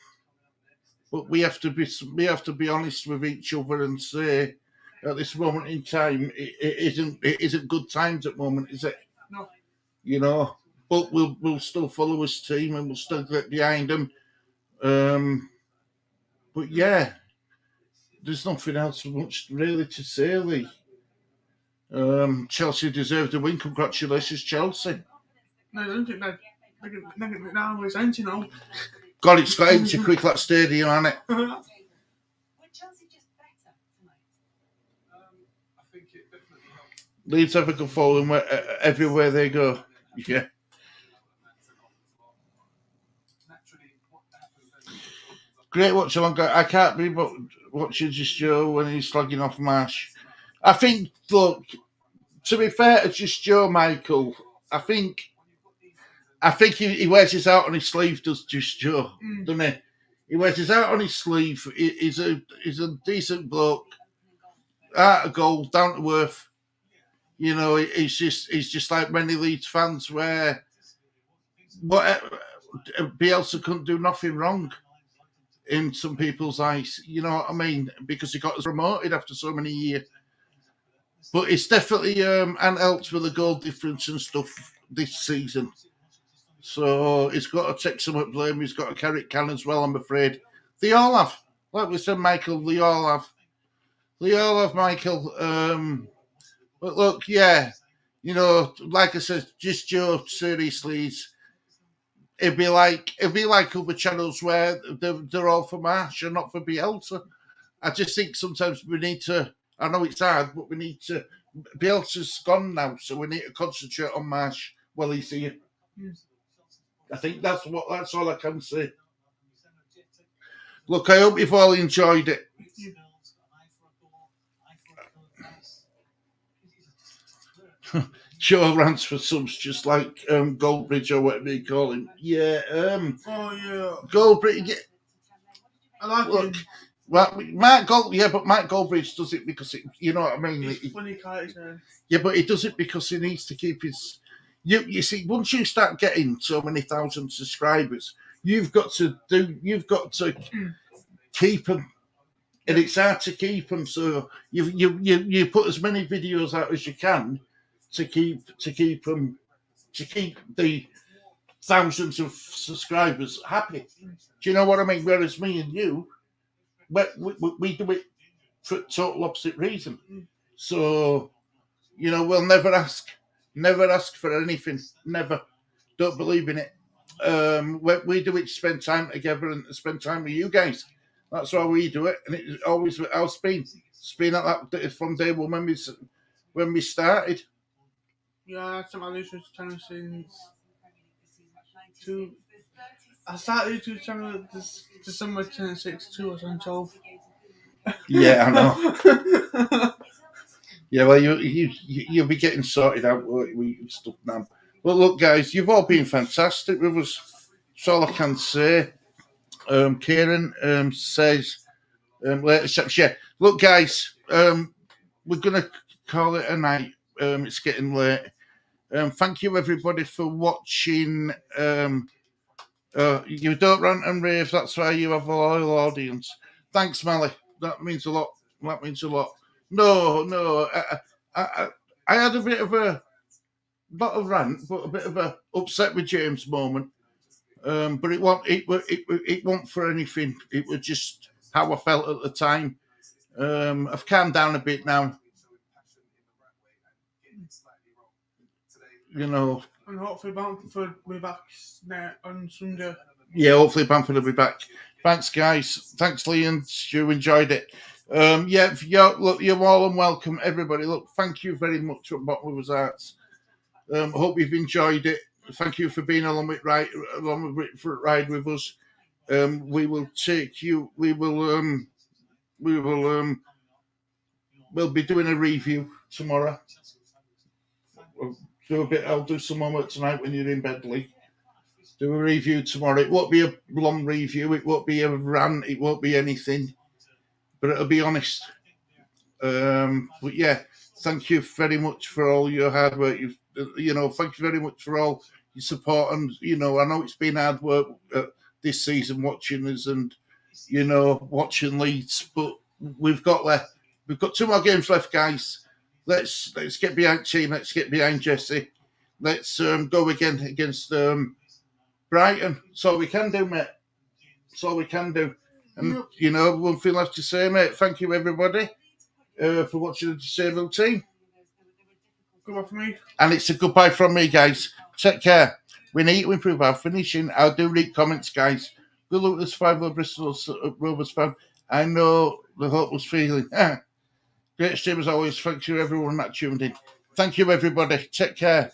But we have to be honest with each other and say, at this moment in time, it isn't good times at the moment, is it?
No.
You know, but we'll still follow his team and we'll still get behind them. But yeah, there's nothing else much really to say, Lee. Chelsea deserved a win. Congratulations, Chelsea.
No, don't think that. Now it's empty now.
God, it's got empty quick that stadium, hasn't it?
Would Chelsea just better tonight?
I think it definitely helped.
Leeds have a good following everywhere they go. Yeah. Great Watchalong. I can't be watching Just Joe when he's slugging off Marsh. I think, look, to be fair to Just Joe, Michael, I think he wears his heart on his sleeve, does Just Joe, doesn't he? He wears his heart on his sleeve. He's a decent bloke, heart of gold, down to earth. You know, he's just like many Leeds fans where Bielsa couldn't do nothing wrong in some people's eyes. You know what I mean? Because he got us promoted after so many years. But it's definitely and helped with the goal difference and stuff this season. So he's got to take some blame. He's got to carry it can as well, I'm afraid. They all have. Like we said, Michael, they all have. They all have, Michael. But look, yeah, you know, like I said, Just Joe, seriously, it'd be like other channels where they're all for Marsh and not for Bielsa. I just think sometimes we need to, I know it's hard, but we need to Bielsa's gone now, so we need to concentrate on Marsh while he's here. I think that's all I can say. Look, I hope you've all enjoyed it. Joe rants for subs just like Goldbridge or whatever you call him. Yeah, Goldbridge. Yeah.
I like him.
Well, but Mark Goldbridge does it because you know what I mean.
He's funny character.
Yeah, but he does it because he needs to keep his. You see, once you start getting so many thousand subscribers, you've got to keep them, and it's hard to keep them. So you put as many videos out as you can to keep the thousands of subscribers happy. Do you know what I mean? Whereas me and you, we do it for total opposite reason. So, you know, we'll never ask for anything. Never. Don't believe in it. We do it to spend time together and to spend time with you guys. That's why we do it, and it's always it's been like that from day one when we started.
Yeah, I my YouTube channel since I started YouTube channel this December 26, 2012.
Yeah, I know. Yeah, well, you'll be getting sorted out with stuff now. But look, guys, you've all been fantastic with us. That's all I can say. Kieran says, yeah. Look, guys, we're going to call it a night. It's getting late. Thank you, everybody, for watching. You don't rant and rave. That's why you have a loyal audience. Thanks, Mally. That means a lot. No. I had a bit of not a rant, but a bit of a upset with James moment. But it wasn't for anything. It was just how I felt at the time. I've calmed down a bit now. You know.
And hopefully Bamford will be back on Sunday.
Yeah, hopefully Bamford will be back. Thanks, guys. Thanks, Lee and Stu. Enjoyed it. Look, you're all welcome, everybody. Look, thank you very much from bottom of our hearts. Hope you've enjoyed it. Thank you for being along for a ride with us. We will take you. We'll be doing a review tomorrow. I'll do some homework tonight when you're in bed, Lee. Do a review tomorrow. It won't be a long review. It won't be a rant. It won't be anything. But it'll be honest. But yeah, thank you very much for all your hard work. Thank you very much for all your support. And, I know it's been hard work this season watching us and, watching Leeds. But we've got 2 more games left, guys. Let's get behind team. Let's get behind Jesse. Let's go again against Brighton. That's all we can do, mate. That's all we can do. And, one thing left to say, mate. Thank you, everybody, for watching the Disabled Team.
Goodbye from me.
And it's a goodbye from me, guys. Take care. We need to improve our finishing. I'll do read comments, guys. Good luck with 5 Bristol Rovers fan. I know the hopeless feeling. Great stream as always. Thank you, everyone that tuned in. Thank you, everybody. Take care.